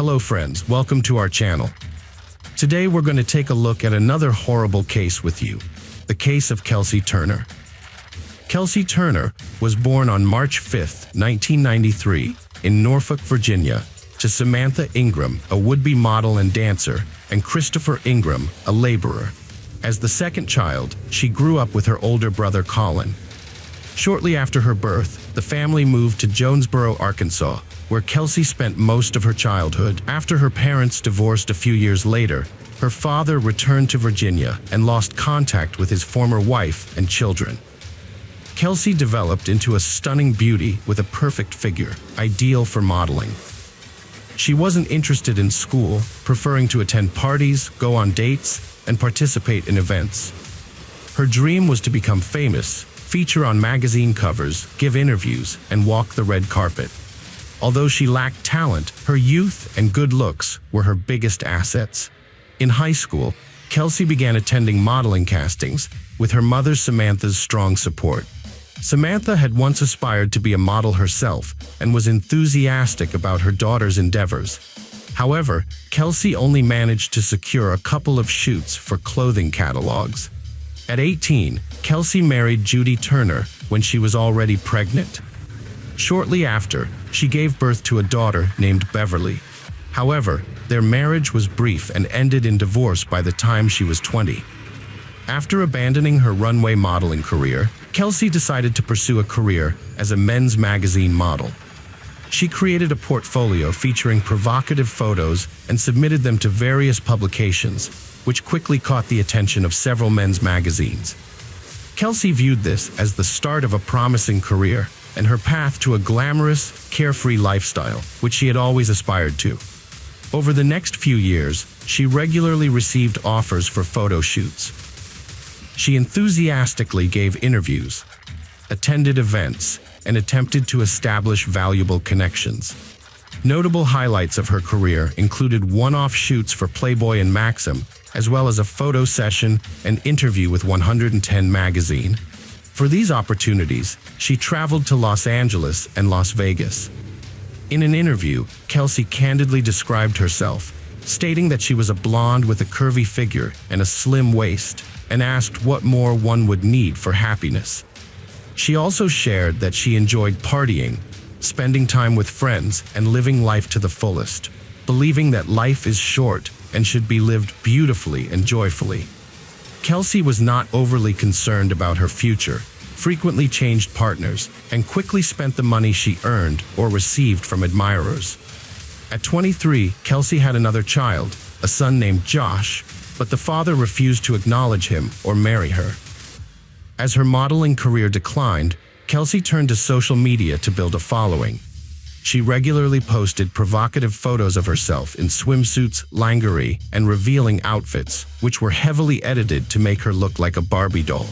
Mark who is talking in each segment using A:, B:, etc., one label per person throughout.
A: Hello friends, welcome to our channel. Today we're going to take a look at another horrible case with you, the case of Kelsey Turner. Kelsey Turner was born on March 5, 1993, in Norfolk, Virginia, to Samantha Ingram, a would-be model and dancer, and Christopher Ingram, a laborer. As the second child, she grew up with her older brother Colin. Shortly after her birth, the family moved to Jonesboro, Arkansas, where Kelsey spent most of her childhood. After her parents divorced a few years later, her father returned to Virginia and lost contact with his former wife and children. Kelsey developed into a stunning beauty with a perfect figure, ideal for modeling. She wasn't interested in school, preferring to attend parties, go on dates, and participate in events. Her dream was to become famous, feature on magazine covers, give interviews, and walk the red carpet. Although she lacked talent, her youth and good looks were her biggest assets. In high school, Kelsey began attending modeling castings with her mother Samantha's strong support. Samantha had once aspired to be a model herself and was enthusiastic about her daughter's endeavors. However, Kelsey only managed to secure a couple of shoots for clothing catalogs. At 18, Kelsey married Judy Turner when she was already pregnant. Shortly after, she gave birth to a daughter named Beverly. However, their marriage was brief and ended in divorce by the time she was 20. After abandoning her runway modeling career, Kelsey decided to pursue a career as a men's magazine model. She created a portfolio featuring provocative photos and submitted them to various publications, which quickly caught the attention of several men's magazines. Kelsey viewed this as the start of a promising career and her path to a glamorous, carefree lifestyle, which she had always aspired to. Over the next few years, she regularly received offers for photo shoots. She enthusiastically gave interviews, attended events, and attempted to establish valuable connections. Notable highlights of her career included one-off shoots for Playboy and Maxim, as well as a photo session and interview with 110 magazine. For these opportunities, she traveled to Los Angeles and Las Vegas. In an interview, Kelsey candidly described herself, stating that she was a blonde with a curvy figure and a slim waist, and asked what more one would need for happiness. She also shared that she enjoyed partying, spending time with friends, and living life to the fullest, believing that life is short and should be lived beautifully and joyfully. Kelsey was not overly concerned about her future, frequently changed partners, and quickly spent the money she earned or received from admirers. At 23, Kelsey had another child, a son named Josh, but the father refused to acknowledge him or marry her. As her modeling career declined, Kelsey turned to social media to build a following. She regularly posted provocative photos of herself in swimsuits, lingerie, and revealing outfits, which were heavily edited to make her look like a Barbie doll.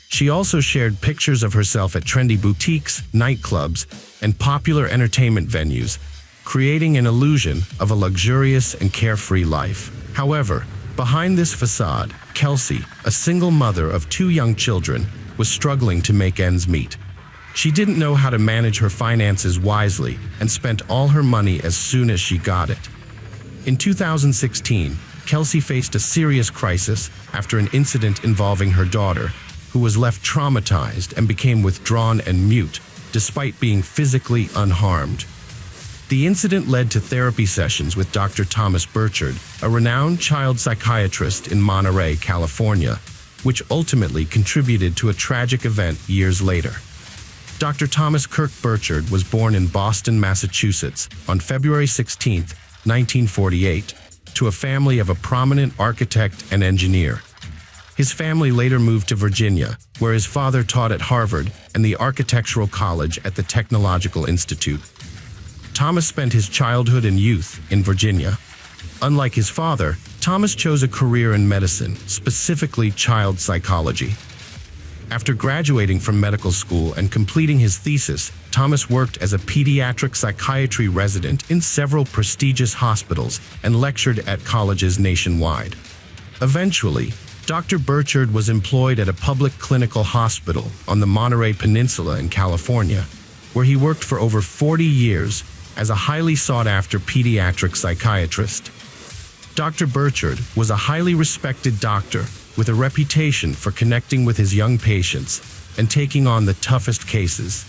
A: She also shared pictures of herself at trendy boutiques, nightclubs, and popular entertainment venues, creating an illusion of a luxurious and carefree life. However, behind this facade, Kelsey, a single mother of 2 young children, was struggling to make ends meet. She didn't know how to manage her finances wisely and spent all her money as soon as she got it. In 2016, Kelsey faced a serious crisis after an incident involving her daughter, who was left traumatized and became withdrawn and mute, despite being physically unharmed. The incident led to therapy sessions with Dr. Thomas Burchard, a renowned child psychiatrist in Monterey, California, which ultimately contributed to a tragic event years later. Dr. Thomas Kirk Burchard was born in Boston, Massachusetts, on February 16, 1948, to a family of a prominent architect and engineer. His family later moved to Virginia, where his father taught at Harvard and the Architectural College at the Technological Institute. Thomas spent his childhood and youth in Virginia. Unlike his father, Thomas chose a career in medicine, specifically child psychology. After graduating from medical school and completing his thesis, Thomas worked as a pediatric psychiatry resident in several prestigious hospitals and lectured at colleges nationwide. Eventually, Dr. Burchard was employed at a public clinical hospital on the Monterey Peninsula in California, where he worked for over 40 years, as a highly sought-after pediatric psychiatrist. Dr. Burchard was a highly respected doctor with a reputation for connecting with his young patients and taking on the toughest cases.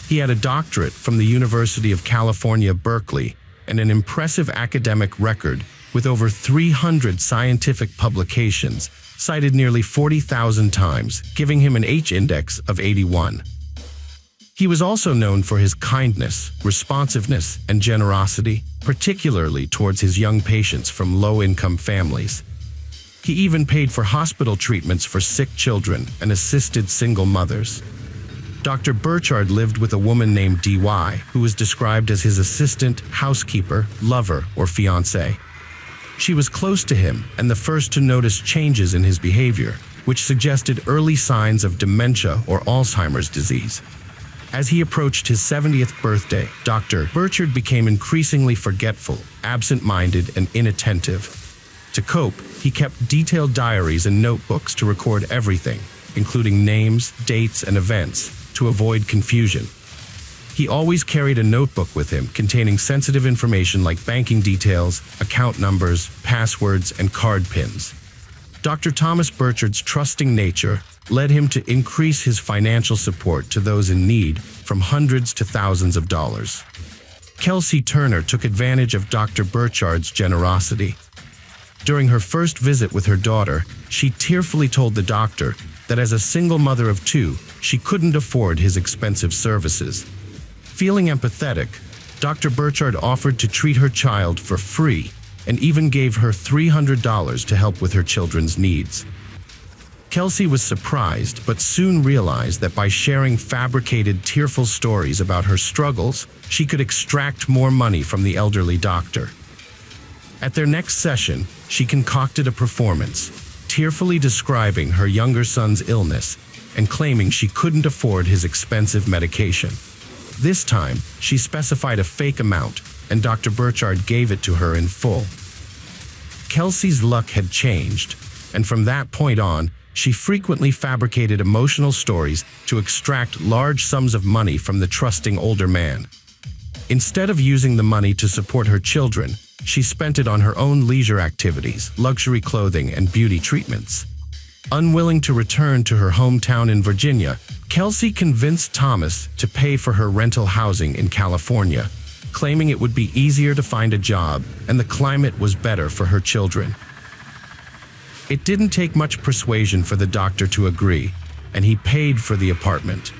A: He had a doctorate from the University of California, Berkeley, and an impressive academic record with over 300 scientific publications, cited nearly 40,000 times, giving him an H-index of 81. He was also known for his kindness, responsiveness, and generosity, particularly towards his young patients from low-income families. He even paid for hospital treatments for sick children and assisted single mothers. Dr. Burchard lived with a woman named D.Y., who was described as his assistant, housekeeper, lover, or fiancée. She was close to him and the first to notice changes in his behavior, which suggested early signs of dementia or Alzheimer's disease. As he approached his 70th birthday, Dr. Burchard became increasingly forgetful, absent-minded, and inattentive. To cope, he kept detailed diaries and notebooks to record everything, including names, dates, and events, to avoid confusion. He always carried a notebook with him containing sensitive information like banking details, account numbers, passwords, and card pins. Dr. Thomas Burchard's trusting nature led him to increase his financial support to those in need from hundreds to thousands of dollars. Kelsey Turner took advantage of Dr. Burchard's generosity. During her first visit with her daughter, she tearfully told the doctor that as a single mother of two, she couldn't afford his expensive services. Feeling empathetic, Dr. Burchard offered to treat her child for free and even gave her $300 to help with her children's needs. Kelsey was surprised, but soon realized that by sharing fabricated, tearful stories about her struggles, she could extract more money from the elderly doctor. At their next session, she concocted a performance, tearfully describing her younger son's illness and claiming she couldn't afford his expensive medication. This time, she specified a fake amount, and Dr. Burchard gave it to her in full. Kelsey's luck had changed, and from that point on, she frequently fabricated emotional stories to extract large sums of money from the trusting older man. Instead of using the money to support her children, she spent it on her own leisure activities, luxury clothing, and beauty treatments. Unwilling to return to her hometown in Virginia, Kelsey convinced Thomas to pay for her rental housing in California, claiming it would be easier to find a job and the climate was better for her children. It didn't take much persuasion for the doctor to agree, and he paid for the apartment.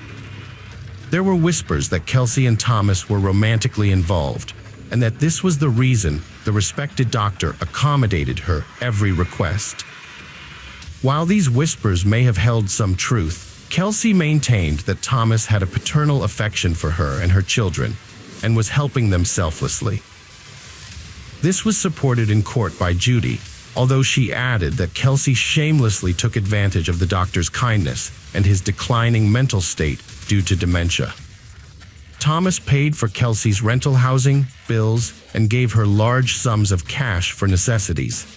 A: There were whispers that Kelsey and Thomas were romantically involved, and that this was the reason the respected doctor accommodated her every request. While these whispers may have held some truth, Kelsey maintained that Thomas had a paternal affection for her and her children, and was helping them selflessly. This was supported in court by Judy, although she added that Kelsey shamelessly took advantage of the doctor's kindness and his declining mental state due to dementia. Thomas paid for Kelsey's rental housing, bills, and gave her large sums of cash for necessities.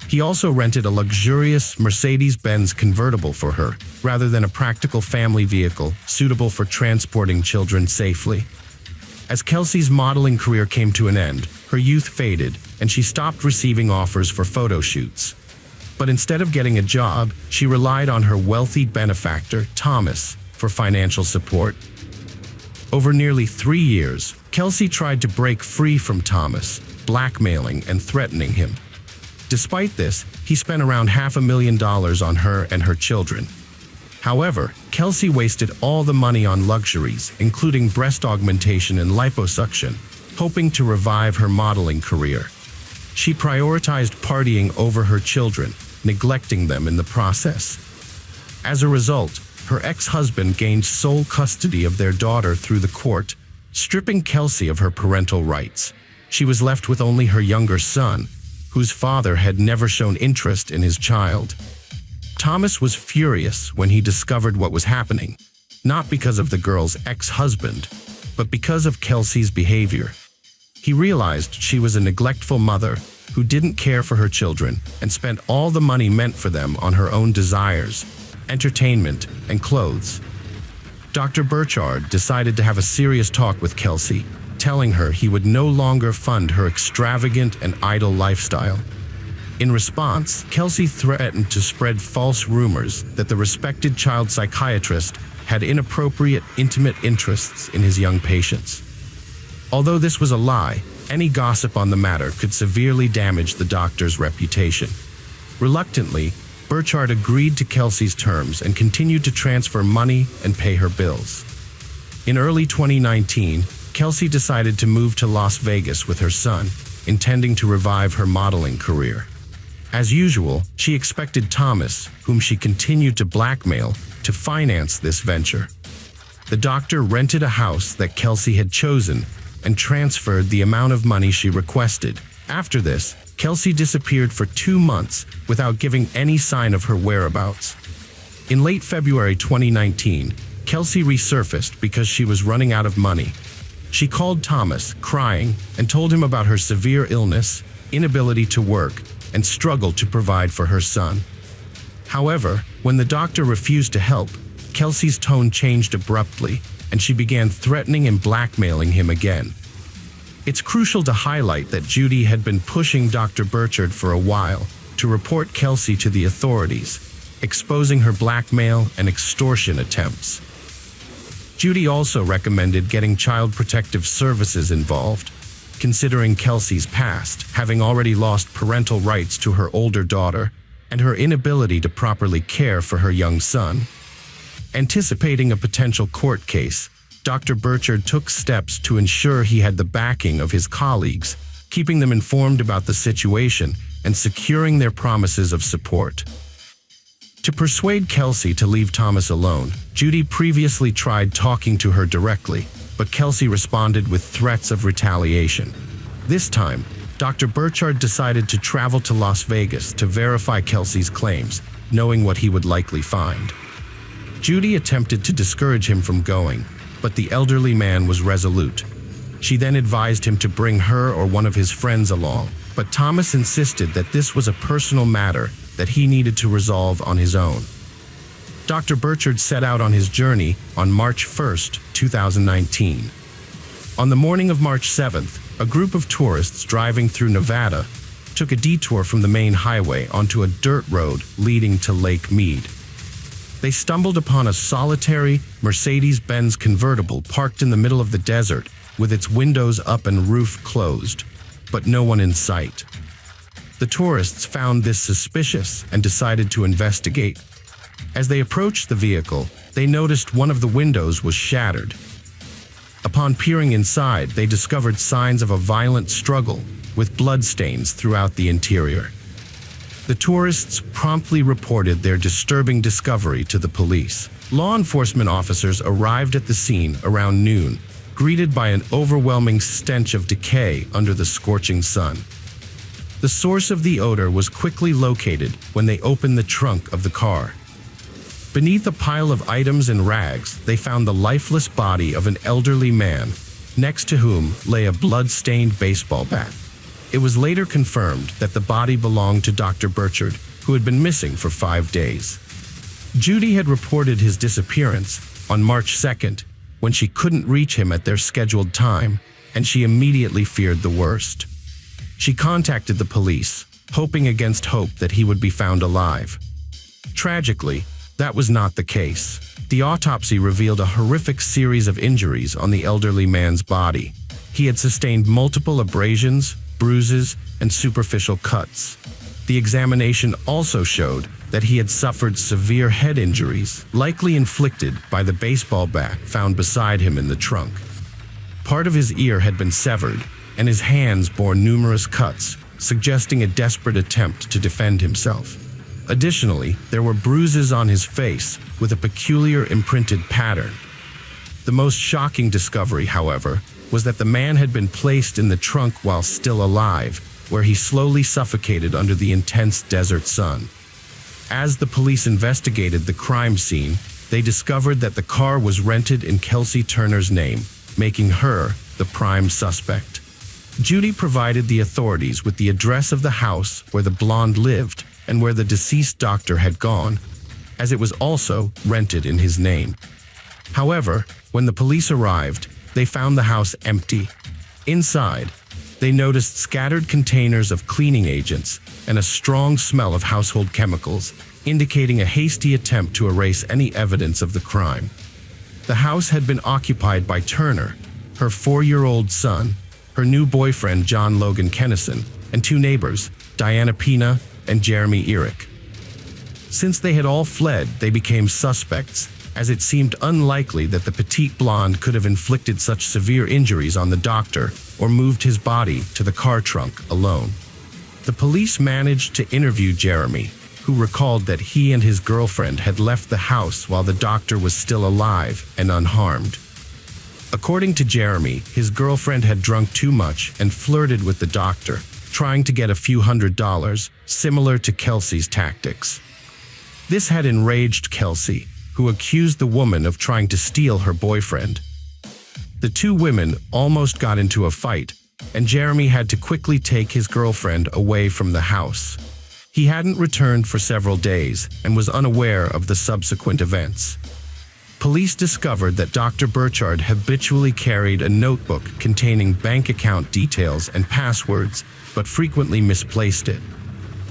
A: He also rented a luxurious Mercedes-Benz convertible for her, rather than a practical family vehicle suitable for transporting children safely. As Kelsey's modeling career came to an end, her youth faded, and she stopped receiving offers for photo shoots. But instead of getting a job, she relied on her wealthy benefactor, Thomas, for financial support. Over nearly 3 years, Kelsey tried to break free from Thomas, blackmailing and threatening him. Despite this, he spent around $500,000 on her and her children. However, Kelsey wasted all the money on luxuries, including breast augmentation and liposuction, hoping to revive her modeling career. She prioritized partying over her children, neglecting them in the process. As a result, her ex-husband gained sole custody of their daughter through the court, stripping Kelsey of her parental rights. She was left with only her younger son, whose father had never shown interest in his child. Thomas was furious when he discovered what was happening, not because of the girl's ex-husband, but because of Kelsey's behavior. He realized she was a neglectful mother who didn't care for her children and spent all the money meant for them on her own desires, entertainment, and clothes. Dr. Burchard decided to have a serious talk with Kelsey, telling her he would no longer fund her extravagant and idle lifestyle. In response, Kelsey threatened to spread false rumors that the respected child psychiatrist had inappropriate, intimate interests in his young patients. Although this was a lie, any gossip on the matter could severely damage the doctor's reputation. Reluctantly, Burchard agreed to Kelsey's terms and continued to transfer money and pay her bills. In early 2019, Kelsey decided to move to Las Vegas with her son, intending to revive her modeling career. As usual, she expected Thomas, whom she continued to blackmail, to finance this venture. The doctor rented a house that Kelsey had chosen and transferred the amount of money she requested. After this, Kelsey disappeared for 2 months without giving any sign of her whereabouts. In late February 2019, Kelsey resurfaced because she was running out of money. She called Thomas, crying, and told him about her severe illness, inability to work, and struggle to provide for her son. However, when the doctor refused to help, Kelsey's tone changed abruptly, and she began threatening and blackmailing him again. It's crucial to highlight that Judy had been pushing Dr. Burchard for a while to report Kelsey to the authorities, exposing her blackmail and extortion attempts. Judy also recommended getting Child Protective Services involved, considering Kelsey's past, having already lost parental rights to her older daughter, and her inability to properly care for her young son. Anticipating a potential court case, Dr. Burchard took steps to ensure he had the backing of his colleagues, keeping them informed about the situation and securing their promises of support. To persuade Kelsey to leave Thomas alone, Judy previously tried talking to her directly, but Kelsey responded with threats of retaliation. This time, Dr. Burchard decided to travel to Las Vegas to verify Kelsey's claims, knowing what he would likely find. Judy attempted to discourage him from going, but the elderly man was resolute. She then advised him to bring her or one of his friends along, but Thomas insisted that this was a personal matter that he needed to resolve on his own. Dr. Burchard set out on his journey on March 1st, 2019. On the morning of March 7th, a group of tourists driving through Nevada took a detour from the main highway onto a dirt road leading to Lake Mead. They stumbled upon a solitary Mercedes-Benz convertible parked in the middle of the desert with its windows up and roof closed, but no one in sight. The tourists found this suspicious and decided to investigate. As they approached the vehicle, they noticed one of the windows was shattered. Upon peering inside, they discovered signs of a violent struggle with bloodstains throughout the interior. The tourists promptly reported their disturbing discovery to the police. Law enforcement officers arrived at the scene around noon, greeted by an overwhelming stench of decay under the scorching sun. The source of the odor was quickly located when they opened the trunk of the car. Beneath a pile of items and rags, they found the lifeless body of an elderly man, next to whom lay a blood-stained baseball bat. It was later confirmed that the body belonged to Dr. Burchard, who had been missing for 5 days. Judy had reported his disappearance on March 2nd, when she couldn't reach him at their scheduled time, and she immediately feared the worst. She contacted the police, hoping against hope that he would be found alive. Tragically, that was not the case. The autopsy revealed a horrific series of injuries on the elderly man's body. He had sustained multiple abrasions, bruises, and superficial cuts. The examination also showed that he had suffered severe head injuries, likely inflicted by the baseball bat found beside him in the trunk. Part of his ear had been severed, and his hands bore numerous cuts, suggesting a desperate attempt to defend himself. Additionally, there were bruises on his face with a peculiar imprinted pattern. The most shocking discovery, however, was that the man had been placed in the trunk while still alive, where he slowly suffocated under the intense desert sun. As the police investigated the crime scene, they discovered that the car was rented in Kelsey Turner's name, making her the prime suspect. Judy provided the authorities with the address of the house where the blonde lived and where the deceased doctor had gone, as it was also rented in his name. However, when the police arrived, they found the house empty. Inside, they noticed scattered containers of cleaning agents and a strong smell of household chemicals, indicating a hasty attempt to erase any evidence of the crime. The house had been occupied by Turner, her 4-year-old son, her new boyfriend John Logan Kennison, and 2 neighbors, Diana Pina and Jeremy Eric. Since they had all fled, they became suspects, as it seemed unlikely that the petite blonde could have inflicted such severe injuries on the doctor or moved his body to the car trunk alone. The police managed to interview Jeremy, who recalled that he and his girlfriend had left the house while the doctor was still alive and unharmed. According to Jeremy, his girlfriend had drunk too much and flirted with the doctor, trying to get a few $100s, similar to Kelsey's tactics. This had enraged Kelsey, who accused the woman of trying to steal her boyfriend. The 2 women almost got into a fight, and Jeremy had to quickly take his girlfriend away from the house. He hadn't returned for several days and was unaware of the subsequent events. Police discovered that Dr. Burchard habitually carried a notebook containing bank account details and passwords, but frequently misplaced it.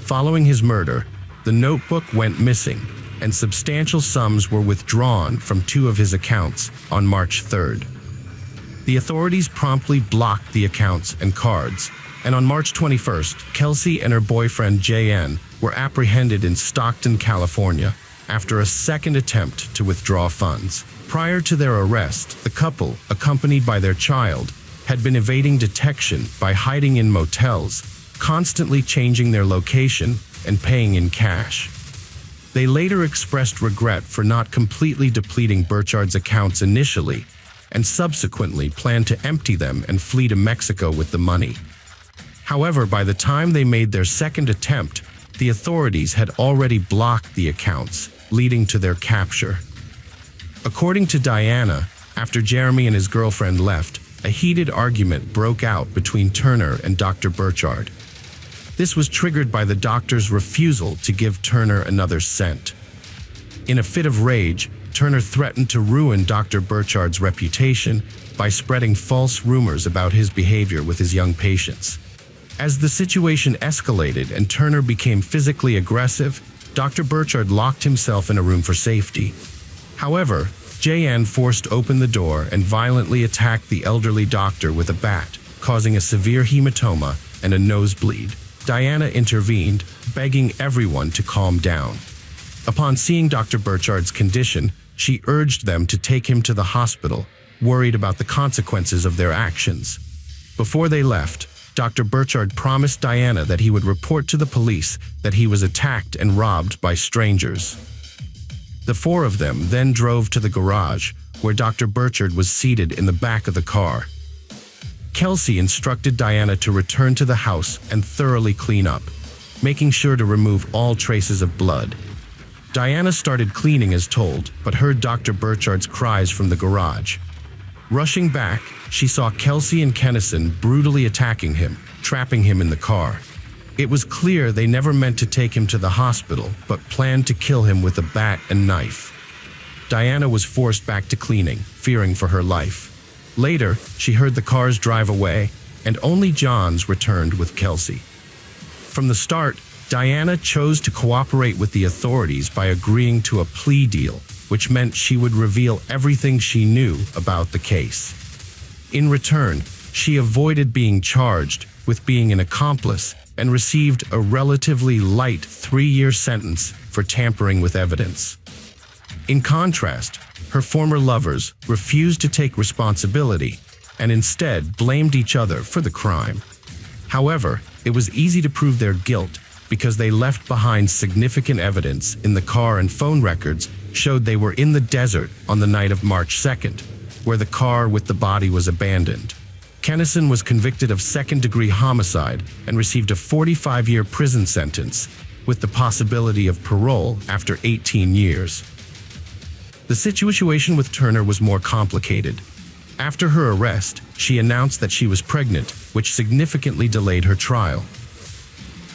A: Following his murder, the notebook went missing, and substantial sums were withdrawn from 2 of his accounts on March 3rd. The authorities promptly blocked the accounts and cards, and on March 21st, Kelsey and her boyfriend J.N. were apprehended in Stockton, California, after a second attempt to withdraw funds. Prior to their arrest, the couple, accompanied by their child, had been evading detection by hiding in motels, constantly changing their location and paying in cash. They later expressed regret for not completely depleting Burchard's accounts initially, and subsequently planned to empty them and flee to Mexico with the money. However, by the time they made their second attempt, the authorities had already blocked the accounts, leading to their capture. According to Diana, after Jeremy and his girlfriend left, a heated argument broke out between Turner and Dr. Burchard. This was triggered by the doctor's refusal to give Turner another cent. In a fit of rage, Turner threatened to ruin Dr. Burchard's reputation by spreading false rumors about his behavior with his young patients. As the situation escalated and Turner became physically aggressive, Dr. Burchard locked himself in a room for safety. However, J.N. forced open the door and violently attacked the elderly doctor with a bat, causing a severe hematoma and a nosebleed. Diana intervened, begging everyone to calm down. Upon seeing Dr. Burchard's condition, she urged them to take him to the hospital, worried about the consequences of their actions. Before they left, Dr. Burchard promised Diana that he would report to the police that he was attacked and robbed by strangers. The 4 of them then drove to the garage, where Dr. Burchard was seated in the back of the car. Kelsey instructed Diana to return to the house and thoroughly clean up, making sure to remove all traces of blood. Diana started cleaning as told, but heard Dr. Burchard's cries from the garage. Rushing back, she saw Kelsey and Kennison brutally attacking him, trapping him in the car. It was clear they never meant to take him to the hospital, but planned to kill him with a bat and knife. Diana was forced back to cleaning, fearing for her life. Later, she heard the cars drive away, and only Johns returned with Kelsey. From the start, Diana chose to cooperate with the authorities by agreeing to a plea deal, which meant she would reveal everything she knew about the case. In return, she avoided being charged with being an accomplice and received a relatively light 3-year sentence for tampering with evidence. In contrast, her former lovers refused to take responsibility and instead blamed each other for the crime. However, it was easy to prove their guilt because they left behind significant evidence in the car, and phone records showed they were in the desert on the night of March 2nd, where the car with the body was abandoned. Kennison was convicted of second-degree homicide and received a 45-year prison sentence, with the possibility of parole after 18 years. The situation with Turner was more complicated. After her arrest, she announced that she was pregnant, which significantly delayed her trial.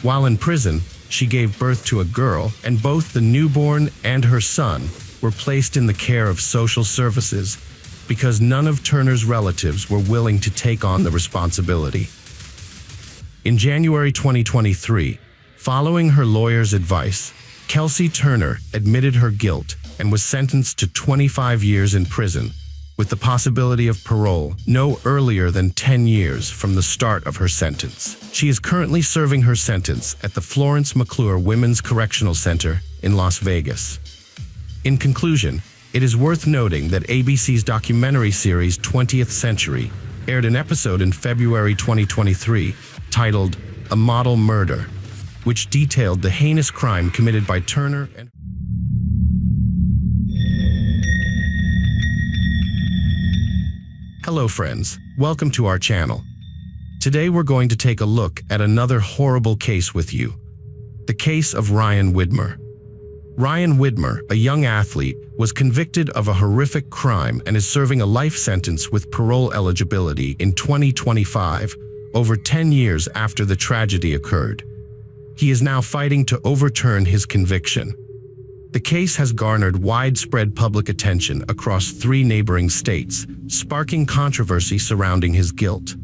A: While in prison, she gave birth to a girl, and both the newborn and her son were placed in the care of social services, because none of Turner's relatives were willing to take on the responsibility. In January 2023, following her lawyer's advice, Kelsey Turner admitted her guilt and was sentenced to 25 years in prison, with the possibility of parole no earlier than 10 years from the start of her sentence. She is currently serving her sentence at the Florence McClure Women's Correctional Center in Las Vegas. In conclusion, it is worth noting that ABC's documentary series 20th Century aired an episode in February 2023 titled A Model Murder, which detailed the heinous crime committed by Turner and Hello friends, welcome to our channel. Today we're going to take a look at another horrible case with you. The case of Ryan Widmer. Ryan Widmer, a young athlete, was convicted of a horrific crime and is serving a life sentence with parole eligibility in 2025, over 10 years after the tragedy occurred. He is now fighting to overturn his conviction. The case has garnered widespread public attention across 3 neighboring states, sparking controversy surrounding his guilt.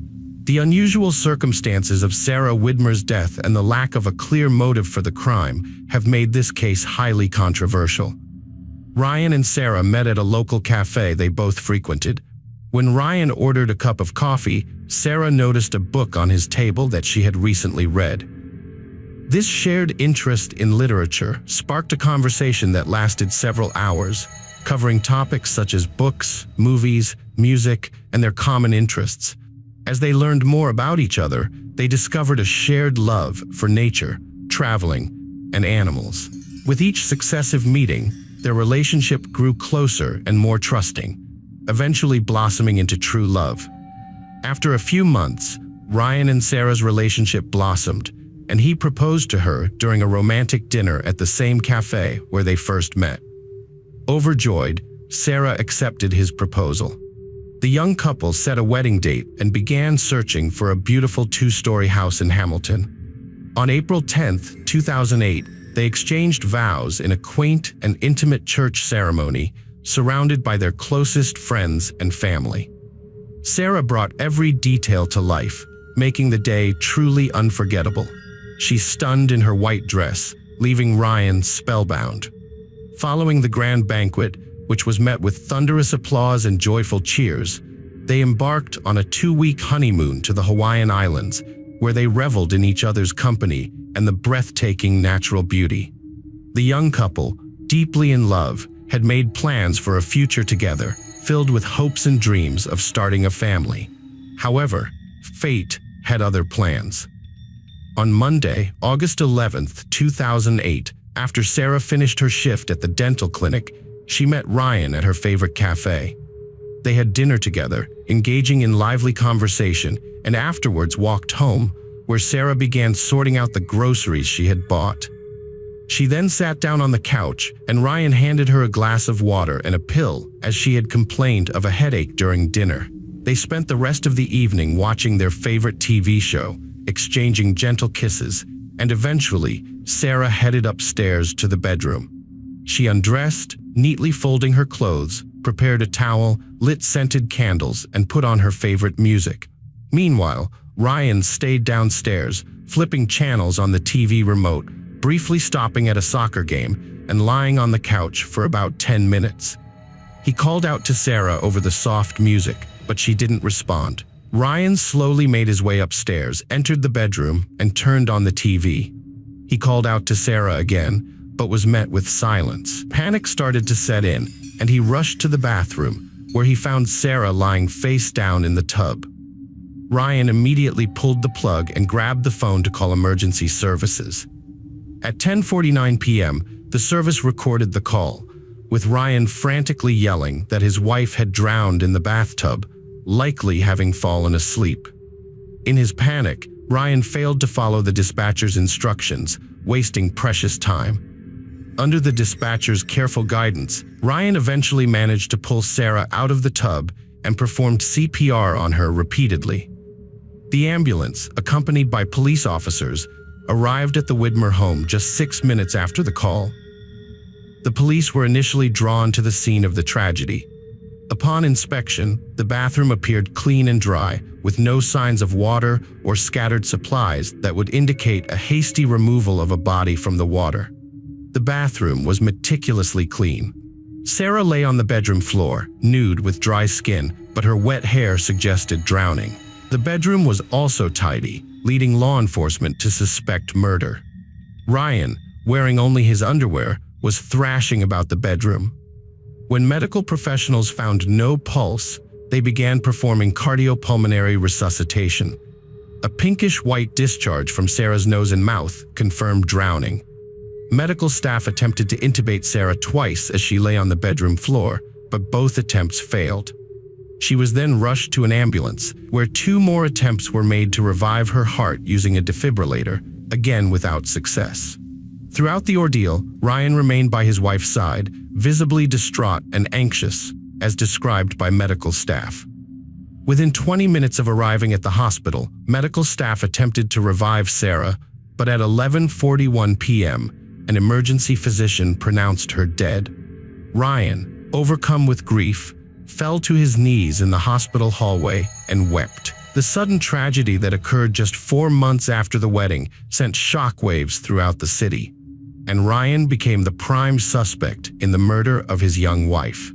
A: The unusual circumstances of Sarah Widmer's death and the lack of a clear motive for the crime have made this case highly controversial. Ryan and Sarah met at a local cafe they both frequented. When Ryan ordered a cup of coffee, Sarah noticed a book on his table that she had recently read. This shared interest in literature sparked a conversation that lasted several hours, covering topics such as books, movies, music, and their common interests. As they learned more about each other, they discovered a shared love for nature, traveling, and animals. With each successive meeting, their relationship grew closer and more trusting, eventually blossoming into true love. After a few months, Ryan and Sarah's relationship blossomed, and he proposed to her during a romantic dinner at the same cafe where they first met. Overjoyed, Sarah accepted his proposal. The young couple set a wedding date and began searching for a beautiful 2-story house in Hamilton. On April 10, 2008, they exchanged vows in a quaint and intimate church ceremony, surrounded by their closest friends and family. Sarah brought every detail to life, making the day truly unforgettable. She stunned in her white dress, leaving Ryan spellbound. Following the grand banquet, which was met with thunderous applause and joyful cheers, they embarked on a 2-week honeymoon to the Hawaiian Islands, where they reveled in each other's company and the breathtaking natural beauty. The young couple, deeply in love, had made plans for a future together, filled with hopes and dreams of starting a family. However, fate had other plans. On Monday, August 11, 2008, after Sarah finished her shift at the dental clinic, she met Ryan at her favorite cafe. They had dinner together, engaging in lively conversation, and afterwards walked home, where Sarah began sorting out the groceries she had bought. She then sat down on the couch, and Ryan handed her a glass of water and a pill, as she had complained of a headache during dinner. They spent the rest of the evening watching their favorite TV show, exchanging gentle kisses, and eventually, Sarah headed upstairs to the bedroom. She undressed, neatly folding her clothes, prepared a towel, lit scented candles, and put on her favorite music. Meanwhile, Ryan stayed downstairs, flipping channels on the TV remote, briefly stopping at a soccer game, and lying on the couch for about 10 minutes. He called out to Sarah over the soft music, but she didn't respond. Ryan slowly made his way upstairs, entered the bedroom, and turned on the TV. He called out to Sarah again, but was met with silence. Panic started to set in, and he rushed to the bathroom, where he found Sarah lying face down in the tub. Ryan immediately pulled the plug and grabbed the phone to call emergency services. At 10:49 p.m., the service recorded the call, with Ryan frantically yelling that his wife had drowned in the bathtub, likely having fallen asleep. In his panic, Ryan failed to follow the dispatcher's instructions, wasting precious time. Under the dispatcher's careful guidance, Ryan eventually managed to pull Sarah out of the tub and performed CPR on her repeatedly. The ambulance, accompanied by police officers, arrived at the Widmer home just 6 minutes after the call. The police were initially drawn to the scene of the tragedy. Upon inspection, the bathroom appeared clean and dry, with no signs of water or scattered supplies that would indicate a hasty removal of a body from the water. The bathroom was meticulously clean. Sarah lay on the bedroom floor, nude with dry skin, but her wet hair suggested drowning. The bedroom was also tidy, leading law enforcement to suspect murder. Ryan, wearing only his underwear, was thrashing about the bedroom. When medical professionals found no pulse, they began performing cardiopulmonary resuscitation. A pinkish-white discharge from Sarah's nose and mouth confirmed drowning. Medical staff attempted to intubate Sarah twice as she lay on the bedroom floor, but both attempts failed. She was then rushed to an ambulance, where 2 more attempts were made to revive her heart using a defibrillator, again without success. Throughout the ordeal, Ryan remained by his wife's side, visibly distraught and anxious, as described by medical staff. Within 20 minutes of arriving at the hospital, medical staff attempted to revive Sarah, but at 11:41 p.m., an emergency physician pronounced her dead. Ryan, overcome with grief, fell to his knees in the hospital hallway and wept. The sudden tragedy that occurred just 4 months after the wedding sent shockwaves throughout the city, and Ryan became the prime suspect in the murder of his young wife.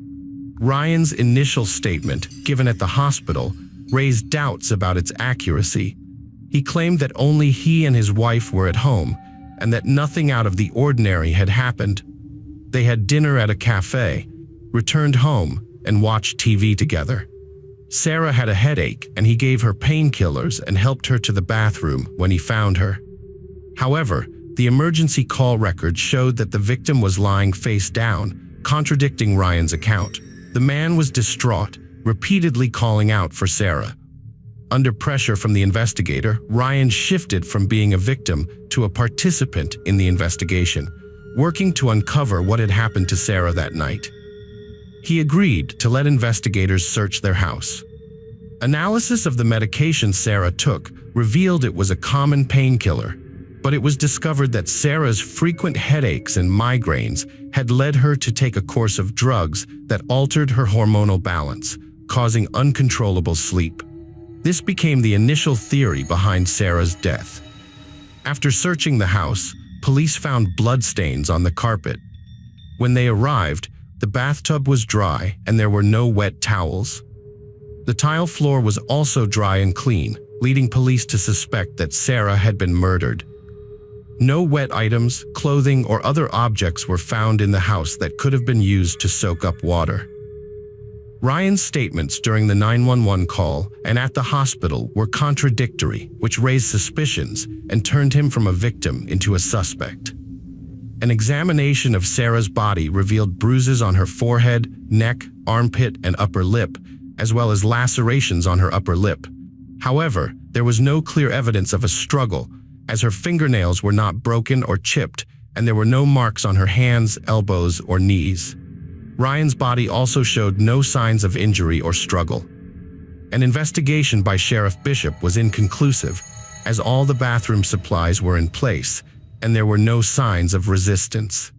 A: Ryan's initial statement, given at the hospital, raised doubts about its accuracy. He claimed that only he and his wife were at home, and that nothing out of the ordinary had happened. They had dinner at a cafe, returned home, and watched TV together. Sarah had a headache, and he gave her painkillers and helped her to the bathroom when he found her. However, the emergency call record showed that the victim was lying face down, contradicting Ryan's account. The man was distraught, repeatedly calling out for Sarah. Under pressure from the investigator, Ryan shifted from being a victim to a participant in the investigation, working to uncover what had happened to Sarah that night. He agreed to let investigators search their house. Analysis of the medication Sarah took revealed it was a common painkiller, but it was discovered that Sarah's frequent headaches and migraines had led her to take a course of drugs that altered her hormonal balance, causing uncontrollable sleep. This became the initial theory behind Sarah's death. After searching the house, police found bloodstains on the carpet. When they arrived, the bathtub was dry and there were no wet towels. The tile floor was also dry and clean, leading police to suspect that Sarah had been murdered. No wet items, clothing, or other objects were found in the house that could have been used to soak up water. Ryan's statements during the 911 call and at the hospital were contradictory, which raised suspicions and turned him from a victim into a suspect. An examination of Sarah's body revealed bruises on her forehead, neck, armpit, and upper lip, as well as lacerations on her upper lip. However, there was no clear evidence of a struggle, as her fingernails were not broken or chipped, and there were no marks on her hands, elbows, or knees. Ryan's body also showed no signs of injury or struggle. An investigation by Sheriff Bishop was inconclusive, as all the bathroom supplies were in place, and there were no signs of resistance.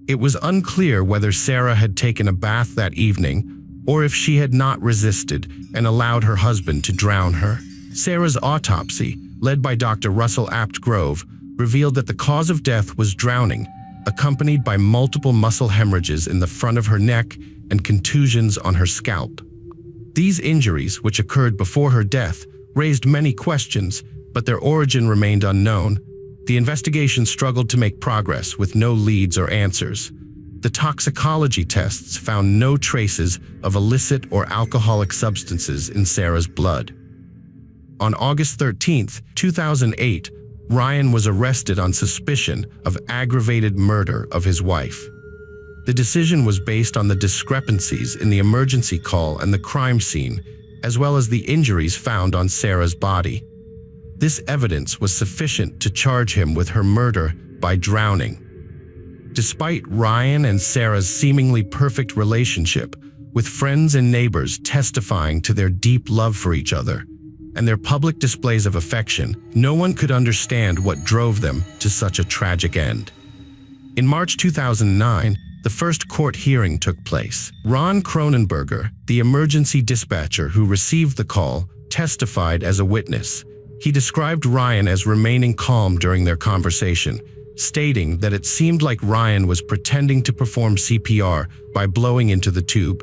A: It was unclear whether Sarah had taken a bath that evening, or if she had not resisted and allowed her husband to drown her. Sarah's autopsy, led by Dr. Russell Apt Grove, revealed that the cause of death was drowning, accompanied by multiple muscle hemorrhages in the front of her neck and contusions on her scalp. These injuries, which occurred before her death, raised many questions, but their origin remained unknown. The investigation struggled to make progress with no leads or answers. The toxicology tests found no traces of illicit or alcoholic substances in Sarah's blood. On August 13, 2008, Ryan was arrested on suspicion of aggravated murder of his wife. The decision was based on the discrepancies in the emergency call and the crime scene, as well as the injuries found on Sarah's body. This evidence was sufficient to charge him with her murder by drowning. Despite Ryan and Sarah's seemingly perfect relationship, with friends and neighbors testifying to their deep love for each other, and their public displays of affection, no one could understand what drove them to such a tragic end. In March 2009, The first court hearing took place. Ron Cronenberger, the emergency dispatcher who received the call, testified as a witness. He described Ryan as remaining calm during their conversation, stating that it seemed like Ryan was pretending to perform CPR by blowing into the tube.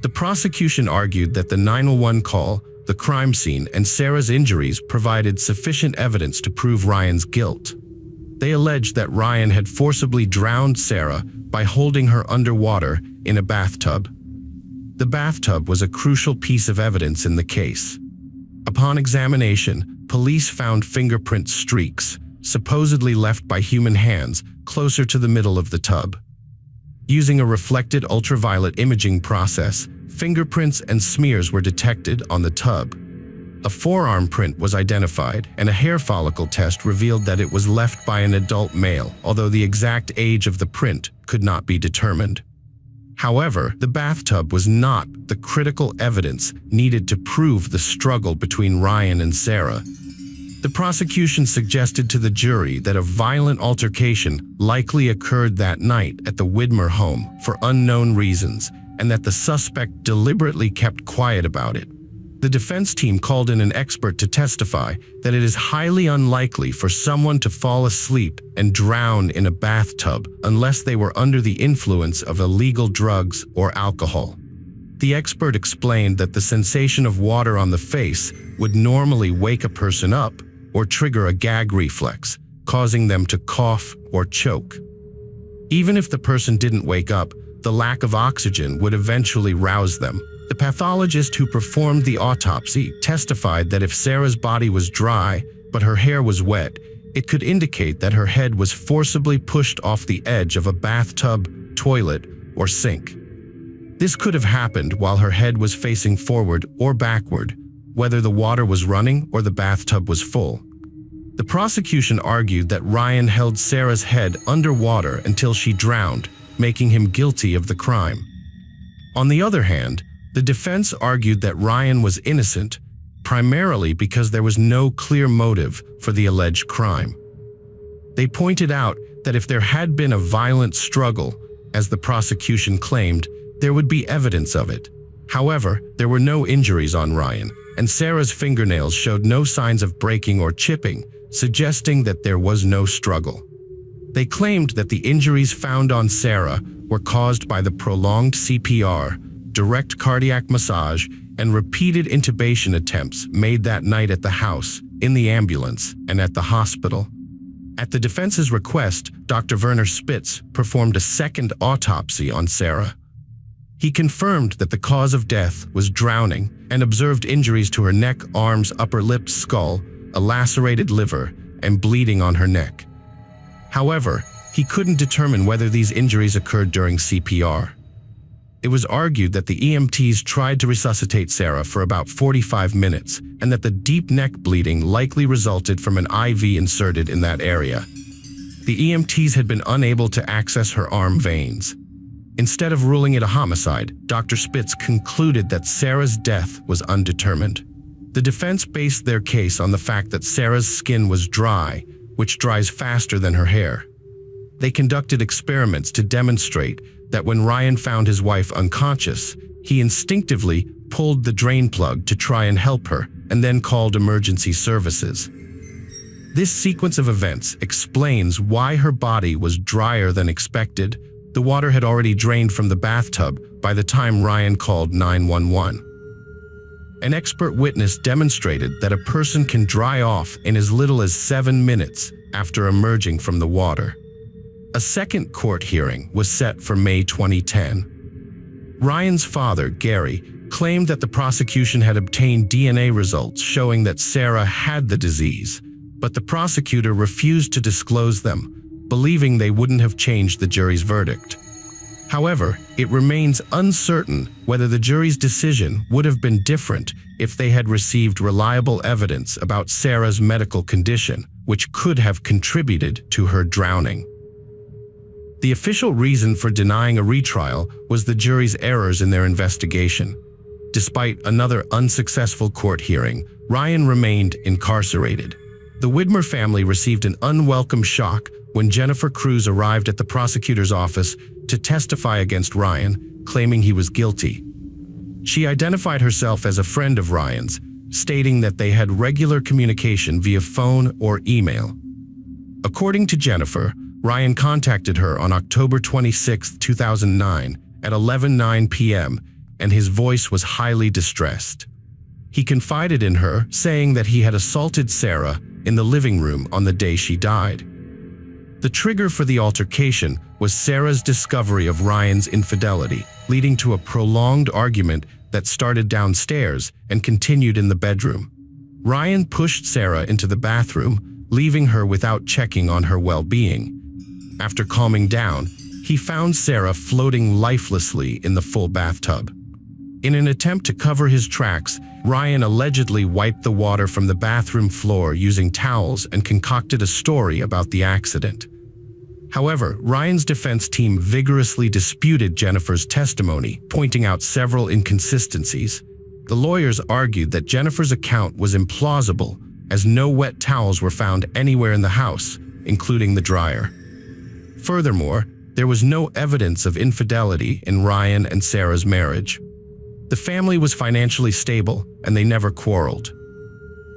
A: The prosecution argued that the 911 call, the crime scene, and Sarah's injuries provided sufficient evidence to prove Ryan's guilt. They alleged that Ryan had forcibly drowned Sarah by holding her underwater in a bathtub. The bathtub was a crucial piece of evidence in the case. Upon examination, police found fingerprint streaks, supposedly left by human hands, closer to the middle of the tub. Using a reflected ultraviolet imaging process, fingerprints and smears were detected on the tub. A forearm print was identified, and a hair follicle test revealed that it was left by an adult male, although the exact age of the print could not be determined. However, the bathtub was not the critical evidence needed to prove the struggle between Ryan and Sarah. The prosecution suggested to the jury that a violent altercation likely occurred that night at the Widmer home for unknown reasons, and that the suspect deliberately kept quiet about it. The defense team called in an expert to testify that it is highly unlikely for someone to fall asleep and drown in a bathtub unless they were under the influence of illegal drugs or alcohol. The expert explained that the sensation of water on the face would normally wake a person up or trigger a gag reflex, causing them to cough or choke. Even if the person didn't wake up, the lack of oxygen would eventually rouse them. The pathologist who performed the autopsy testified that if Sarah's body was dry, but her hair was wet, it could indicate that her head was forcibly pushed off the edge of a bathtub, toilet, or sink. This could have happened while her head was facing forward or backward, whether the water was running or the bathtub was full. The prosecution argued that Ryan held Sarah's head underwater until she drowned, making him guilty of the crime. On the other hand, the defense argued that Ryan was innocent, primarily because there was no clear motive for the alleged crime. They pointed out that if there had been a violent struggle, as the prosecution claimed, there would be evidence of it. However, there were no injuries on Ryan, and Sarah's fingernails showed no signs of breaking or chipping, suggesting that there was no struggle. They claimed that the injuries found on Sarah were caused by the prolonged CPR, direct cardiac massage, and repeated intubation attempts made that night at the house, in the ambulance, and at the hospital. At the defense's request, Dr. Werner Spitz performed a second autopsy on Sarah. He confirmed that the cause of death was drowning and observed injuries to her neck, arms, upper lip, skull, a lacerated liver, and bleeding on her neck. However, he couldn't determine whether these injuries occurred during CPR. It was argued that the EMTs tried to resuscitate Sarah for about 45 minutes and that the deep neck bleeding likely resulted from an IV inserted in that area. The EMTs had been unable to access her arm veins. Instead of ruling it a homicide, Dr. Spitz concluded that Sarah's death was undetermined. The defense based their case on the fact that Sarah's skin was dry, which dries faster than her hair. They conducted experiments to demonstrate that when Ryan found his wife unconscious, he instinctively pulled the drain plug to try and help her and then called emergency services. This sequence of events explains why her body was drier than expected. The water had already drained from the bathtub by the time Ryan called 911. An expert witness demonstrated that a person can dry off in as little as 7 minutes after emerging from the water. A second court hearing was set for May 2010. Ryan's father, Gary, claimed that the prosecution had obtained DNA results showing that Sarah had the disease, but the prosecutor refused to disclose them, believing they wouldn't have changed the jury's verdict. However, it remains uncertain whether the jury's decision would have been different if they had received reliable evidence about Sarah's medical condition, which could have contributed to her drowning. The official reason for denying a retrial was the jury's errors in their investigation. Despite another unsuccessful court hearing, Ryan remained incarcerated. The Widmer family received an unwelcome shock when Jennifer Cruz arrived at the prosecutor's office to testify against Ryan, claiming he was guilty. She identified herself as a friend of Ryan's, stating that they had regular communication via phone or email. According to Jennifer, Ryan contacted her on October 26, 2009 at 11:09 p.m., and his voice was highly distressed. He confided in her, saying that he had assaulted Sarah in the living room on the day she died. The trigger for the altercation was Sarah's discovery of Ryan's infidelity, leading to a prolonged argument that started downstairs and continued in the bedroom. Ryan pushed Sarah into the bathroom, leaving her without checking on her well-being. After calming down, he found Sarah floating lifelessly in the full bathtub. In an attempt to cover his tracks, Ryan allegedly wiped the water from the bathroom floor using towels and concocted a story about the accident. However, Ryan's defense team vigorously disputed Jennifer's testimony, pointing out several inconsistencies. The lawyers argued that Jennifer's account was implausible, as no wet towels were found anywhere in the house, including the dryer. Furthermore, there was no evidence of infidelity in Ryan and Sarah's marriage. The family was financially stable, and they never quarreled.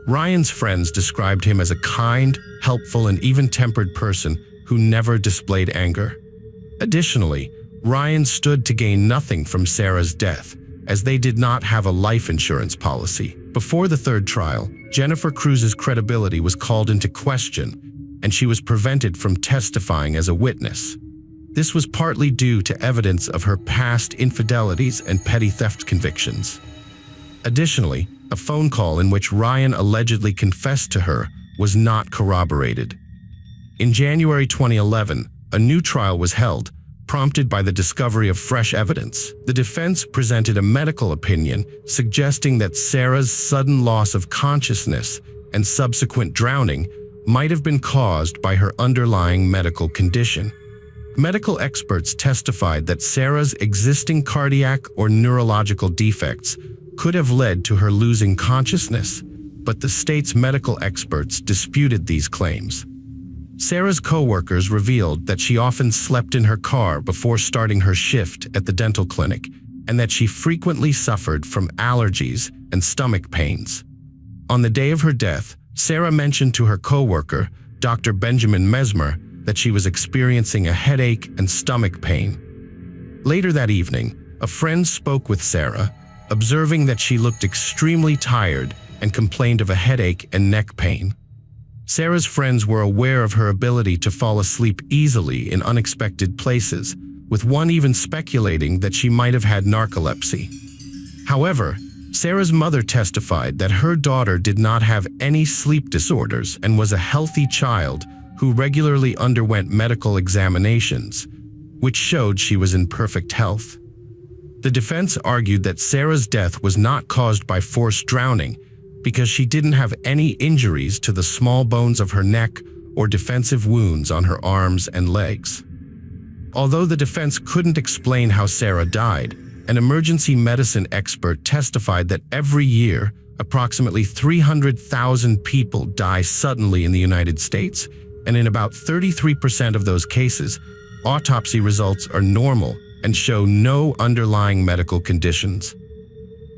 A: Ryan's friends described him as a kind, helpful, and even-tempered person who never displayed anger. Additionally, Ryan stood to gain nothing from Sarah's death, as they did not have a life insurance policy. Before the third trial, Jennifer Cruz's credibility was called into question, and she was prevented from testifying as a witness. This was partly due to evidence of her past infidelities and petty theft convictions. Additionally, a phone call in which Ryan allegedly confessed to her was not corroborated. In January 2011, a new trial was held, prompted by the discovery of fresh evidence. The defense presented a medical opinion suggesting that Sarah's sudden loss of consciousness and subsequent drowning might have been caused by her underlying medical condition. Medical experts testified that Sarah's existing cardiac or neurological defects could have led to her losing consciousness, but the state's medical experts disputed these claims. Sarah's co-workers revealed that she often slept in her car before starting her shift at the dental clinic, and that she frequently suffered from allergies and stomach pains. On the day of her death, Sarah mentioned to her co-worker, Dr. Benjamin Mesmer, that she was experiencing a headache and stomach pain. Later that evening, a friend spoke with Sarah, observing that she looked extremely tired and complained of a headache and neck pain. Sarah's friends were aware of her ability to fall asleep easily in unexpected places, with one even speculating that she might have had narcolepsy. However, Sarah's mother testified that her daughter did not have any sleep disorders and was a healthy child who regularly underwent medical examinations, which showed she was in perfect health. The defense argued that Sarah's death was not caused by forced drowning because she didn't have any injuries to the small bones of her neck or defensive wounds on her arms and legs. Although the defense couldn't explain how Sarah died, an emergency medicine expert testified that every year, approximately 300,000 people die suddenly in the United States, and in about 33% of those cases, autopsy results are normal and show no underlying medical conditions.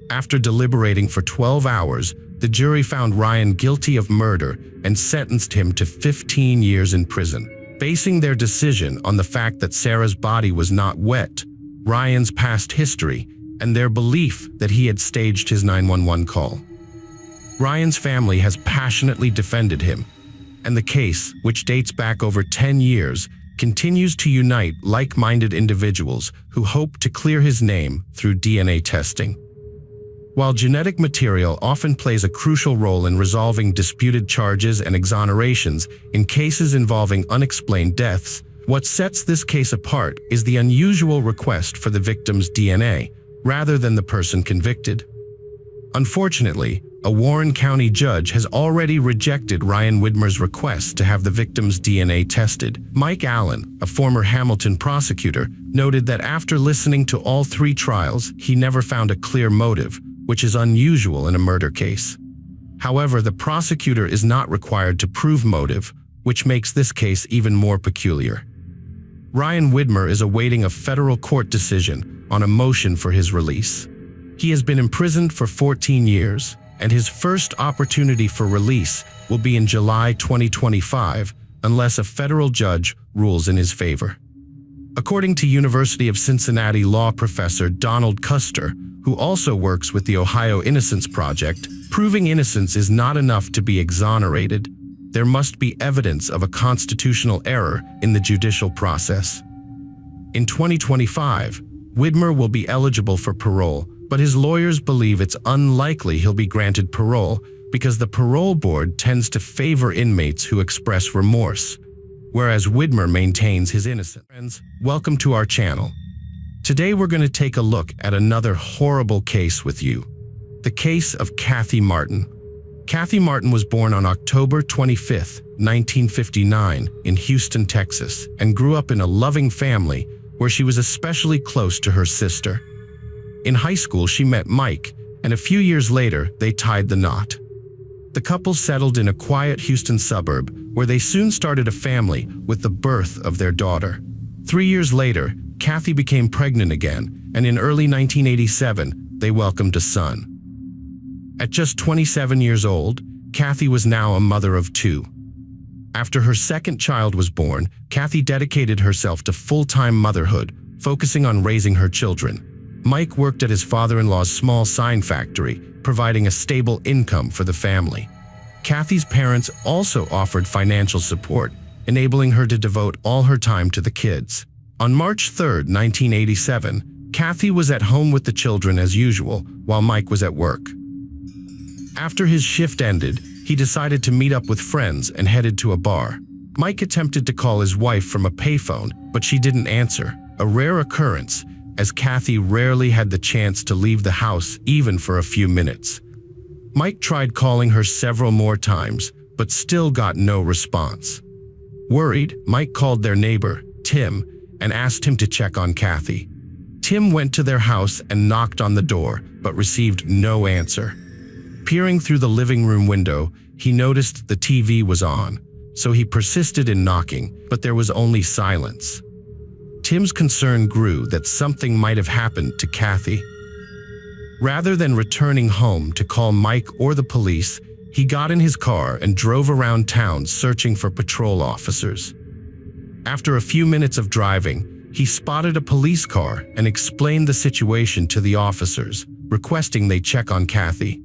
A: After deliberating for 12 hours, the jury found Ryan guilty of murder and sentenced him to 15 years in prison. Basing their decision on the fact that Sarah's body was not wet, Ryan's past history, and their belief that he had staged his 911 call. Ryan's family has passionately defended him, and the case, which dates back over 10 years, continues to unite like-minded individuals who hope to clear his name through DNA testing. While genetic material often plays a crucial role in resolving disputed charges and exonerations in cases involving unexplained deaths, what sets this case apart is the unusual request for the victim's DNA, rather than the person convicted. Unfortunately, a Warren County judge has already rejected Ryan Widmer's request to have the victim's DNA tested. Mike Allen, a former Hamilton prosecutor, noted that after listening to all 3 trials, he never found a clear motive, which is unusual in a murder case. However, the prosecutor is not required to prove motive, which makes this case even more peculiar. Ryan Widmer is awaiting a federal court decision on a motion for his release. He has been imprisoned for 14 years, and his first opportunity for release will be in July 2025 unless a federal judge rules in his favor. According to University of Cincinnati law professor Donald Custer, who also works with the Ohio Innocence Project, proving innocence is not enough to be exonerated. There must be evidence of a constitutional error in the judicial process. In 2025, Widmer will be eligible for parole, but his lawyers believe it's unlikely he'll be granted parole because the parole board tends to favor inmates who express remorse, whereas Widmer maintains his innocence. Friends, welcome to our channel. Today we're going to take a look at another horrible case with you. The case of Kathy Martin. Kathy Martin was born on October 25, 1959 in Houston, Texas, and grew up in a loving family where she was especially close to her sister. In high school, she met Mike, and a few years later, they tied the knot. The couple settled in a quiet Houston suburb where they soon started a family with the birth of their daughter. 3 years later, Kathy became pregnant again, and in early 1987, they welcomed a son. At just 27 years old, Kathy was now a mother of 2. After her second child was born, Kathy dedicated herself to full-time motherhood, focusing on raising her children. Mike worked at his father-in-law's small sign factory, providing a stable income for the family. Kathy's parents also offered financial support, enabling her to devote all her time to the kids. On March 3, 1987, Kathy was at home with the children as usual, while Mike was at work. After his shift ended, he decided to meet up with friends and headed to a bar. Mike attempted to call his wife from a payphone, but she didn't answer, a rare occurrence, as Kathy rarely had the chance to leave the house even for a few minutes. Mike tried calling her several more times, but still got no response. Worried, Mike called their neighbor, Tim, and asked him to check on Kathy. Tim went to their house and knocked on the door, but received no answer. Peering through the living room window, he noticed the TV was on, so he persisted in knocking, but there was only silence. Tim's concern grew that something might have happened to Kathy. Rather than returning home to call Mike or the police, he got in his car and drove around town searching for patrol officers. After a few minutes of driving, he spotted a police car and explained the situation to the officers, requesting they check on Kathy.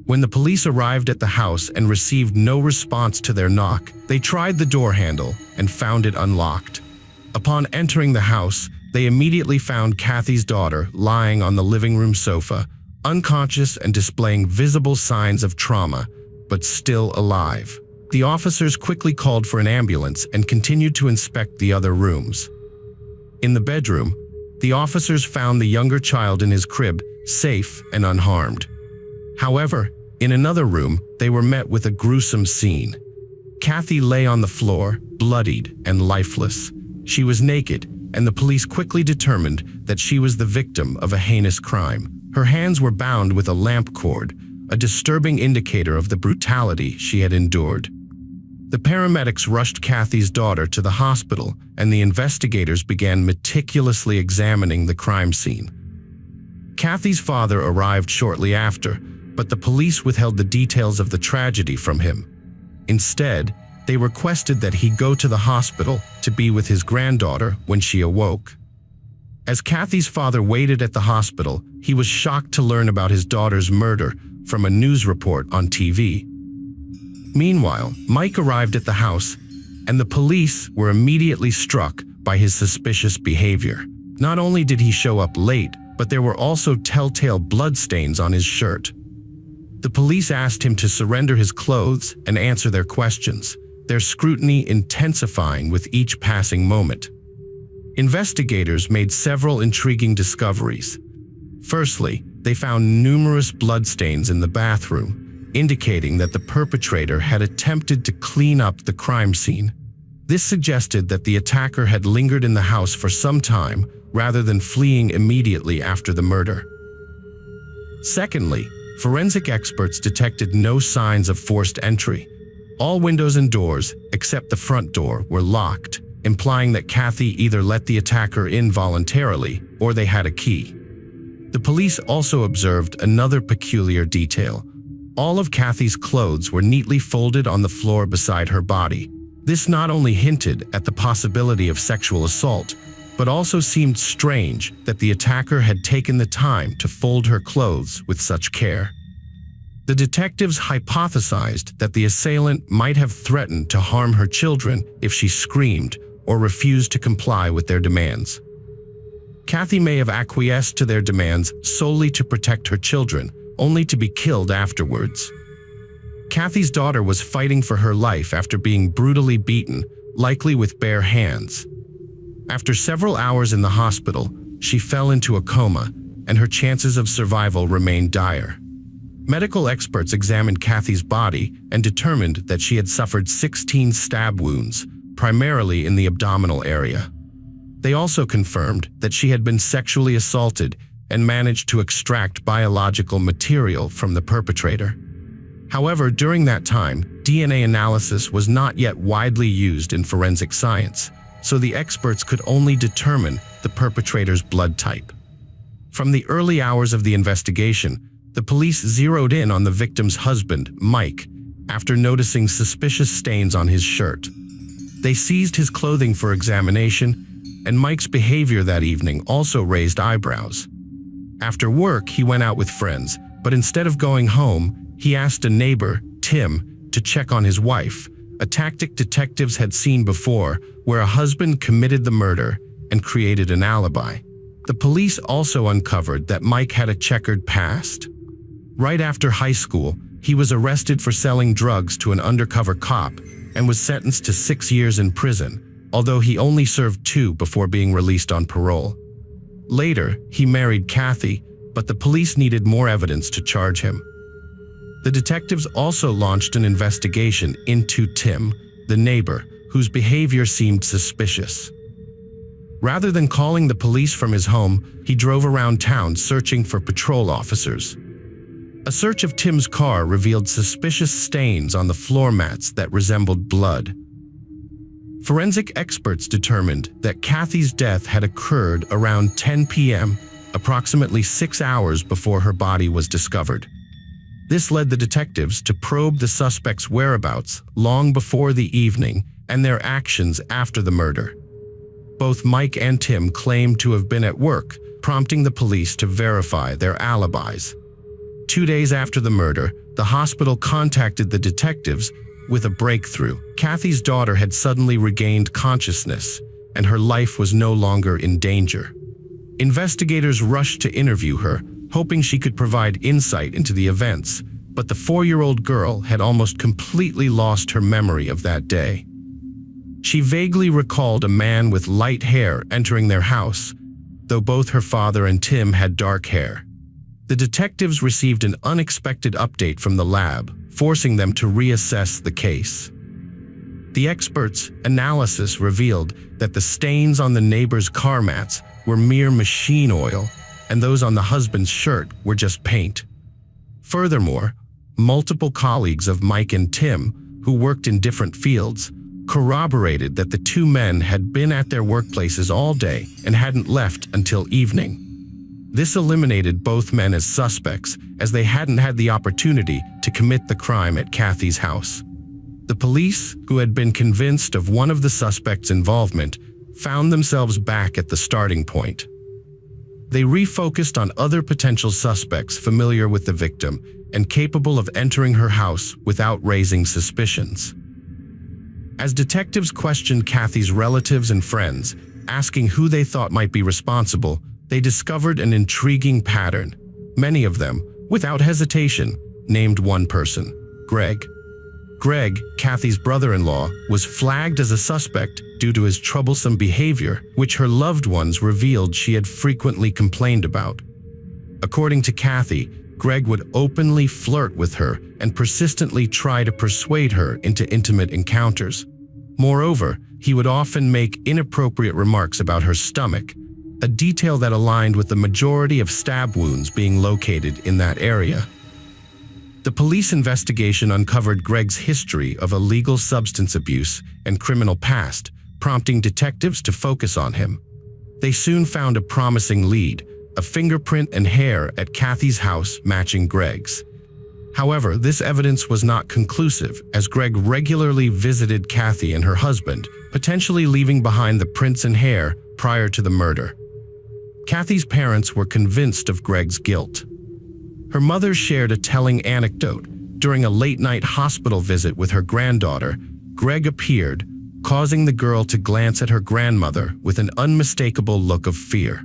A: When the police arrived at the house and received no response to their knock, they tried the door handle and found it unlocked. Upon entering the house, they immediately found Kathy's daughter lying on the living room sofa, unconscious and displaying visible signs of trauma, but still alive. The officers quickly called for an ambulance and continued to inspect the other rooms. In the bedroom, the officers found the younger child in his crib, safe and unharmed. However, in another room, they were met with a gruesome scene. Kathy lay on the floor, bloodied and lifeless. She was naked, and the police quickly determined that she was the victim of a heinous crime. Her hands were bound with a lamp cord, a disturbing indicator of the brutality she had endured. The paramedics rushed Kathy's daughter to the hospital, and the investigators began meticulously examining the crime scene. Kathy's father arrived shortly after, but the police withheld the details of the tragedy from him. Instead, they requested that he go to the hospital to be with his granddaughter when she awoke. As Kathy's father waited at the hospital, he was shocked to learn about his daughter's murder from a news report on TV. Meanwhile, Mike arrived at the house, and the police were immediately struck by his suspicious behavior. Not only did he show up late, but there were also telltale bloodstains on his shirt. The police asked him to surrender his clothes and answer their questions, their scrutiny intensifying with each passing moment. Investigators made several intriguing discoveries. Firstly, they found numerous bloodstains in the bathroom, indicating that the perpetrator had attempted to clean up the crime scene. This suggested that the attacker had lingered in the house for some time rather than fleeing immediately after the murder. Secondly, forensic experts detected no signs of forced entry. All windows and doors, except the front door, were locked, implying that Kathy either let the attacker in voluntarily or they had a key. The police also observed another peculiar detail. All of Kathy's clothes were neatly folded on the floor beside her body. This not only hinted at the possibility of sexual assault, but also seemed strange that the attacker had taken the time to fold her clothes with such care. The detectives hypothesized that the assailant might have threatened to harm her children if she screamed or refused to comply with their demands. Kathy may have acquiesced to their demands solely to protect her children, only to be killed afterwards. Kathy's daughter was fighting for her life after being brutally beaten, likely with bare hands. After several hours in the hospital, she fell into a coma, and her chances of survival remained dire. Medical experts examined Kathy's body and determined that she had suffered 16 stab wounds, primarily in the abdominal area. They also confirmed that she had been sexually assaulted and managed to extract biological material from the perpetrator. However, during that time, DNA analysis was not yet widely used in forensic science, so the experts could only determine the perpetrator's blood type. From the early hours of the investigation, the police zeroed in on the victim's husband, Mike, after noticing suspicious stains on his shirt. They seized his clothing for examination, and Mike's behavior that evening also raised eyebrows. After work, he went out with friends, but instead of going home, he asked a neighbor, Tim, to check on his wife, a tactic detectives had seen before, where a husband committed the murder and created an alibi. The police also uncovered that Mike had a checkered past. Right after high school, he was arrested for selling drugs to an undercover cop and was sentenced to 6 years in prison, although he only served 2 before being released on parole. Later, he married Kathy, but the police needed more evidence to charge him. The detectives also launched an investigation into Tim, the neighbor, whose behavior seemed suspicious. Rather than calling the police from his home, he drove around town searching for patrol officers. A search of Tim's car revealed suspicious stains on the floor mats that resembled blood. Forensic experts determined that Kathy's death had occurred around 10 p.m., approximately 6 hours before her body was discovered. This led the detectives to probe the suspect's whereabouts long before the evening and their actions after the murder. Both Mike and Tim claimed to have been at work, prompting the police to verify their alibis. 2 days after the murder, the hospital contacted the detectives with a breakthrough. Kathy's daughter had suddenly regained consciousness, and her life was no longer in danger. Investigators rushed to interview her, hoping she could provide insight into the events, but the 4-year-old girl had almost completely lost her memory of that day. She vaguely recalled a man with light hair entering their house, though both her father and Tim had dark hair. The detectives received an unexpected update from the lab, forcing them to reassess the case. The experts' analysis revealed that the stains on the neighbor's car mats were mere machine oil, and those on the husband's shirt were just paint. Furthermore, multiple colleagues of Mike and Tim, who worked in different fields, corroborated that the 2 men had been at their workplaces all day and hadn't left until evening. This eliminated both men as suspects, as they hadn't had the opportunity to commit the crime at Kathy's house. The police, who had been convinced of one of the suspects' involvement, found themselves back at the starting point. They refocused on other potential suspects familiar with the victim and capable of entering her house without raising suspicions. As detectives questioned Kathy's relatives and friends, asking who they thought might be responsible, they discovered an intriguing pattern. Many of them, without hesitation, named one person, Greg. Greg, Kathy's brother-in-law, was flagged as a suspect due to his troublesome behavior, which her loved ones revealed she had frequently complained about. According to Kathy, Greg would openly flirt with her and persistently try to persuade her into intimate encounters. Moreover, he would often make inappropriate remarks about her stomach, a detail that aligned with the majority of stab wounds being located in that area. The police investigation uncovered Greg's history of illegal substance abuse and criminal past, prompting detectives to focus on him. They soon found a promising lead, a fingerprint and hair at Kathy's house matching Greg's. However, this evidence was not conclusive, as Greg regularly visited Kathy and her husband, potentially leaving behind the prints and hair prior to the murder. Kathy's parents were convinced of Greg's guilt. Her mother shared a telling anecdote. During a late-night hospital visit with her granddaughter, Greg appeared, causing the girl to glance at her grandmother with an unmistakable look of fear.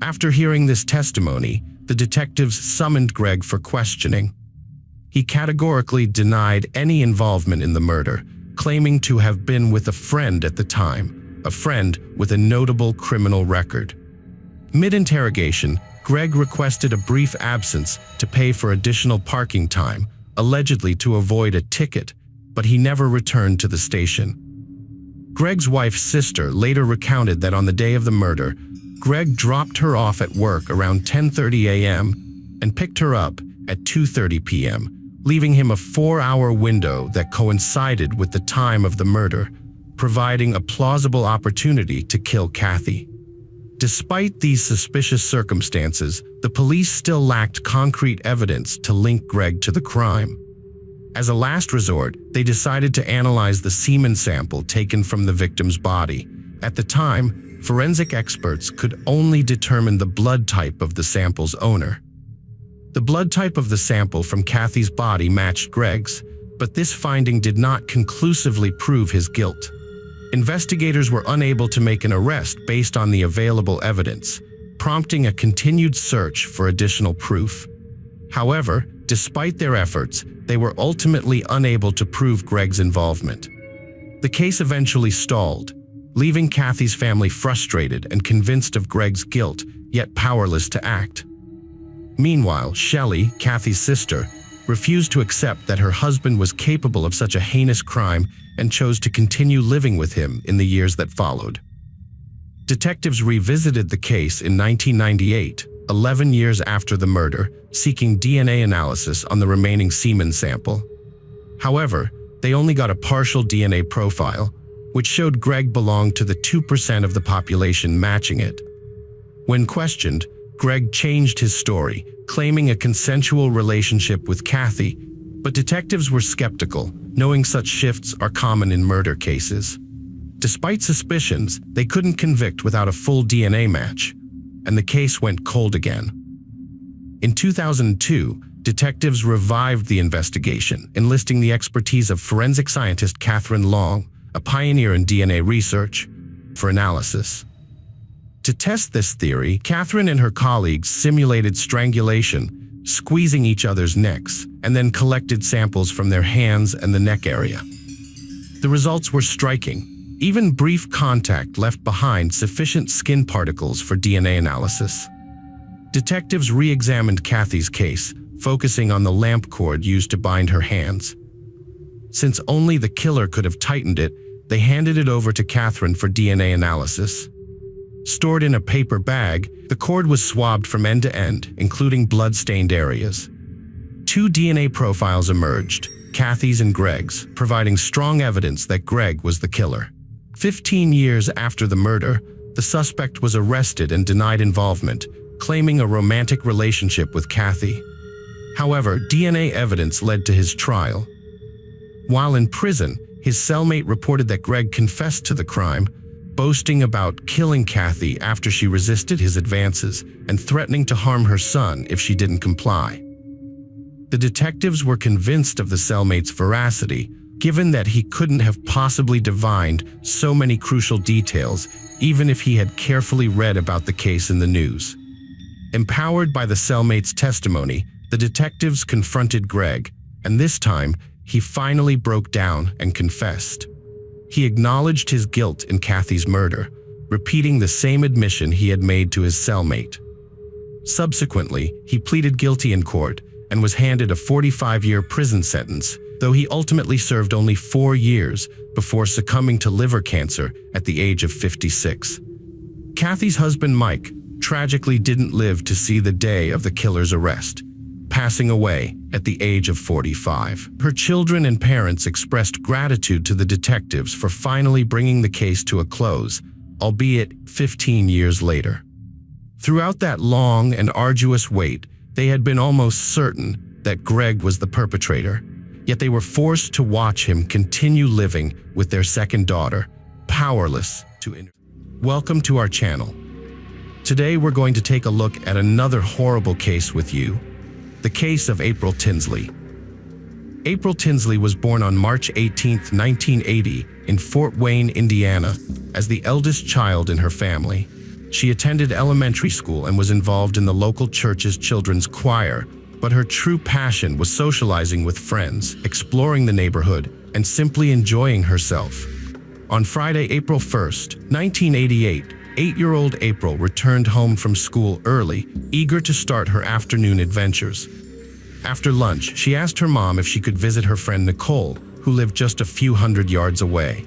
A: After hearing this testimony, the detectives summoned Greg for questioning. He categorically denied any involvement in the murder, claiming to have been with a friend at the time, a friend with a notable criminal record. Mid-interrogation, Greg requested a brief absence to pay for additional parking time, allegedly to avoid a ticket, but he never returned to the station. Greg's wife's sister later recounted that on the day of the murder, Greg dropped her off at work around 10:30 a.m. and picked her up at 2:30 p.m., leaving him a 4-hour window that coincided with the time of the murder, providing a plausible opportunity to kill Kathy. Despite these suspicious circumstances, the police still lacked concrete evidence to link Greg to the crime. As a last resort, they decided to analyze the semen sample taken from the victim's body. At the time, forensic experts could only determine the blood type of the sample's owner. The blood type of the sample from Kathy's body matched Greg's, but this finding did not conclusively prove his guilt. Investigators were unable to make an arrest based on the available evidence, prompting a continued search for additional proof. However, despite their efforts, they were ultimately unable to prove Greg's involvement. The case eventually stalled, leaving Kathy's family frustrated and convinced of Greg's guilt, yet powerless to act. Meanwhile, Shelley, Kathy's sister, refused to accept that her husband was capable of such a heinous crime and chose to continue living with him in the years that followed. Detectives revisited the case in 1998, 11 years after the murder, seeking DNA analysis on the remaining semen sample. However, they only got a partial DNA profile, which showed Greg belonged to the 2% of the population matching it. When questioned, Greg changed his story, claiming a consensual relationship with Kathy, but detectives were skeptical, knowing such shifts are common in murder cases. Despite suspicions, they couldn't convict without a full DNA match, and the case went cold again. In 2002, detectives revived the investigation, enlisting the expertise of forensic scientist Catherine Long, a pioneer in DNA research, for analysis. To test this theory, Catherine and her colleagues simulated strangulation, squeezing each other's necks, and then collected samples from their hands and the neck area. The results were striking. Even brief contact left behind sufficient skin particles for DNA analysis. Detectives re-examined Kathy's case, focusing on the lamp cord used to bind her hands. Since only the killer could have tightened it, they handed it over to Catherine for DNA analysis. Stored in a paper bag, the cord was swabbed from end to end, including blood-stained areas. 2 DNA profiles emerged, Kathy's and Greg's, providing strong evidence that Greg was the killer. 15 years after the murder, the suspect was arrested and denied involvement, claiming a romantic relationship with Kathy. However, DNA evidence led to his trial. While in prison, his cellmate reported that Greg confessed to the crime, boasting about killing Kathy after she resisted his advances and threatening to harm her son if she didn't comply. The detectives were convinced of the cellmate's veracity, given that he couldn't have possibly divined so many crucial details, even if he had carefully read about the case in the news. Empowered by the cellmate's testimony, the detectives confronted Greg, and this time, he finally broke down and confessed. He acknowledged his guilt in Kathy's murder, repeating the same admission he had made to his cellmate. Subsequently, he pleaded guilty in court and was handed a 45-year prison sentence, though he ultimately served only 4 years before succumbing to liver cancer at the age of 56. Kathy's husband, Mike, tragically didn't live to see the day of the killer's arrest, passing away at the age of 45. Her children and parents expressed gratitude to the detectives for finally bringing the case to a close, albeit 15 years later. Throughout that long and arduous wait, they had been almost certain that Greg was the perpetrator, yet they were forced to watch him continue living with their second daughter, powerless to intervene. Welcome to our channel. Today we're going to take a look at another horrible case with you, the case of April Tinsley. April Tinsley was born on March 18, 1980, in Fort Wayne, Indiana, as the eldest child in her family. She attended elementary school and was involved in the local church's children's choir, but her true passion was socializing with friends, exploring the neighborhood, and simply enjoying herself. On Friday, April 1, 1988, 8-year-old April returned home from school early, eager to start her afternoon adventures. After lunch, she asked her mom if she could visit her friend Nicole, who lived just a few hundred yards away.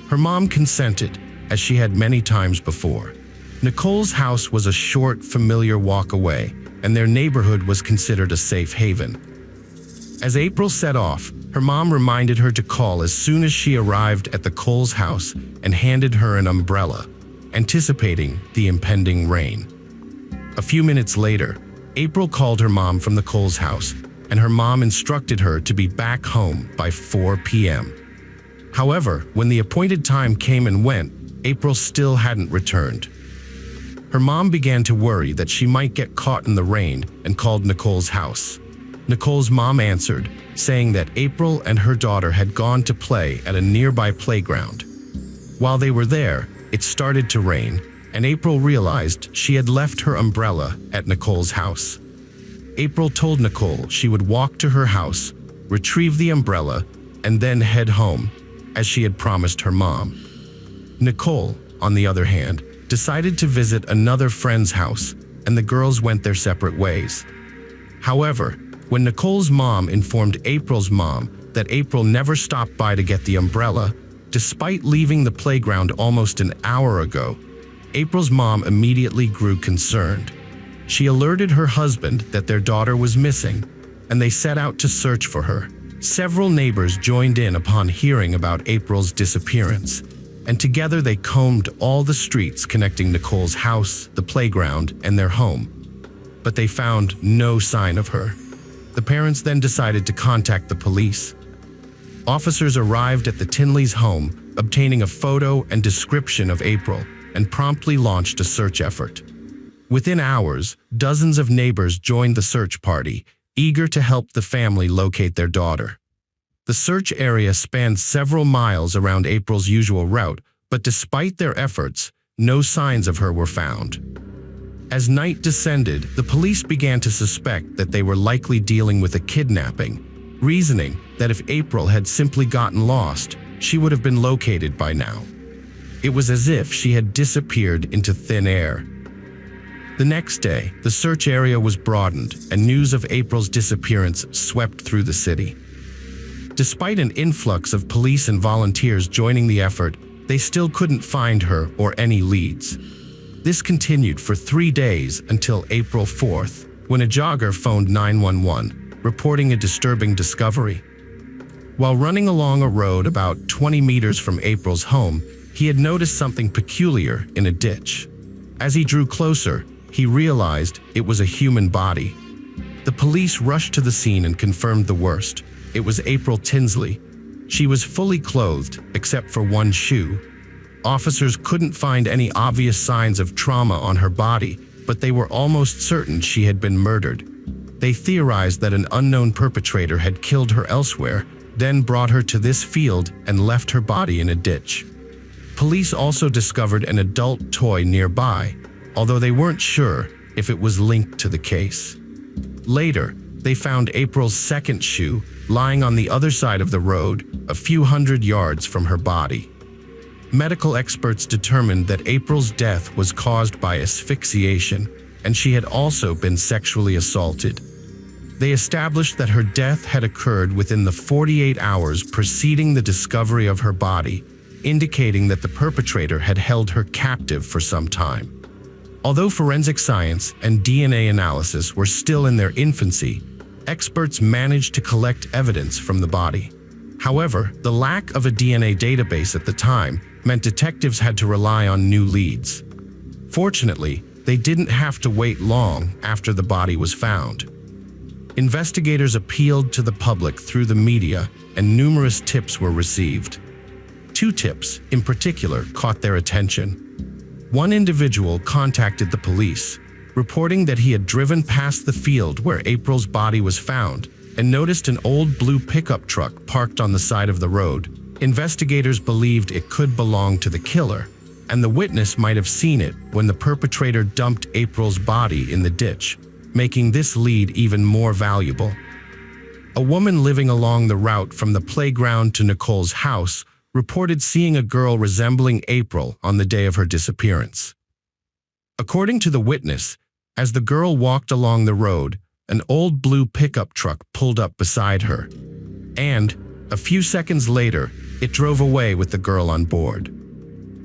A: Her mom consented, as she had many times before. Nicole's house was a short, familiar walk away, and their neighborhood was considered a safe haven. As April set off, her mom reminded her to call as soon as she arrived at the Coles house and handed her an umbrella, anticipating the impending rain. A few minutes later, April called her mom from the Coles house, and her mom instructed her to be back home by 4 p.m. However, when the appointed time came and went, April still hadn't returned. Her mom began to worry that she might get caught in the rain and called Nicole's house. Nicole's mom answered, saying that April and her daughter had gone to play at a nearby playground. While they were there, it started to rain, and April realized she had left her umbrella at Nicole's house. April told Nicole she would walk to her house, retrieve the umbrella, and then head home, as she had promised her mom. Nicole, on the other hand, decided to visit another friend's house, and the girls went their separate ways. However, when Nicole's mom informed April's mom that April never stopped by to get the umbrella, despite leaving the playground almost an hour ago, April's mom immediately grew concerned. She alerted her husband that their daughter was missing, and they set out to search for her. Several neighbors joined in upon hearing about April's disappearance, and together they combed all the streets connecting Nicole's house, the playground, and their home. But they found no sign of her. The parents then decided to contact the police. Officers arrived at the Tinleys' home, obtaining a photo and description of April, and promptly launched a search effort. Within hours, dozens of neighbors joined the search party, eager to help the family locate their daughter. The search area spanned several miles around April's usual route, but despite their efforts, no signs of her were found. As night descended, the police began to suspect that they were likely dealing with a kidnapping, reasoning that if April had simply gotten lost, she would have been located by now. It was as if she had disappeared into thin air. The next day, the search area was broadened, and news of April's disappearance swept through the city. Despite an influx of police and volunteers joining the effort, they still couldn't find her or any leads. This continued for 3 days until April 4th, when a jogger phoned 911, reporting a disturbing discovery. While running along a road about 20 meters from April's home, he had noticed something peculiar in a ditch. As he drew closer, he realized it was a human body. The police rushed to the scene and confirmed the worst. It was April Tinsley. She was fully clothed, except for one shoe. Officers couldn't find any obvious signs of trauma on her body, but they were almost certain she had been murdered. They theorized that an unknown perpetrator had killed her elsewhere, then brought her to this field and left her body in a ditch. Police also discovered an adult toy nearby, although they weren't sure if it was linked to the case. Later, they found April's second shoe lying on the other side of the road, a few hundred yards from her body. Medical experts determined that April's death was caused by asphyxiation, and she had also been sexually assaulted. They established that her death had occurred within the 48 hours preceding the discovery of her body, indicating that the perpetrator had held her captive for some time. Although forensic science and DNA analysis were still in their infancy, experts managed to collect evidence from the body. However, the lack of a DNA database at the time meant detectives had to rely on new leads. Fortunately, they didn't have to wait long after the body was found. Investigators appealed to the public through the media, and numerous tips were received. 2 tips, in particular, caught their attention. One individual contacted the police, reporting that he had driven past the field where April's body was found and noticed an old blue pickup truck parked on the side of the road. Investigators believed it could belong to the killer, and the witness might have seen it when the perpetrator dumped April's body in the ditch, making this lead even more valuable. A woman living along the route from the playground to Nicole's house reported seeing a girl resembling April on the day of her disappearance. According to the witness, as the girl walked along the road, an old blue pickup truck pulled up beside her, and, a few seconds later, it drove away with the girl on board.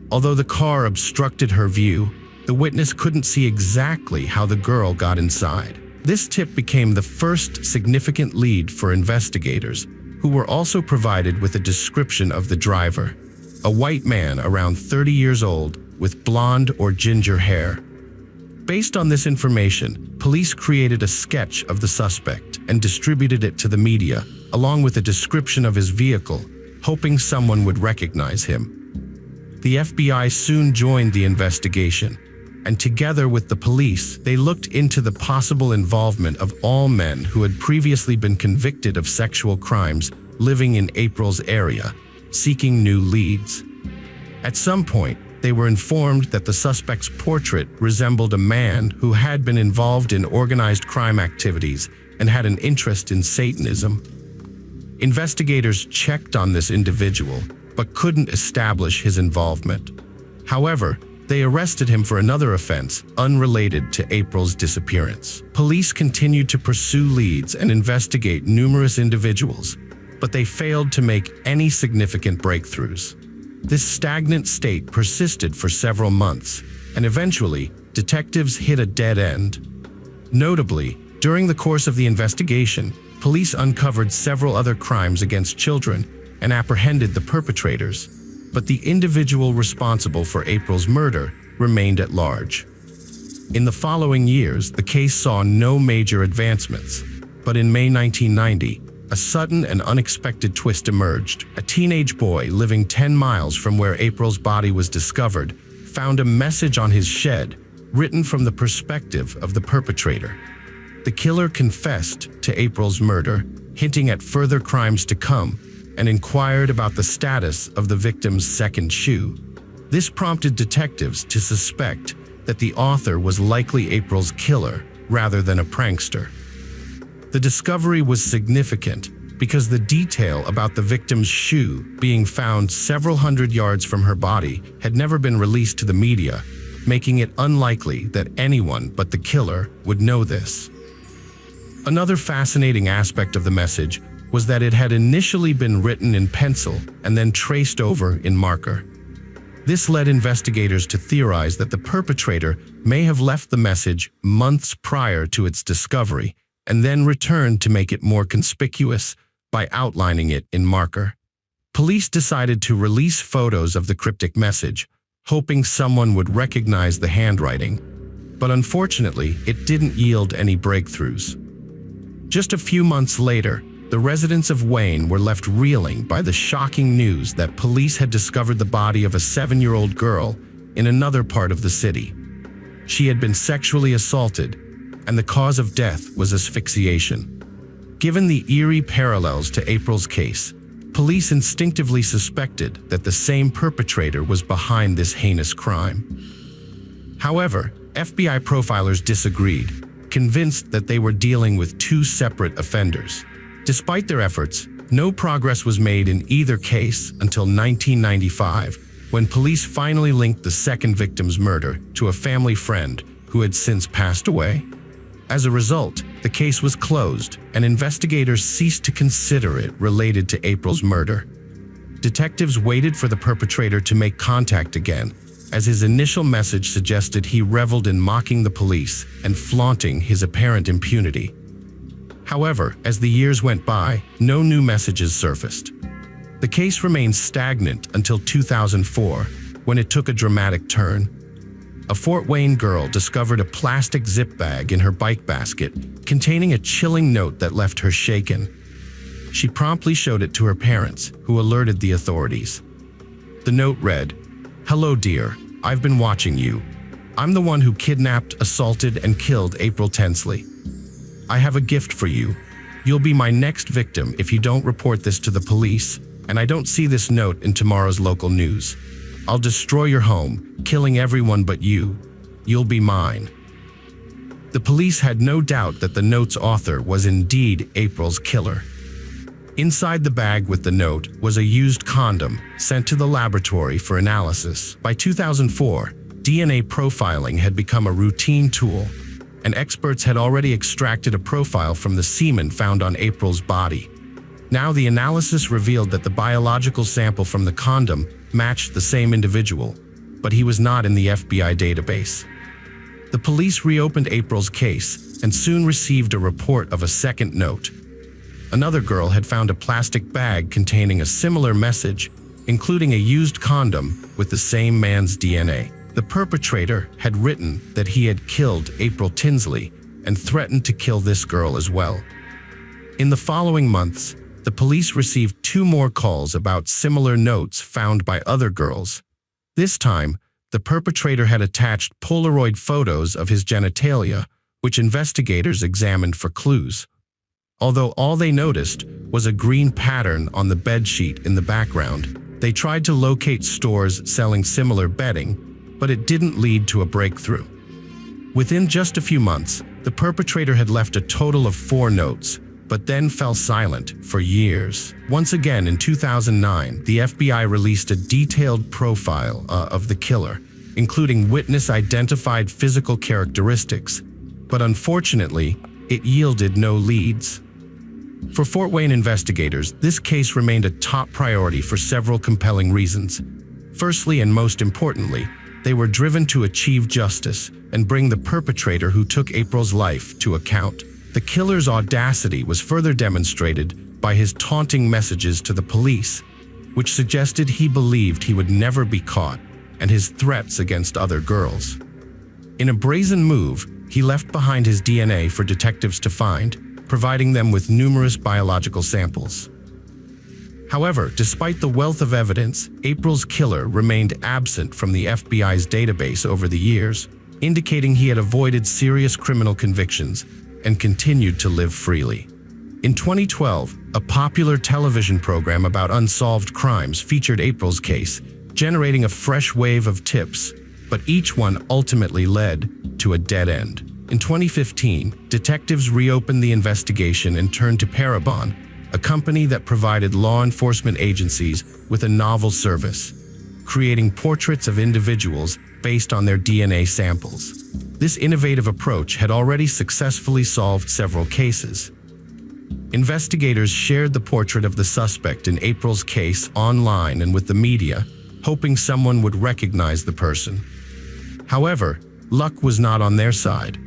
A: Although the car obstructed her view, the witness couldn't see exactly how the girl got inside. This tip became the first significant lead for investigators, who were also provided with a description of the driver: a white man around 30 years old with blonde or ginger hair. Based on this information, police created a sketch of the suspect and distributed it to the media, along with a description of his vehicle, hoping someone would recognize him. The FBI soon joined the investigation, and together with the police, they looked into the possible involvement of all men who had previously been convicted of sexual crimes living in April's area, seeking new leads. At some point, they were informed that the suspect's portrait resembled a man who had been involved in organized crime activities and had an interest in Satanism. Investigators checked on this individual, but couldn't establish his involvement. However, they arrested him for another offense unrelated to April's disappearance. Police continued to pursue leads and investigate numerous individuals, but they failed to make any significant breakthroughs. This stagnant state persisted for several months, and eventually, detectives hit a dead end. Notably, during the course of the investigation, police uncovered several other crimes against children and apprehended the perpetrators, but the individual responsible for April's murder remained at large. In the following years, the case saw no major advancements, but in May 1990, a sudden and unexpected twist emerged. A teenage boy living 10 miles from where April's body was discovered found a message on his shed, written from the perspective of the perpetrator. The killer confessed to April's murder, hinting at further crimes to come, and inquired about the status of the victim's second shoe. This prompted detectives to suspect that the author was likely April's killer rather than a prankster. The discovery was significant because the detail about the victim's shoe being found several hundred yards from her body had never been released to the media, making it unlikely that anyone but the killer would know this. Another fascinating aspect of the message was that it had initially been written in pencil and then traced over in marker. This led investigators to theorize that the perpetrator may have left the message months prior to its discovery and then returned to make it more conspicuous by outlining it in marker. Police decided to release photos of the cryptic message, hoping someone would recognize the handwriting, but unfortunately, it didn't yield any breakthroughs. Just a few months later, the residents of Wayne were left reeling by the shocking news that police had discovered the body of a 7-year-old girl in another part of the city. She had been sexually assaulted, and the cause of death was asphyxiation. Given the eerie parallels to April's case, police instinctively suspected that the same perpetrator was behind this heinous crime. However, FBI profilers disagreed, convinced that they were dealing with 2 separate offenders. Despite their efforts, no progress was made in either case until 1995, when police finally linked the second victim's murder to a family friend who had since passed away. As a result, the case was closed, and investigators ceased to consider it related to April's murder. Detectives waited for the perpetrator to make contact again, as his initial message suggested he reveled in mocking the police and flaunting his apparent impunity. However, as the years went by, no new messages surfaced. The case remained stagnant until 2004, when it took a dramatic turn. A Fort Wayne girl discovered a plastic zip bag in her bike basket containing a chilling note that left her shaken. She promptly showed it to her parents, who alerted the authorities. The note read, "Hello dear, I've been watching you. I'm the one who kidnapped, assaulted, and killed April Tensley. I have a gift for you. You'll be my next victim if you don't report this to the police, and I don't see this note in tomorrow's local news. I'll destroy your home, killing everyone but you. You'll be mine." The police had no doubt that the note's author was indeed April's killer. Inside the bag with the note was a used condom sent to the laboratory for analysis. By 2004, DNA profiling had become a routine tool, and experts had already extracted a profile from the semen found on April's body. Now the analysis revealed that the biological sample from the condom matched the same individual, but he was not in the FBI database. The police reopened April's case and soon received a report of a second note. Another girl had found a plastic bag containing a similar message, including a used condom with the same man's DNA. The perpetrator had written that he had killed April Tinsley and threatened to kill this girl as well. In the following months, the police received 2 more calls about similar notes found by other girls. This time, the perpetrator had attached Polaroid photos of his genitalia, which investigators examined for clues. Although all they noticed was a green pattern on the bedsheet in the background, they tried to locate stores selling similar bedding, but it didn't lead to a breakthrough. Within just a few months, the perpetrator had left a total of 4 notes, but then fell silent for years. Once again, in 2009, the FBI released a detailed profile of the killer, including witness-identified physical characteristics, but unfortunately, it yielded no leads. For Fort Wayne investigators, this case remained a top priority for several compelling reasons. Firstly, and most importantly, they were driven to achieve justice and bring the perpetrator who took April's life to account. The killer's audacity was further demonstrated by his taunting messages to the police, which suggested he believed he would never be caught, and his threats against other girls. In a brazen move, he left behind his DNA for detectives to find, providing them with numerous biological samples. However, despite the wealth of evidence, April's killer remained absent from the FBI's database over the years, indicating he had avoided serious criminal convictions and continued to live freely. In 2012, a popular television program about unsolved crimes featured April's case, generating a fresh wave of tips, but each one ultimately led to a dead end. In 2015, detectives reopened the investigation and turned to Parabon, a company that provided law enforcement agencies with a novel service, creating portraits of individuals based on their DNA samples. This innovative approach had already successfully solved several cases. Investigators shared the portrait of the suspect in April's case online and with the media, hoping someone would recognize the person. However, luck was not on their side,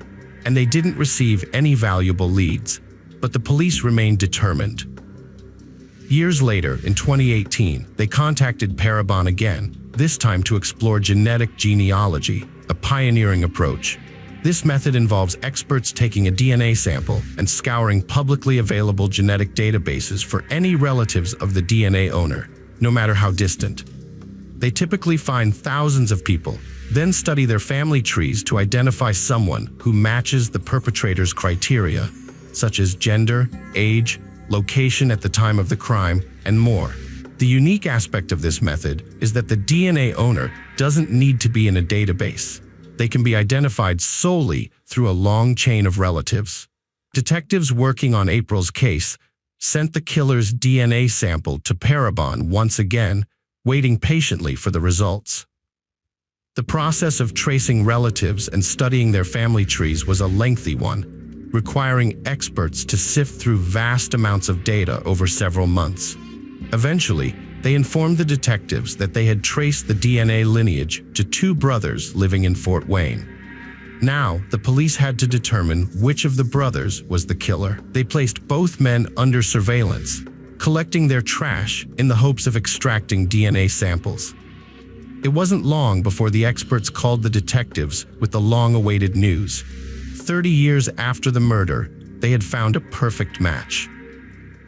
A: and they didn't receive any valuable leads, but the police remained determined. Years later, in 2018, they contacted Parabon again, this time to explore genetic genealogy, a pioneering approach. This method involves experts taking a DNA sample and scouring publicly available genetic databases for any relatives of the DNA owner, no matter how distant. They typically find thousands of people, then study their family trees to identify someone who matches the perpetrator's criteria, such as gender, age, location at the time of the crime, and more. The unique aspect of this method is that the DNA owner doesn't need to be in a database. They can be identified solely through a long chain of relatives. Detectives working on April's case sent the killer's DNA sample to Parabon once again, waiting patiently for the results. The process of tracing relatives and studying their family trees was a lengthy one, requiring experts to sift through vast amounts of data over several months. Eventually, They informed the detectives that they had traced the DNA lineage to two brothers living in Fort Wayne. Now, the police had to determine which of the brothers was the killer. They placed both men under surveillance, collecting their trash in the hopes of extracting DNA samples. It wasn't long before the experts called the detectives with the long-awaited news. 30 years after the murder, they had found a perfect match.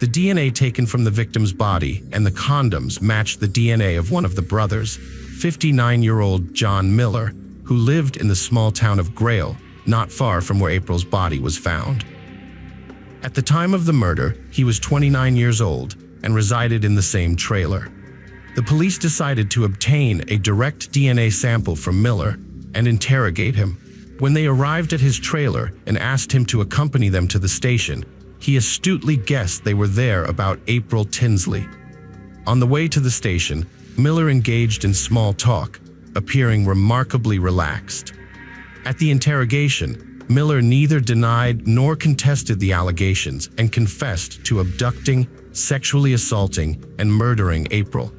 A: The DNA taken from the victim's body and the condoms matched the DNA of one of the brothers, 59-year-old John Miller, who lived in the small town of Grail, not far from where April's body was found. At the time of the murder, he was 29 years old and resided in the same trailer. The police decided to obtain a direct DNA sample from Miller and interrogate him. When they arrived at his trailer and asked him to accompany them to the station, he astutely guessed they were there about April Tinsley. On the way to the station, Miller engaged in small talk, appearing remarkably relaxed. At the interrogation, Miller neither denied nor contested the allegations and confessed to abducting, sexually assaulting, and murdering April.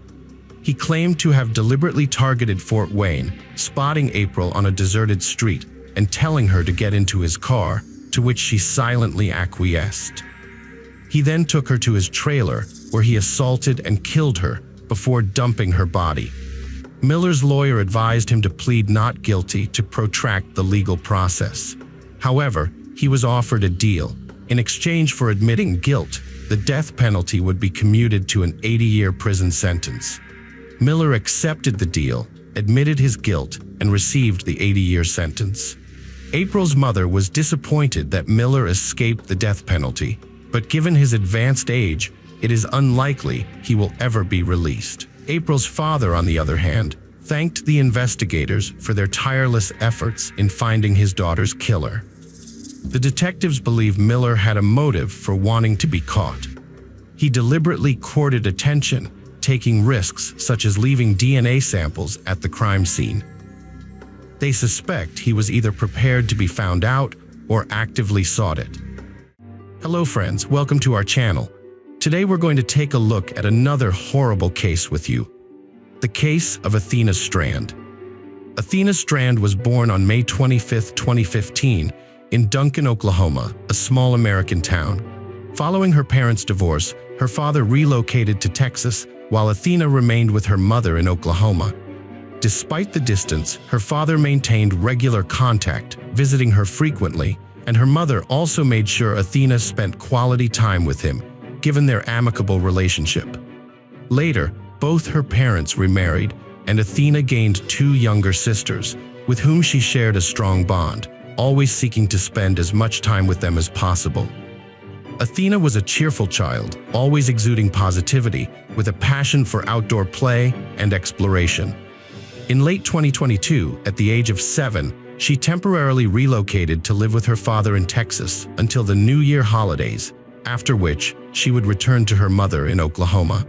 A: He claimed to have deliberately targeted Fort Wayne, spotting April on a deserted street and telling her to get into his car, to which she silently acquiesced. He then took her to his trailer, where he assaulted and killed her before dumping her body. Miller's lawyer advised him to plead not guilty to protract the legal process. However, he was offered a deal. In exchange for admitting guilt, the death penalty would be commuted to an 80-year prison sentence. Miller accepted the deal, admitted his guilt, and received the 80-year sentence. April's mother was disappointed that Miller escaped the death penalty, but given his advanced age, it is unlikely he will ever be released. April's father, on the other hand, thanked the investigators for their tireless efforts in finding his daughter's killer. The detectives believe Miller had a motive for wanting to be caught. He deliberately courted attention, taking risks such as leaving DNA samples at the crime scene. They suspect he was either prepared to be found out or actively sought it. Hello friends, welcome to our channel. Today we're going to take a look at another horrible case with you. The case of Athena Strand. Athena Strand was born on May 25, 2015, in Duncan, Oklahoma, a small American town. Following her parents' divorce, her father relocated to Texas, while Athena remained with her mother in Oklahoma. Despite the distance, her father maintained regular contact, visiting her frequently, and her mother also made sure Athena spent quality time with him, given their amicable relationship. Later, both her parents remarried, and Athena gained two younger sisters, with whom she shared a strong bond, always seeking to spend as much time with them as possible. Athena was a cheerful child, always exuding positivity, with a passion for outdoor play and exploration. In late 2022, at the age of 7, she temporarily relocated to live with her father in Texas until the New Year holidays, after which she would return to her mother in Oklahoma.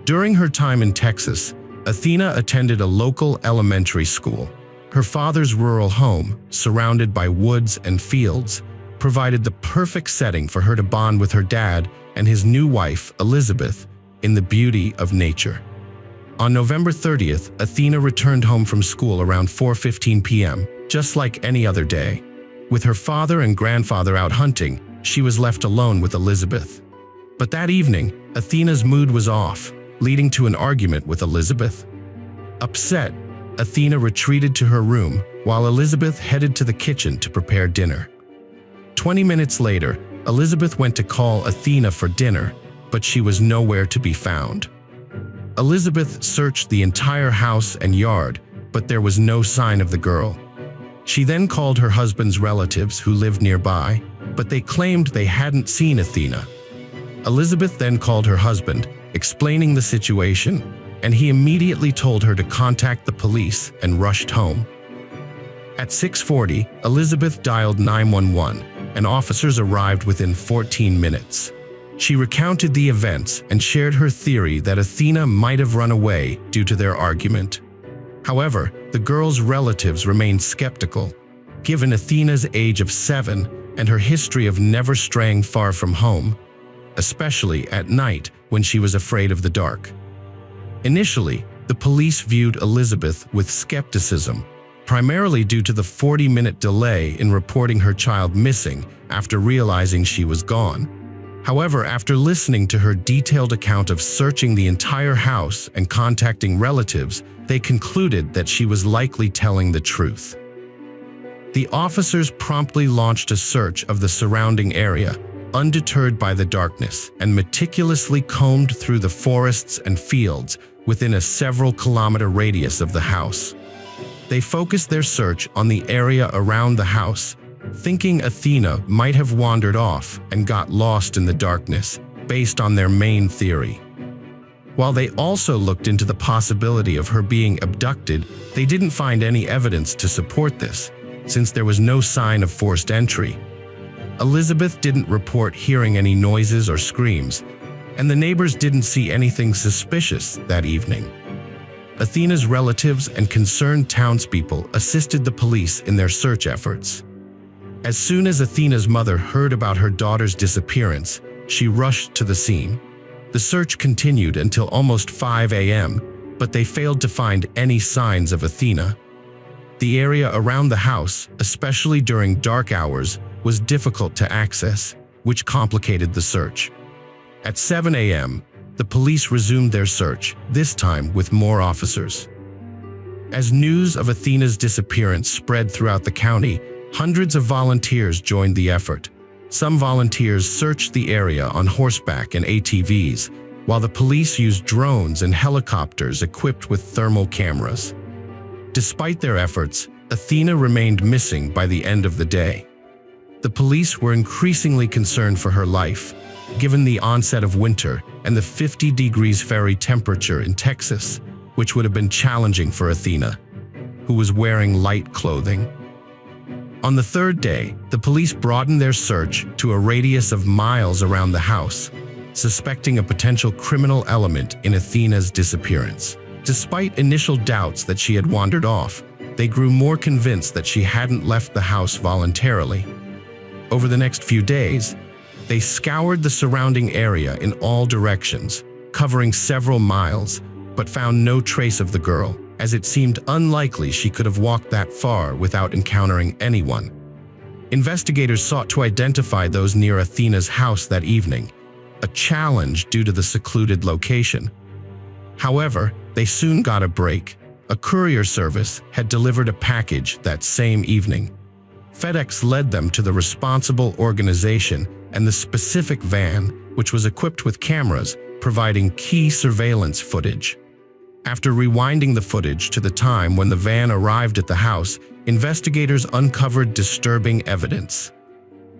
A: During her time in Texas, Athena attended a local elementary school. Her father's rural home, surrounded by woods and fields, provided the perfect setting for her to bond with her dad and his new wife, Elizabeth, in the beauty of nature. On November 30th, Athena returned home from school around 4:15 p.m., just like any other day. With her father and grandfather out hunting, she was left alone with Elizabeth. But that evening, Athena's mood was off, leading to an argument with Elizabeth. Upset, Athena retreated to her room, while Elizabeth headed to the kitchen to prepare dinner. 20 minutes later, Elizabeth went to call Athena for dinner, but she was nowhere to be found. Elizabeth searched the entire house and yard, but there was no sign of the girl. She then called her husband's relatives who lived nearby, but they claimed they hadn't seen Athena. Elizabeth then called her husband, explaining the situation, and he immediately told her to contact the police and rushed home. At 6:40, Elizabeth dialed 911, and officers arrived within 14 minutes. She recounted the events and shared her theory that Athena might have run away due to their argument. However, the girl's relatives remained skeptical, given Athena's age of 7 and her history of never straying far from home, especially at night when she was afraid of the dark. Initially, the police viewed Elizabeth with skepticism, primarily due to the 40-minute delay in reporting her child missing after realizing she was gone. However, after listening to her detailed account of searching the entire house and contacting relatives, they concluded that she was likely telling the truth. The officers promptly launched a search of the surrounding area, undeterred by the darkness, and meticulously combed through the forests and fields within a several-kilometer radius of the house. They focused their search on the area around the house, thinking Athena might have wandered off and got lost in the darkness, based on their main theory. While they also looked into the possibility of her being abducted, they didn't find any evidence to support this, since there was no sign of forced entry. Elizabeth didn't report hearing any noises or screams, and the neighbors didn't see anything suspicious that evening. Athena's relatives and concerned townspeople assisted the police in their search efforts. As soon as Athena's mother heard about her daughter's disappearance, she rushed to the scene. The search continued until almost 5 a.m., but they failed to find any signs of Athena. The area around the house, especially during dark hours, was difficult to access, which complicated the search. At 7 a.m., the police resumed their search, this time with more officers. As news of Athena's disappearance spread throughout the county, hundreds of volunteers joined the effort. Some volunteers searched the area on horseback and ATVs, while the police used drones and helicopters equipped with thermal cameras. Despite their efforts, Athena remained missing by the end of the day. The police were increasingly concerned for her life, given the onset of winter and the 50 degrees Fahrenheit temperature in Texas, which would have been challenging for Athena, who was wearing light clothing. On the third day, the police broadened their search to a radius of miles around the house, suspecting a potential criminal element in Athena's disappearance. Despite initial doubts that she had wandered off, they grew more convinced that she hadn't left the house voluntarily. Over the next few days, they scoured the surrounding area in all directions, covering several miles, but found no trace of the girl, as it seemed unlikely she could have walked that far without encountering anyone. Investigators sought to identify those near Athena's house that evening, a challenge due to the secluded location. However, they soon got a break. A courier service had delivered a package that same evening. FedEx led them to the responsible organization and the specific van, which was equipped with cameras, providing key surveillance footage. After rewinding the footage to the time when the van arrived at the house, investigators uncovered disturbing evidence.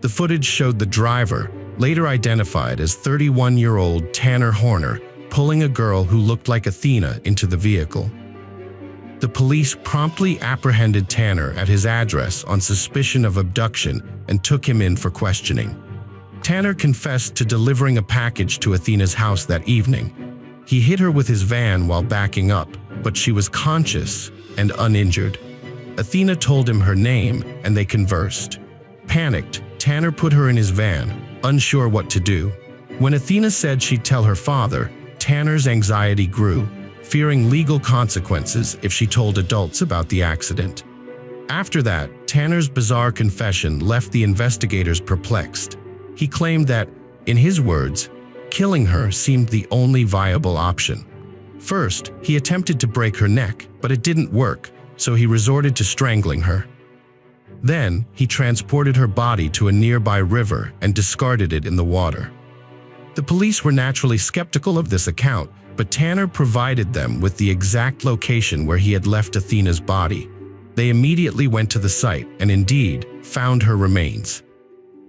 A: The footage showed the driver, later identified as 31-year-old Tanner Horner, pulling a girl who looked like Athena into the vehicle. The police promptly apprehended Tanner at his address on suspicion of abduction and took him in for questioning. Tanner confessed to delivering a package to Athena's house that evening. He hit her with his van while backing up, but she was conscious and uninjured. Athena told him her name, and they conversed. Panicked, Tanner put her in his van, unsure what to do. When Athena said she'd tell her father, Tanner's anxiety grew, fearing legal consequences if she told adults about the accident. After that, Tanner's bizarre confession left the investigators perplexed. He claimed that, in his words, killing her seemed the only viable option. First, he attempted to break her neck, but it didn't work, so he resorted to strangling her. Then, he transported her body to a nearby river and discarded it in the water. The police were naturally skeptical of this account, but Tanner provided them with the exact location where he had left Athena's body. They immediately went to the site and indeed found her remains.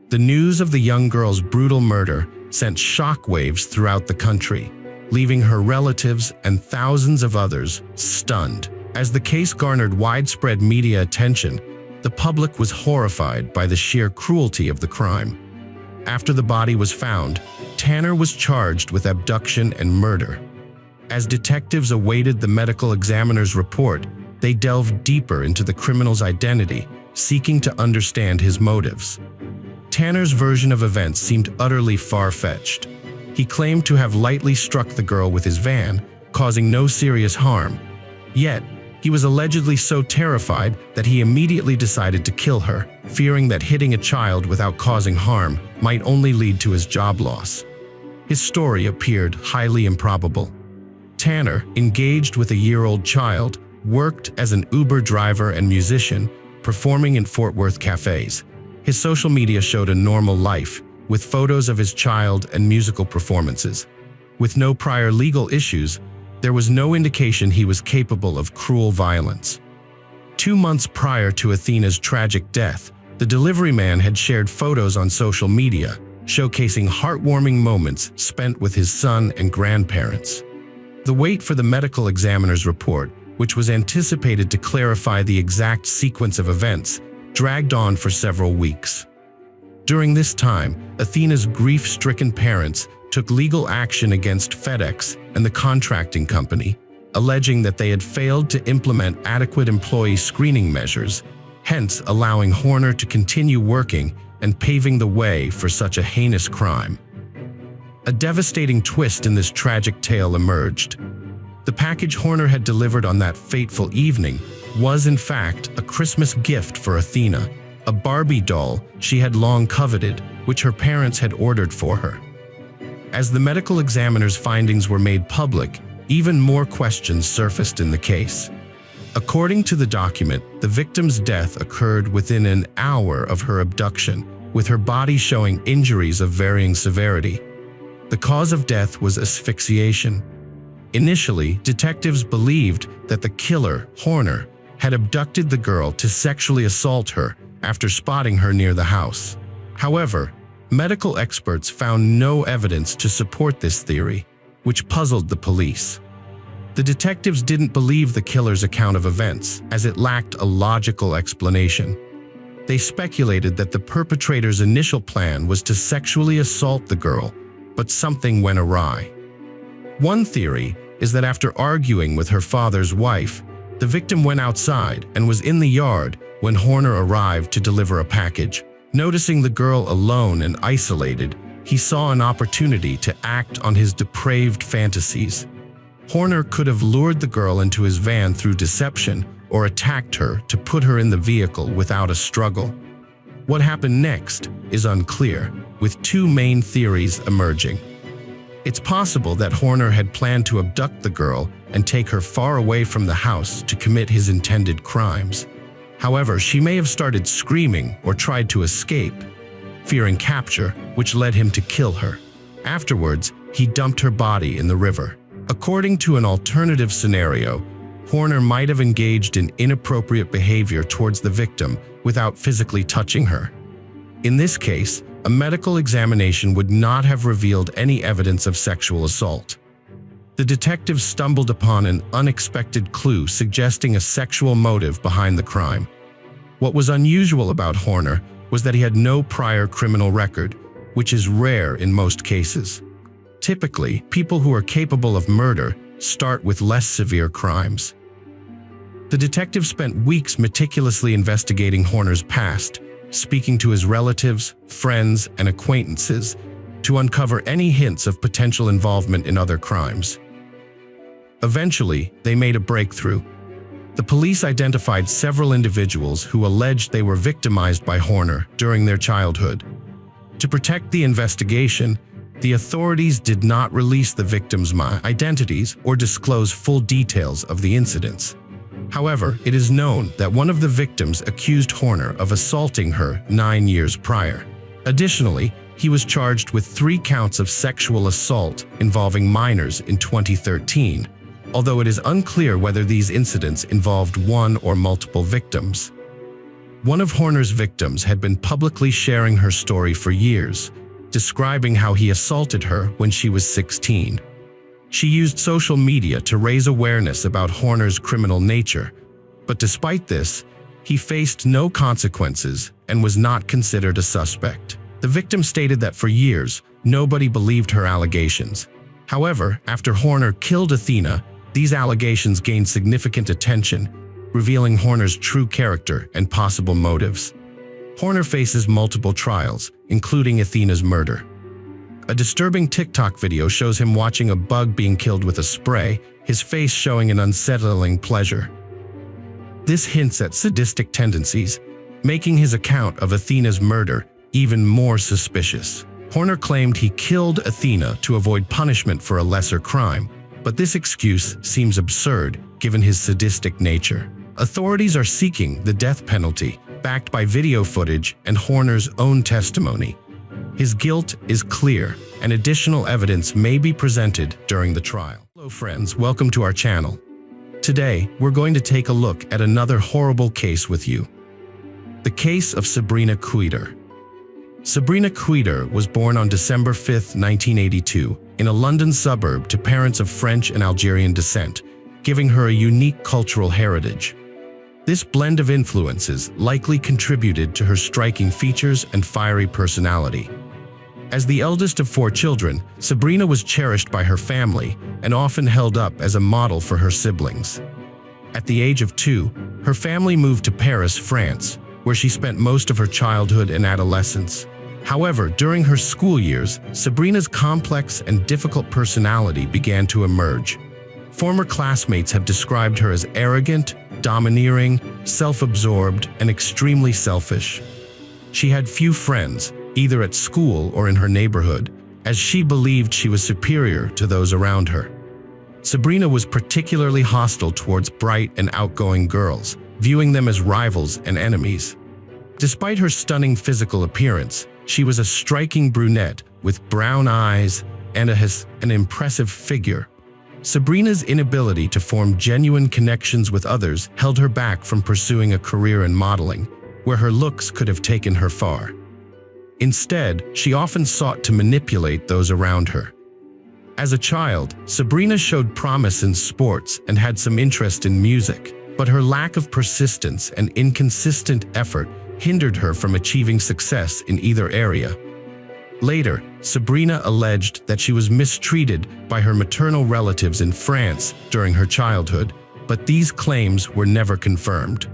A: The news of the young girl's brutal murder sent shockwaves throughout the country, leaving her relatives and thousands of others stunned. As the case garnered widespread media attention, the public was horrified by the sheer cruelty of the crime. After the body was found, Tanner was charged with abduction and murder. As detectives awaited the medical examiner's report, they delved deeper into the criminal's identity, seeking to understand his motives. Tanner's version of events seemed utterly far-fetched. He claimed to have lightly struck the girl with his van, causing no serious harm. Yet, he was allegedly so terrified that he immediately decided to kill her, fearing that hitting a child without causing harm might only lead to his job loss. His story appeared highly improbable. Tanner, engaged with a year-old child, worked as an Uber driver and musician, performing in Fort Worth cafes. His social media showed a normal life, with photos of his child and musical performances. With no prior legal issues, there was no indication he was capable of cruel violence. 2 months prior to Athena's tragic death, the delivery man had shared photos on social media, showcasing heartwarming moments spent with his son and grandparents. The wait for the medical examiner's report, which was anticipated to clarify the exact sequence of events, dragged on for several weeks. During this time, Athena's grief-stricken parents took legal action against FedEx and the contracting company, alleging that they had failed to implement adequate employee screening measures, hence allowing Horner to continue working and paving the way for such a heinous crime. A devastating twist in this tragic tale emerged. The package Horner had delivered on that fateful evening was, in fact, a Christmas gift for Athena, a Barbie doll she had long coveted, which her parents had ordered for her. As the medical examiner's findings were made public, even more questions surfaced in the case. According to the document, the victim's death occurred within an hour of her abduction, with her body showing injuries of varying severity. The cause of death was asphyxiation. Initially, detectives believed that the killer, Horner, had abducted the girl to sexually assault her after spotting her near the house. However, medical experts found no evidence to support this theory, which puzzled the police. The detectives didn't believe the killer's account of events, as it lacked a logical explanation. They speculated that the perpetrator's initial plan was to sexually assault the girl, but something went awry. One theory is that after arguing with her father's wife, the victim went outside and was in the yard when Horner arrived to deliver a package. Noticing the girl alone and isolated, he saw an opportunity to act on his depraved fantasies. Horner could have lured the girl into his van through deception or attacked her to put her in the vehicle without a struggle. What happened next is unclear, with two main theories emerging. It's possible that Horner had planned to abduct the girl and take her far away from the house to commit his intended crimes. However, she may have started screaming or tried to escape, fearing capture, which led him to kill her. Afterwards, he dumped her body in the river. According to an alternative scenario, Horner might have engaged in inappropriate behavior towards the victim without physically touching her. In this case, a medical examination would not have revealed any evidence of sexual assault. The detectives stumbled upon an unexpected clue suggesting a sexual motive behind the crime. What was unusual about Horner was that he had no prior criminal record, which is rare in most cases. Typically, people who are capable of murder start with less severe crimes. The detective spent weeks meticulously investigating Horner's past, speaking to his relatives, friends, and acquaintances to uncover any hints of potential involvement in other crimes. Eventually, they made a breakthrough. The police identified several individuals who alleged they were victimized by Horner during their childhood. To protect the investigation, the authorities did not release the victims' identities or disclose full details of the incidents. However, it is known that one of the victims accused Horner of assaulting her 9 years prior. Additionally, he was charged with 3 counts of sexual assault involving minors in 2013, although it is unclear whether these incidents involved one or multiple victims. One of Horner's victims had been publicly sharing her story for years, describing how he assaulted her when she was 16. She used social media to raise awareness about Horner's criminal nature, but despite this, he faced no consequences and was not considered a suspect. The victim stated that for years, nobody believed her allegations. However, after Horner killed Athena, these allegations gained significant attention, revealing Horner's true character and possible motives. Horner faces multiple trials, including Athena's murder. A disturbing TikTok video shows him watching a bug being killed with a spray, his face showing an unsettling pleasure. This hints at sadistic tendencies, making his account of Athena's murder even more suspicious. Horner claimed he killed Athena to avoid punishment for a lesser crime, but this excuse seems absurd given his sadistic nature. Authorities are seeking the death penalty, backed by video footage and Horner's own testimony. His guilt is clear, and additional evidence may be presented during the trial. Hello friends, welcome to our channel. Today, we're going to take a look at another horrible case with you. The case of Sabrina Kuiter. Sabrina Kuiter was born on December 5, 1982, in a London suburb to parents of French and Algerian descent, giving her a unique cultural heritage. This blend of influences likely contributed to her striking features and fiery personality. As the eldest of 4 children, Sabrina was cherished by her family and often held up as a model for her siblings. At the age of 2, her family moved to Paris, France, where she spent most of her childhood and adolescence. However, during her school years, Sabrina's complex and difficult personality began to emerge. Former classmates have described her as arrogant, domineering, self-absorbed, and extremely selfish. She had few friends, either at school or in her neighborhood, as she believed she was superior to those around her. Sabrina was particularly hostile towards bright and outgoing girls, viewing them as rivals and enemies. Despite her stunning physical appearance, she was a striking brunette with brown eyes and an impressive figure. Sabrina's inability to form genuine connections with others held her back from pursuing a career in modeling, where her looks could have taken her far. Instead, she often sought to manipulate those around her. As a child, Sabrina showed promise in sports and had some interest in music, but her lack of persistence and inconsistent effort hindered her from achieving success in either area. Later, Sabrina alleged that she was mistreated by her maternal relatives in France during her childhood, but these claims were never confirmed.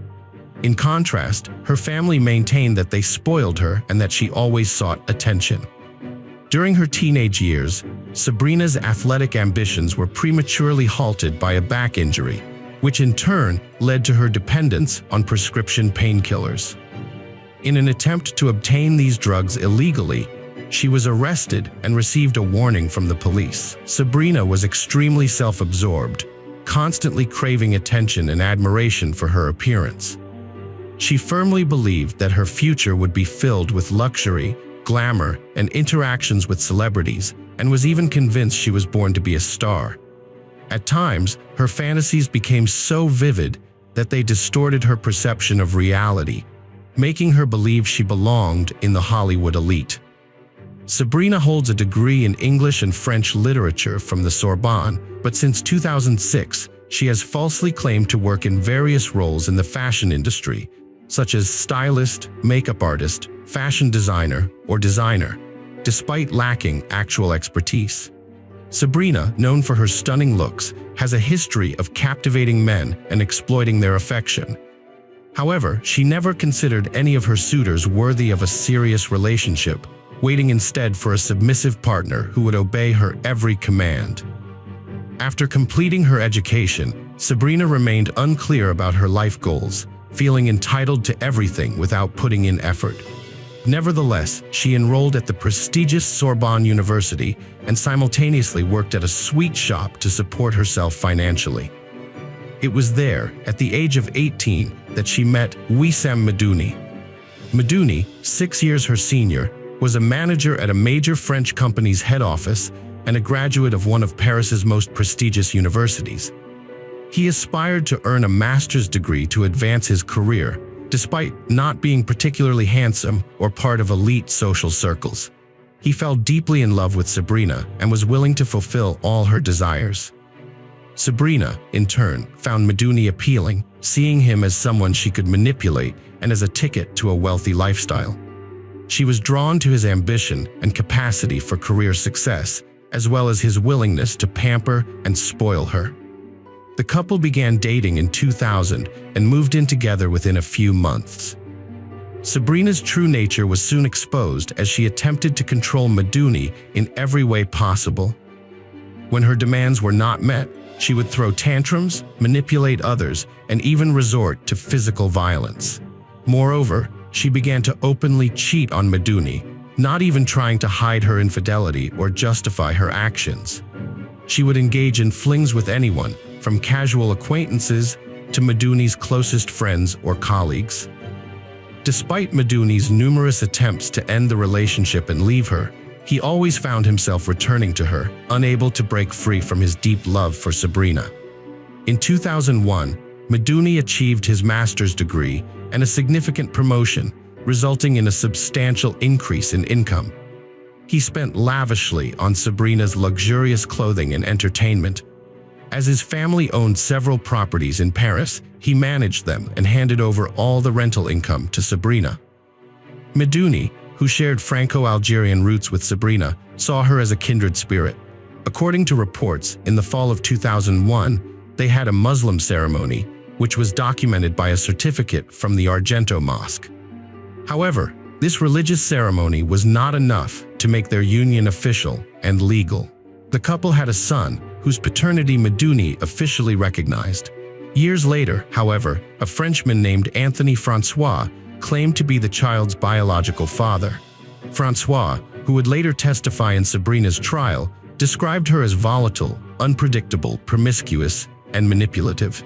A: In contrast, her family maintained that they spoiled her and that she always sought attention. During her teenage years, Sabrina's athletic ambitions were prematurely halted by a back injury, which in turn led to her dependence on prescription painkillers. In an attempt to obtain these drugs illegally, she was arrested and received a warning from the police. Sabrina was extremely self-absorbed, constantly craving attention and admiration for her appearance. She firmly believed that her future would be filled with luxury, glamour, and interactions with celebrities, and was even convinced she was born to be a star. At times, her fantasies became so vivid that they distorted her perception of reality, making her believe she belonged in the Hollywood elite. Sabrina holds a degree in English and French literature from the Sorbonne, but since 2006, she has falsely claimed to work in various roles in the fashion industry, such as stylist, makeup artist, fashion designer, or designer, despite lacking actual expertise. Sabrina, known for her stunning looks, has a history of captivating men and exploiting their affection. However, she never considered any of her suitors worthy of a serious relationship, waiting instead for a submissive partner who would obey her every command. After completing her education, Sabrina remained unclear about her life goals, feeling entitled to everything without putting in effort. Nevertheless, she enrolled at the prestigious Sorbonne University and simultaneously worked at a sweet shop to support herself financially. It was there, at the age of 18, that she met Wissam Medouni. Medouni, 6 years her senior, was a manager at a major French company's head office and a graduate of one of Paris's most prestigious universities. He aspired to earn a master's degree to advance his career, despite not being particularly handsome or part of elite social circles. He fell deeply in love with Sabrina and was willing to fulfill all her desires. Sabrina, in turn, found Medouni appealing, seeing him as someone she could manipulate and as a ticket to a wealthy lifestyle. She was drawn to his ambition and capacity for career success, as well as his willingness to pamper and spoil her. The couple began dating in 2000 and moved in together within a few months. Sabrina's true nature was soon exposed as she attempted to control Meduni in every way possible. When her demands were not met, she would throw tantrums, manipulate others, and even resort to physical violence. Moreover, she began to openly cheat on Meduni, not even trying to hide her infidelity or justify her actions. She would engage in flings with anyone, from casual acquaintances to Meduni's closest friends or colleagues. Despite Meduni's numerous attempts to end the relationship and leave her, he always found himself returning to her, unable to break free from his deep love for Sabrina. In 2001, Meduni achieved his master's degree and a significant promotion, resulting in a substantial increase in income. He spent lavishly on Sabrina's luxurious clothing and entertainment. As his family owned several properties in Paris, he managed them and handed over all the rental income to Sabrina. Meduni, who shared Franco-Algerian roots with Sabrina, saw her as a kindred spirit. According to reports, in the fall of 2001, they had a Muslim ceremony, which was documented by a certificate from the Argento Mosque. However, this religious ceremony was not enough to make their union official and legal. The couple had a son, whose paternity Meduni officially recognized. Years later, however, a Frenchman named Anthony Francois claimed to be the child's biological father. Francois, who would later testify in Sabrina's trial, described her as volatile, unpredictable, promiscuous, and manipulative.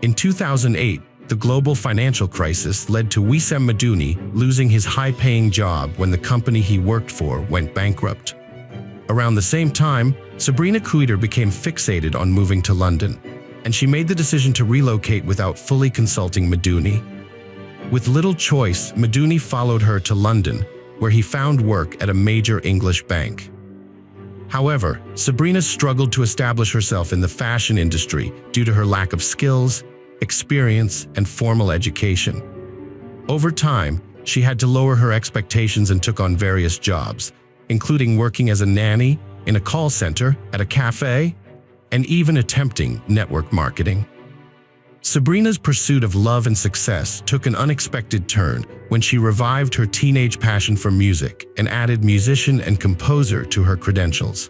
A: In 2008, the global financial crisis led to Wissem Meduni losing his high-paying job when the company he worked for went bankrupt. Around the same time, Sabrina Kuiter became fixated on moving to London, and she made the decision to relocate without fully consulting Meduni. With little choice, Meduni followed her to London, where he found work at a major English bank. However, Sabrina struggled to establish herself in the fashion industry due to her lack of skills, experience, and formal education. Over time, she had to lower her expectations and took on various jobs, including working as a nanny, in a call center, at a cafe, and even attempting network marketing. Sabrina's pursuit of love and success took an unexpected turn when she revived her teenage passion for music and added musician and composer to her credentials.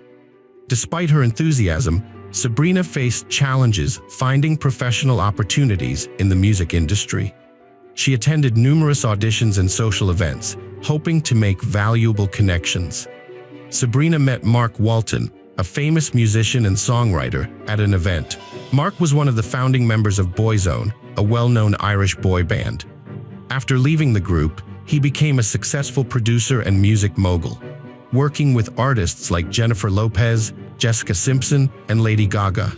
A: Despite her enthusiasm, Sabrina faced challenges finding professional opportunities in the music industry. She attended numerous auditions and social events, hoping to make valuable connections. Sabrina met Mark Walton, a famous musician and songwriter, at an event. Mark was one of the founding members of Boyzone, a well-known Irish boy band. After leaving the group, he became a successful producer and music mogul, working with artists like Jennifer Lopez, Jessica Simpson, and Lady Gaga.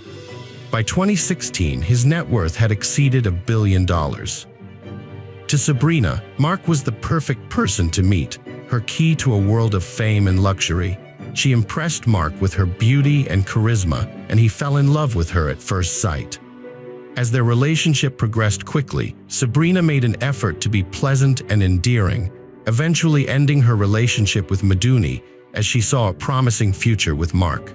A: By 2016, his net worth had exceeded $1 billion. To Sabrina, Mark was the perfect person to meet, her key to a world of fame and luxury. She impressed Mark with her beauty and charisma, and he fell in love with her at first sight. As their relationship progressed quickly, Sabrina made an effort to be pleasant and endearing, eventually ending her relationship with Meduni as she saw a promising future with Mark.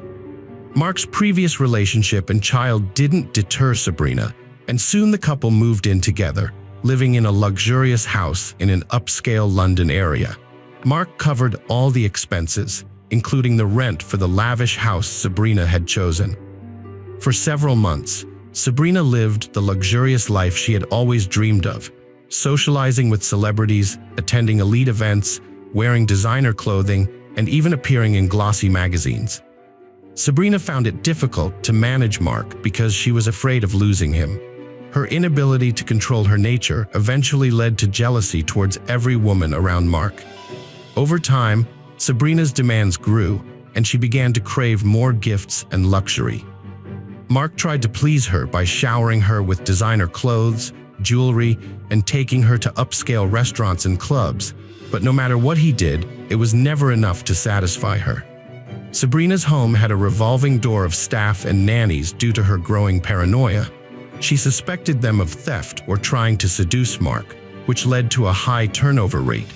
A: Mark's previous relationship and child didn't deter Sabrina, and soon the couple moved in together, living in a luxurious house in an upscale London area. Mark covered all the expenses, including the rent for the lavish house Sabrina had chosen. For several months, Sabrina lived the luxurious life she had always dreamed of, socializing with celebrities, attending elite events, wearing designer clothing, and even appearing in glossy magazines. Sabrina found it difficult to manage Mark because she was afraid of losing him. Her inability to control her nature eventually led to jealousy towards every woman around Mark. Over time, Sabrina's demands grew, and she began to crave more gifts and luxury. Mark tried to please her by showering her with designer clothes, jewelry, and taking her to upscale restaurants and clubs, but no matter what he did, it was never enough to satisfy her. Sabrina's home had a revolving door of staff and nannies due to her growing paranoia. She suspected them of theft or trying to seduce Mark, which led to a high turnover rate.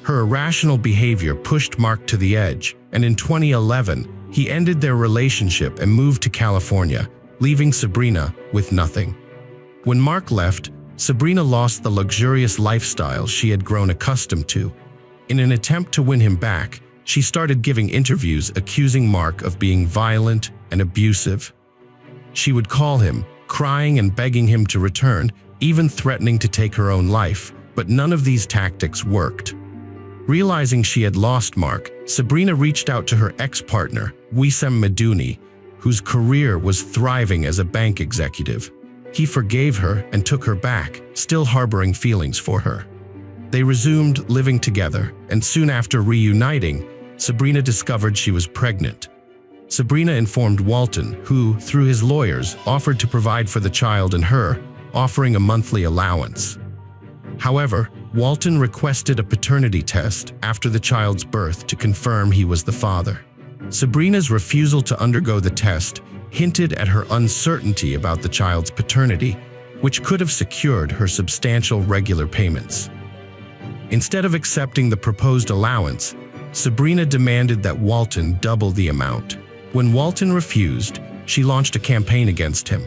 A: Her irrational behavior pushed Mark to the edge, and in 2011, he ended their relationship and moved to California, leaving Sabrina with nothing. When Mark left, Sabrina lost the luxurious lifestyle she had grown accustomed to. In an attempt to win him back, she started giving interviews accusing Mark of being violent and abusive. She would call him, crying and begging him to return, even threatening to take her own life, but none of these tactics worked. Realizing she had lost Mark, Sabrina reached out to her ex-partner, Wissam Medouni, whose career was thriving as a bank executive. He forgave her and took her back, still harboring feelings for her. They resumed living together, and soon after reuniting, Sabrina discovered she was pregnant. Sabrina informed Walton, who, through his lawyers, offered to provide for the child and her, offering a monthly allowance. However, Walton requested a paternity test after the child's birth to confirm he was the father. Sabrina's refusal to undergo the test hinted at her uncertainty about the child's paternity, which could have secured her substantial regular payments. Instead of accepting the proposed allowance, Sabrina demanded that Walton double the amount. When Walton refused, she launched a campaign against him.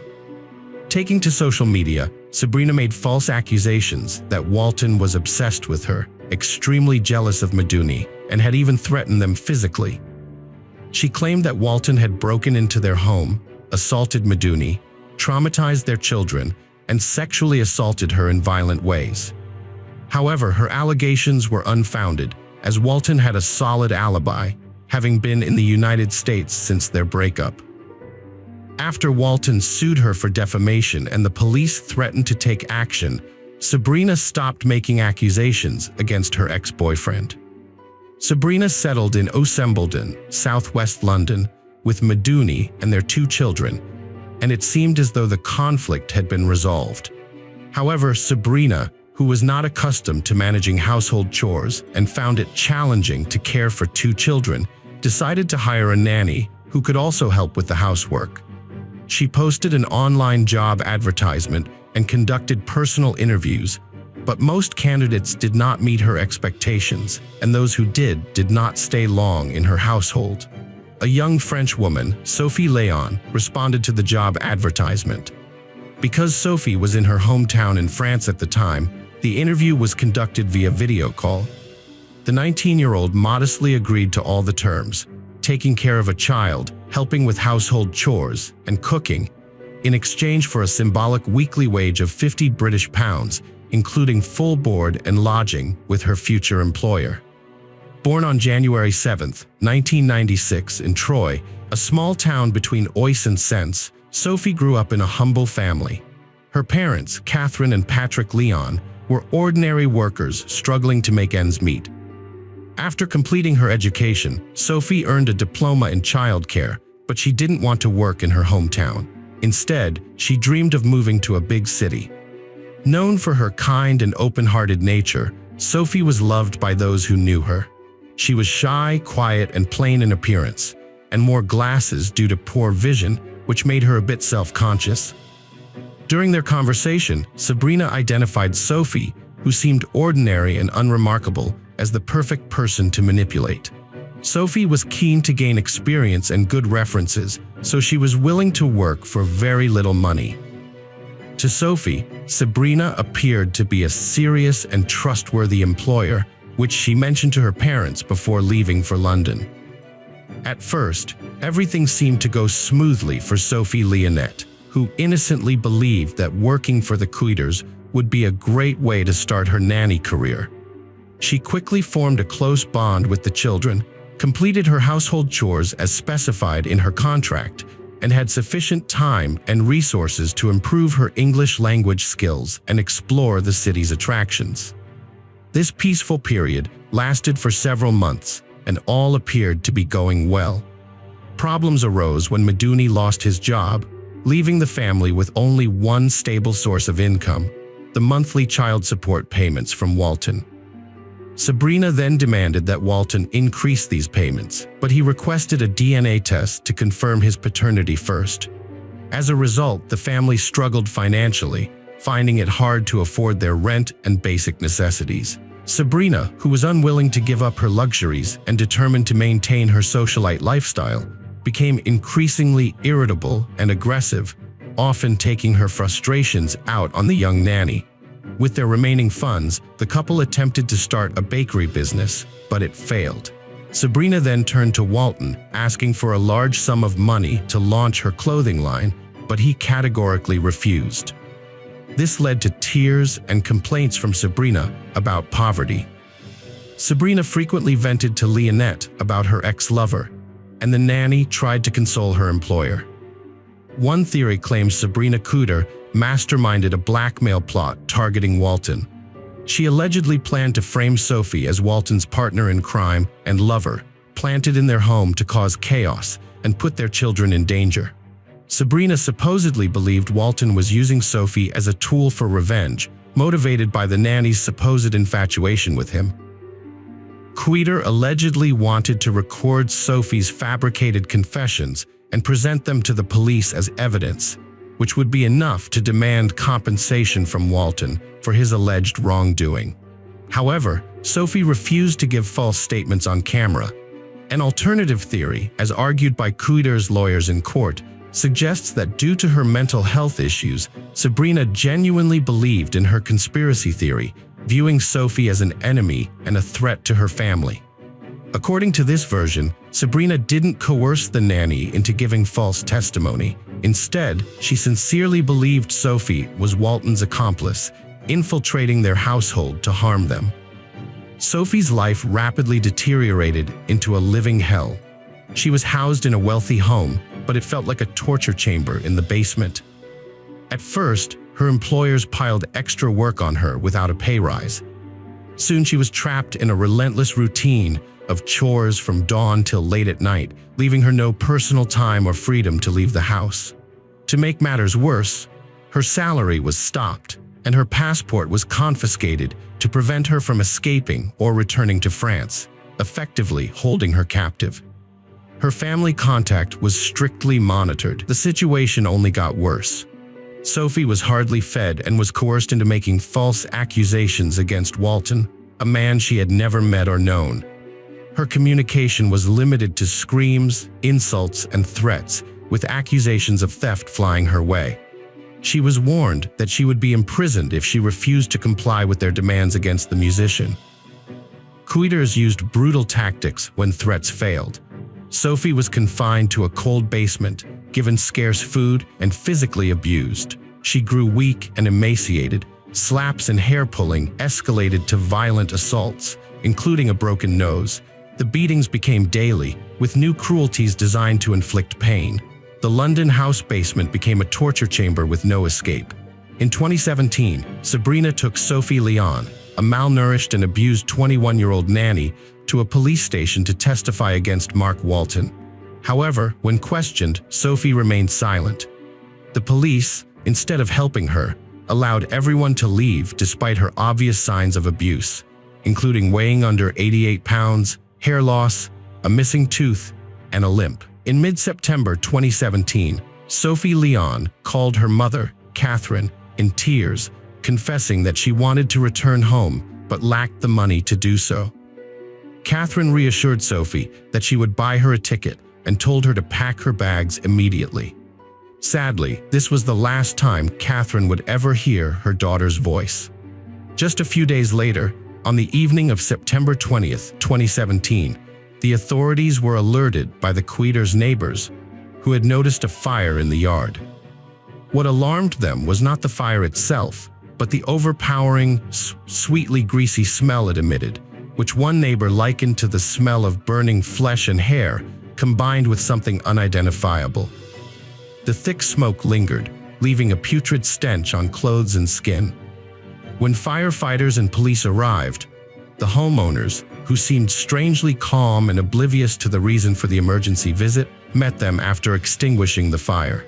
A: Taking to social media, Sabrina made false accusations that Walton was obsessed with her, extremely jealous of Medouni, and had even threatened them physically. She claimed that Walton had broken into their home, assaulted Medouni, traumatized their children, and sexually assaulted her in violent ways. However, her allegations were unfounded, as Walton had a solid alibi, having been in the United States since their breakup. After Walton sued her for defamation and the police threatened to take action, Sabrina stopped making accusations against her ex-boyfriend. Sabrina settled in Ossembledon, southwest London, with Medouni and their 2 children, and it seemed as though the conflict had been resolved. However, Sabrina, who was not accustomed to managing household chores and found it challenging to care for 2 children, decided to hire a nanny who could also help with the housework. She posted an online job advertisement and conducted personal interviews, but most candidates did not meet her expectations, and those who did not stay long in her household. A young French woman, Sophie Léon, responded to the job advertisement. Because Sophie was in her hometown in France at the time, the interview was conducted via video call. The 19-year-old modestly agreed to all the terms, taking care of a child, helping with household chores, and cooking, in exchange for a symbolic weekly wage of £50, including full board and lodging with her future employer. Born on January 7, 1996 in Troyes, a small town between Oise and Sens, Sophie grew up in a humble family. Her parents, Catherine and Patrick Léon, were ordinary workers struggling to make ends meet. After completing her education, Sophie earned a diploma in childcare, but she didn't want to work in her hometown. Instead, she dreamed of moving to a big city. Known for her kind and open-hearted nature, Sophie was loved by those who knew her. She was shy, quiet, and plain in appearance, and wore glasses due to poor vision, which made her a bit self-conscious. During their conversation, Sabrina identified Sophie, who seemed ordinary and unremarkable, as the perfect person to manipulate. Sophie was keen to gain experience and good references, so she was willing to work for very little money. To Sophie, Sabrina appeared to be a serious and trustworthy employer, which she mentioned to her parents before leaving for London. At first, everything seemed to go smoothly for Sophie Leonette, who innocently believed that working for the Kuyders would be a great way to start her nanny career. She quickly formed a close bond with the children, completed her household chores as specified in her contract, and had sufficient time and resources to improve her English language skills and explore the city's attractions. This peaceful period lasted for several months, and all appeared to be going well. Problems arose when Medouni lost his job, leaving the family with only one stable source of income: the monthly child support payments from Walton. Sabrina then demanded that Walton increase these payments, but he requested a DNA test to confirm his paternity first. As a result, the family struggled financially, finding it hard to afford their rent and basic necessities. Sabrina, who was unwilling to give up her luxuries and determined to maintain her socialite lifestyle, became increasingly irritable and aggressive, often taking her frustrations out on the young nanny. With their remaining funds, the couple attempted to start a bakery business, but it failed. Sabrina then turned to Walton, asking for a large sum of money to launch her clothing line, but he categorically refused. This led to tears and complaints from Sabrina about poverty. Sabrina frequently vented to Leonette about her ex-lover, and the nanny tried to console her employer. One theory claims Sabrina Cooder masterminded a blackmail plot targeting Walton. She allegedly planned to frame Sophie as Walton's partner in crime and lover, planted in their home to cause chaos and put their children in danger. Sabrina supposedly believed Walton was using Sophie as a tool for revenge, motivated by the nanny's supposed infatuation with him. Cooder allegedly wanted to record Sophie's fabricated confessions and present them to the police as evidence, which would be enough to demand compensation from Walton for his alleged wrongdoing. However, Sophie refused to give false statements on camera. An alternative theory, as argued by Cooder's lawyers in court, suggests that due to her mental health issues, Sabrina genuinely believed in her conspiracy theory, viewing Sophie as an enemy and a threat to her family. According to this version, Sabrina didn't coerce the nanny into giving false testimony. Instead, she sincerely believed Sophie was Walton's accomplice, infiltrating their household to harm them. Sophie's life rapidly deteriorated into a living hell. She was housed in a wealthy home, but it felt like a torture chamber in the basement. At first, her employers piled extra work on her without a pay rise. Soon she was trapped in a relentless routine of chores from dawn till late at night, leaving her no personal time or freedom to leave the house. To make matters worse, her salary was stopped, and her passport was confiscated to prevent her from escaping or returning to France, effectively holding her captive. Her family contact was strictly monitored. The situation only got worse. Sophie was hardly fed and was coerced into making false accusations against Walton, a man she had never met or known. Her communication was limited to screams, insults, and threats, with accusations of theft flying her way. She was warned that she would be imprisoned if she refused to comply with their demands against the musician. Couders used brutal tactics when threats failed. Sophie was confined to a cold basement, given scarce food, and physically abused. She grew weak and emaciated. Slaps and hair-pulling escalated to violent assaults, including a broken nose. The beatings became daily, with new cruelties designed to inflict pain. The London house basement became a torture chamber with no escape. In 2017, Sabrina took Sophie Leon, a malnourished and abused 21-year-old nanny, to a police station to testify against Mark Walton. However, when questioned, Sophie remained silent. The police, instead of helping her, allowed everyone to leave despite her obvious signs of abuse, including weighing under 88 pounds, hair loss, a missing tooth, and a limp. In mid-September 2017, Sophie Leon called her mother, Catherine, in tears, confessing that she wanted to return home but lacked the money to do so. Catherine reassured Sophie that she would buy her a ticket and told her to pack her bags immediately. Sadly, this was the last time Catherine would ever hear her daughter's voice. Just a few days later, on the evening of September 20th, 2017, the authorities were alerted by the Couders' neighbors, who had noticed a fire in the yard. What alarmed them was not the fire itself, but the overpowering, sweetly greasy smell it emitted, which one neighbor likened to the smell of burning flesh and hair, combined with something unidentifiable. The thick smoke lingered, leaving a putrid stench on clothes and skin. When firefighters and police arrived, the homeowners, who seemed strangely calm and oblivious to the reason for the emergency visit, met them after extinguishing the fire.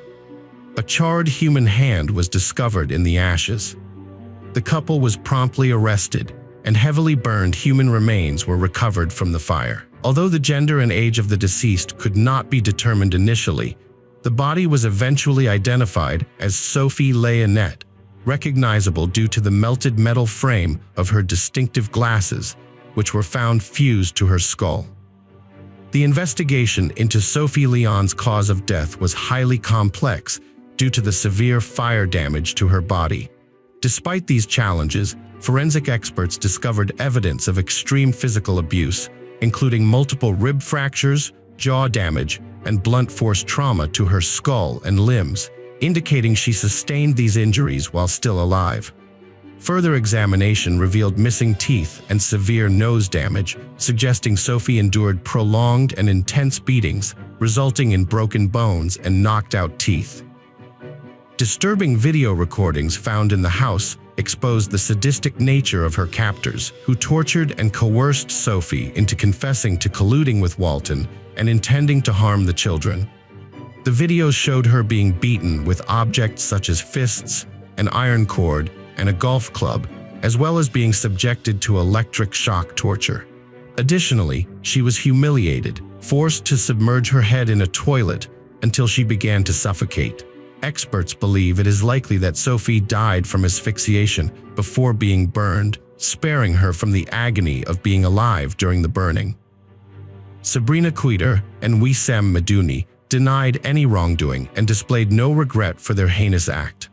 A: A charred human hand was discovered in the ashes. The couple was promptly arrested, and heavily burned human remains were recovered from the fire. Although the gender and age of the deceased could not be determined initially, the body was eventually identified as Sophie Leonette, recognizable due to the melted metal frame of her distinctive glasses, which were found fused to her skull. The investigation into Sophie Leon's cause of death was highly complex due to the severe fire damage to her body. Despite these challenges, forensic experts discovered evidence of extreme physical abuse, including multiple rib fractures, jaw damage, and blunt force trauma to her skull and limbs, indicating she sustained these injuries while still alive. Further examination revealed missing teeth and severe nose damage, suggesting Sophie endured prolonged and intense beatings, resulting in broken bones and knocked out teeth. Disturbing video recordings found in the house exposed the sadistic nature of her captors, who tortured and coerced Sophie into confessing to colluding with Walton and intending to harm the children. The videos showed her being beaten with objects such as fists, an iron cord, and a golf club, as well as being subjected to electric shock torture. Additionally, she was humiliated, forced to submerge her head in a toilet until she began to suffocate. Experts believe it is likely that Sophie died from asphyxiation before being burned, sparing her from the agony of being alive during the burning. Sabrina Queter and Wissem Medouni denied any wrongdoing and displayed no regret for their heinous act.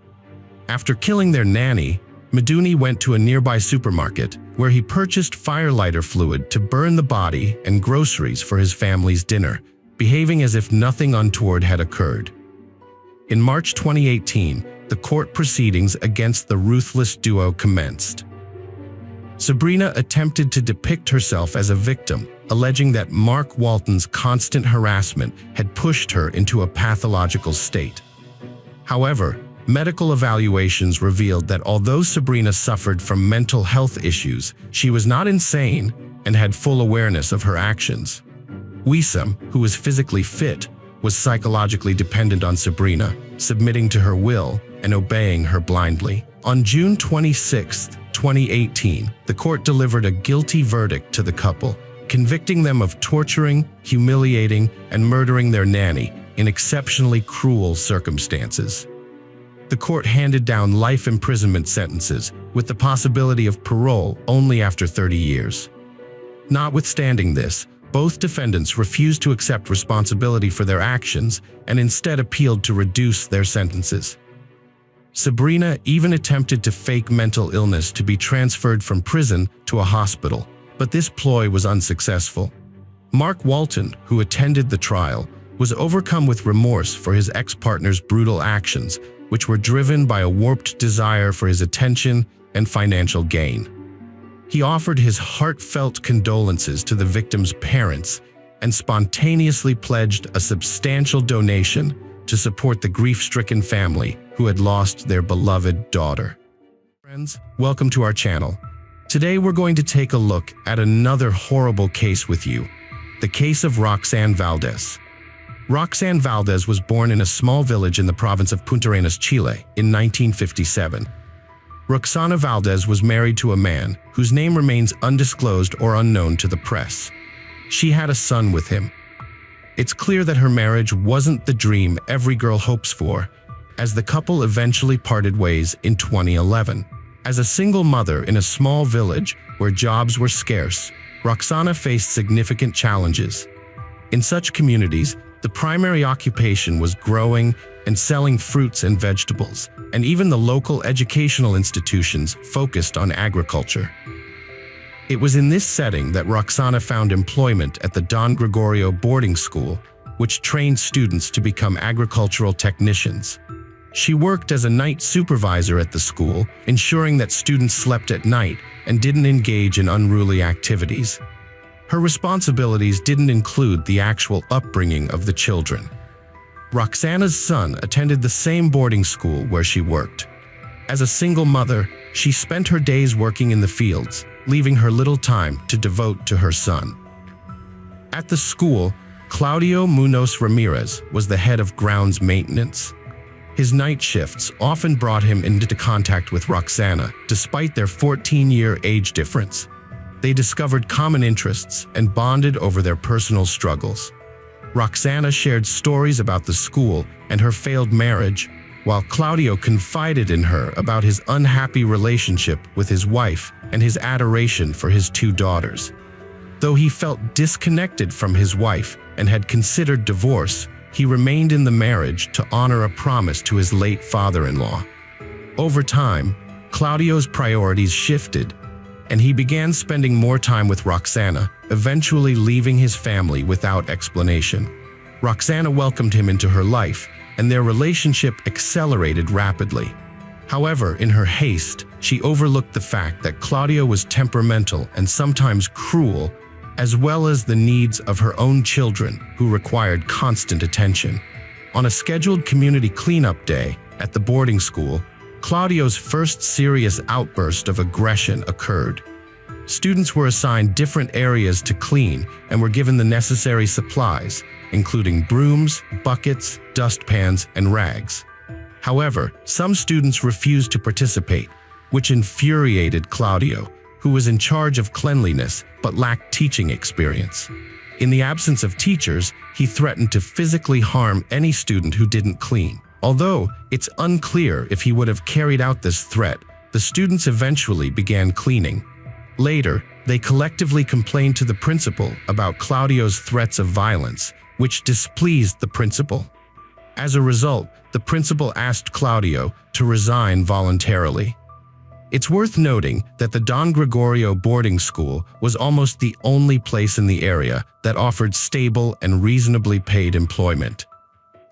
A: After killing their nanny, Medouni went to a nearby supermarket where he purchased firelighter fluid to burn the body and groceries for his family's dinner, behaving as if nothing untoward had occurred. In March 2018, the court proceedings against the ruthless duo commenced. Sabrina attempted to depict herself as a victim, alleging that Mark Walton's constant harassment had pushed her into a pathological state. However, medical evaluations revealed that although Sabrina suffered from mental health issues, she was not insane and had full awareness of her actions. Wissem, who was physically fit, was psychologically dependent on Sabrina, submitting to her will and obeying her blindly. On June 26, 2018, the court delivered a guilty verdict to the couple, convicting them of torturing, humiliating, and murdering their nanny in exceptionally cruel circumstances. The court handed down life imprisonment sentences with the possibility of parole only after 30 years. Notwithstanding this, both defendants refused to accept responsibility for their actions and instead appealed to reduce their sentences. Sabrina even attempted to fake mental illness to be transferred from prison to a hospital, but this ploy was unsuccessful. Mark Walton, who attended the trial, was overcome with remorse for his ex-partner's brutal actions, which were driven by a warped desire for his attention and financial gain. He offered his heartfelt condolences to the victims' parents and spontaneously pledged a substantial donation to support the grief-stricken family who had lost their beloved daughter. Friends, welcome to our channel. Today we're going to take a look at another horrible case with you, the case of Roxanne Valdez. Roxanne Valdez was born in a small village in the province of Punta Arenas, Chile, in 1957. Roxana Valdez was married to a man whose name remains undisclosed or unknown to the press. She had a son with him. It's clear that her marriage wasn't the dream every girl hopes for, as the couple eventually parted ways in 2011. As a single mother in a small village where jobs were scarce, Roxana faced significant challenges. In such communities, the primary occupation was growing and selling fruits and vegetables, and even the local educational institutions focused on agriculture. It was in this setting that Roxana found employment at the Don Gregorio boarding school, which trained students to become agricultural technicians. She worked as a night supervisor at the school, ensuring that students slept at night and didn't engage in unruly activities. Her responsibilities didn't include the actual upbringing of the children. Roxana's son attended the same boarding school where she worked. As a single mother, she spent her days working in the fields, leaving her little time to devote to her son. At the school, Claudio Munoz Ramirez was the head of grounds maintenance. His night shifts often brought him into contact with Roxana, despite their 14-year age difference. They discovered common interests and bonded over their personal struggles. Roxana shared stories about the school and her failed marriage, while Claudio confided in her about his unhappy relationship with his wife and his adoration for his two daughters. Though he felt disconnected from his wife and had considered divorce, he remained in the marriage to honor a promise to his late father-in-law. Over time, Claudio's priorities shifted, and he began spending more time with Roxana, eventually leaving his family without explanation. Roxana welcomed him into her life, and their relationship accelerated rapidly. However, in her haste, she overlooked the fact that Claudio was temperamental and sometimes cruel, as well as the needs of her own children, who required constant attention. On a scheduled community cleanup day at the boarding school, Claudio's first serious outburst of aggression occurred. Students were assigned different areas to clean and were given the necessary supplies, including brooms, buckets, dustpans, and rags. However, some students refused to participate, which infuriated Claudio, who was in charge of cleanliness but lacked teaching experience. In the absence of teachers, he threatened to physically harm any student who didn't clean. Although it's unclear if he would have carried out this threat, the students eventually began cleaning. Later, they collectively complained to the principal about Claudio's threats of violence, which displeased the principal. As a result, the principal asked Claudio to resign voluntarily. It's worth noting that the Don Gregorio boarding school was almost the only place in the area that offered stable and reasonably paid employment.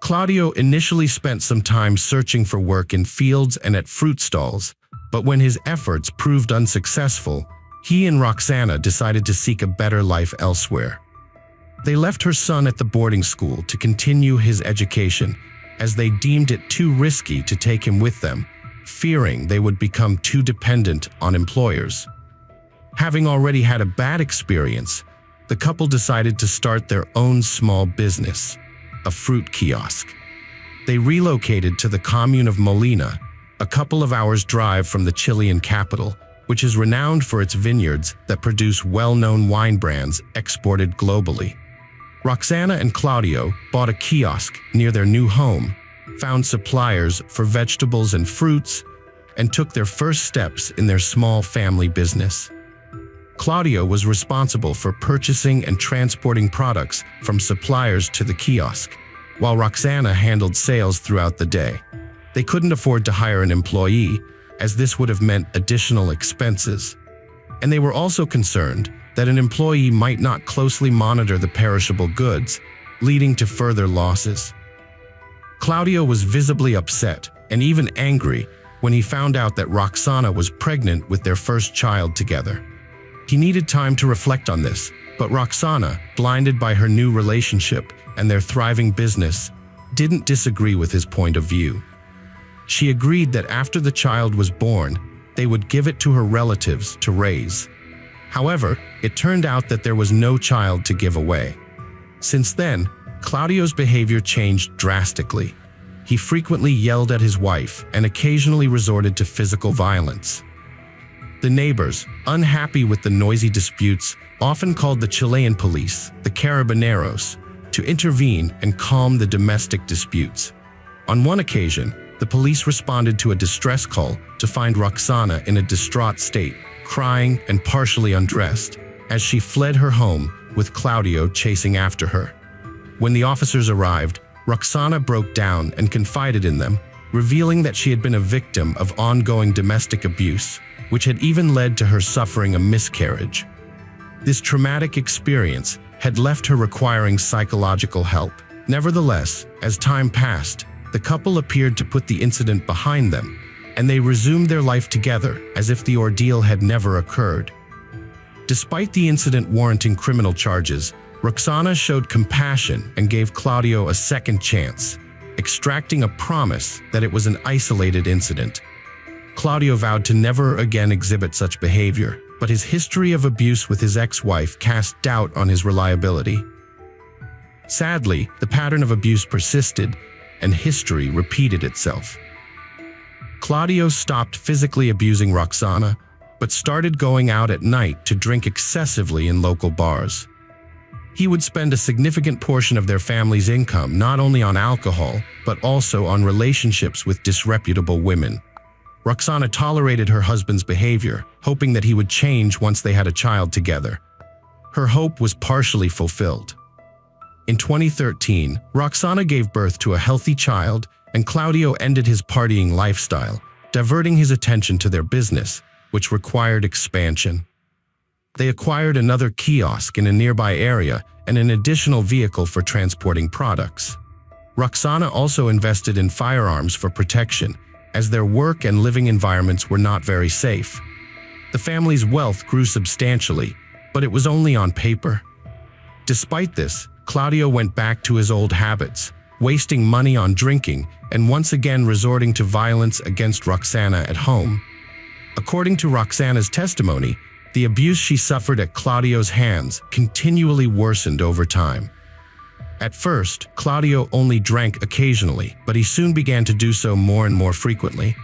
A: Claudio initially spent some time searching for work in fields and at fruit stalls, but when his efforts proved unsuccessful, he and Roxana decided to seek a better life elsewhere. They left her son at the boarding school to continue his education, as they deemed it too risky to take him with them, fearing they would become too dependent on employers. Having already had a bad experience, the couple decided to start their own small business, a fruit kiosk. They relocated to the commune of Molina, a couple of hours' drive from the Chilean capital, which is renowned for its vineyards that produce well-known wine brands exported globally. Roxana and Claudio bought a kiosk near their new home, found suppliers for vegetables and fruits, and took their first steps in their small family business. Claudio was responsible for purchasing and transporting products from suppliers to the kiosk, while Roxana handled sales throughout the day. They couldn't afford to hire an employee, as this would have meant additional expenses. And they were also concerned that an employee might not closely monitor the perishable goods, leading to further losses. Claudio was visibly upset and even angry when he found out that Roxana was pregnant with their first child together. He needed time to reflect on this, but Roxana, blinded by her new relationship and their thriving business, didn't disagree with his point of view. She agreed that after the child was born, they would give it to her relatives to raise. However, it turned out that there was no child to give away. Since then, Claudio's behavior changed drastically. He frequently yelled at his wife and occasionally resorted to physical violence. The neighbors, unhappy with the noisy disputes, often called the Chilean police, the Carabineros, to intervene and calm the domestic disputes. On one occasion, the police responded to a distress call to find Roxana in a distraught state, crying and partially undressed, as she fled her home with Claudio chasing after her. When the officers arrived, Roxana broke down and confided in them, revealing that she had been a victim of ongoing domestic abuse, which had even led to her suffering a miscarriage. This traumatic experience had left her requiring psychological help. Nevertheless, as time passed, the couple appeared to put the incident behind them, and they resumed their life together as if the ordeal had never occurred. Despite the incident warranting criminal charges, Roxana showed compassion and gave Claudio a second chance, extracting a promise that it was an isolated incident. Claudio vowed to never again exhibit such behavior, but his history of abuse with his ex-wife cast doubt on his reliability. Sadly, the pattern of abuse persisted, and history repeated itself. Claudio stopped physically abusing Roxana, but started going out at night to drink excessively in local bars. He would spend a significant portion of their family's income not only on alcohol, but also on relationships with disreputable women. Roxana tolerated her husband's behavior, hoping that he would change once they had a child together. Her hope was partially fulfilled. In 2013, Roxana gave birth to a healthy child, and Claudio ended his partying lifestyle, diverting his attention to their business, which required expansion. They acquired another kiosk in a nearby area and an additional vehicle for transporting products. Roxana also invested in firearms for protection, as their work and living environments were not very safe. The family's wealth grew substantially, but it was only on paper. Despite this, Claudio went back to his old habits, wasting money on drinking and once again resorting to violence against Roxana at home. According to Roxana's testimony, the abuse she suffered at Claudio's hands continually worsened over time. At first, Claudio only drank occasionally, but he soon began to do so more and more frequently.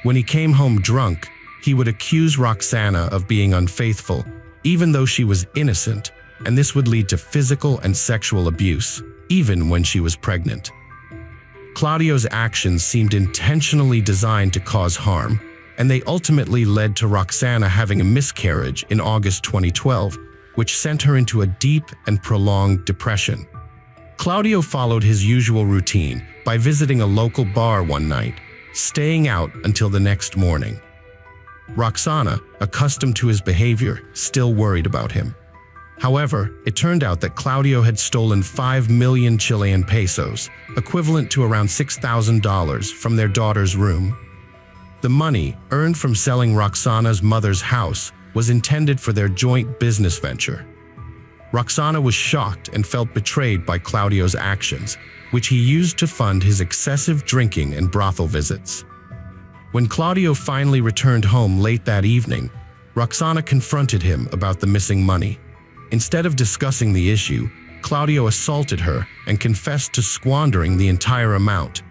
A: When he came home drunk, he would accuse Roxana of being unfaithful, even though she was innocent, and this would lead to physical and sexual abuse, even when she was pregnant. Claudio's actions seemed intentionally designed to cause harm, and they ultimately led to Roxana having a miscarriage in August 2012, which sent her into a deep and prolonged depression. Claudio followed his usual routine by visiting a local bar one night, staying out until the next morning. Roxana, accustomed to his behavior, still worried about him. However, it turned out that Claudio had stolen 5 million Chilean pesos, equivalent to around $6,000, from their daughter's room. The money, earned from selling Roxana's mother's house, was intended for their joint business venture. Roxana was shocked and felt betrayed by Claudio's actions, which he used to fund his excessive drinking and brothel visits. When Claudio finally returned home late that evening, Roxana confronted him about the missing money. Instead of discussing the issue, Claudio assaulted her and confessed to squandering the entire amount.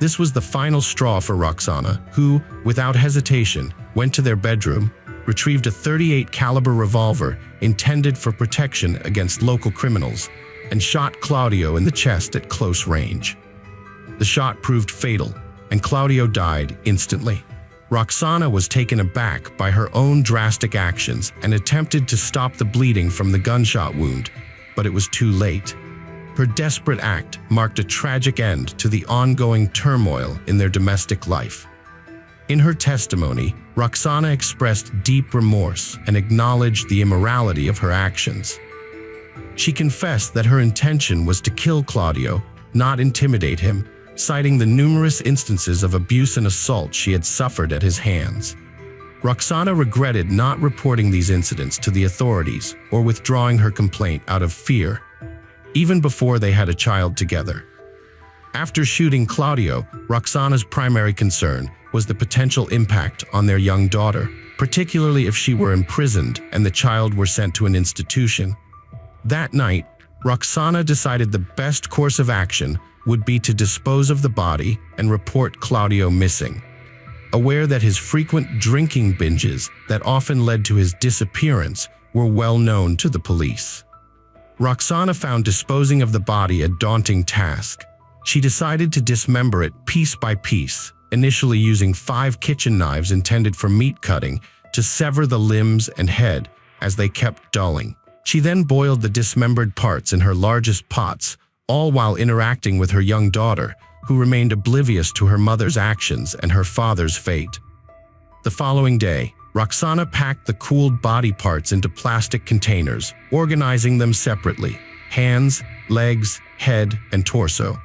A: This was the final straw for Roxana, who, without hesitation, went to their bedroom, retrieved a .38 caliber revolver intended for protection against local criminals, and shot Claudio in the chest at close range. The shot proved fatal, and Claudio died instantly. Roxana was taken aback by her own drastic actions and attempted to stop the bleeding from the gunshot wound, but it was too late. Her desperate act marked a tragic end to the ongoing turmoil in their domestic life. In her testimony, Roxana expressed deep remorse and acknowledged the immorality of her actions. She confessed that her intention was to kill Claudio, not intimidate him, citing the numerous instances of abuse and assault she had suffered at his hands. Roxana regretted not reporting these incidents to the authorities or withdrawing her complaint out of fear, even before they had a child together. After shooting Claudio, Roxana's primary concern was the potential impact on their young daughter, particularly if she were imprisoned and the child were sent to an institution. That night, Roxana decided the best course of action would be to dispose of the body and report Claudio missing. Aware that his frequent drinking binges that often led to his disappearance were well known to the police. Roxana found disposing of the body a daunting task. She decided to dismember it piece by piece, initially using 5 kitchen knives intended for meat cutting to sever the limbs and head as they kept dulling. She then boiled the dismembered parts in her largest pots, all while interacting with her young daughter, who remained oblivious to her mother's actions and her father's fate. The following day, Roxana packed the cooled body parts into plastic containers, organizing them separately: hands, legs, head, and torso.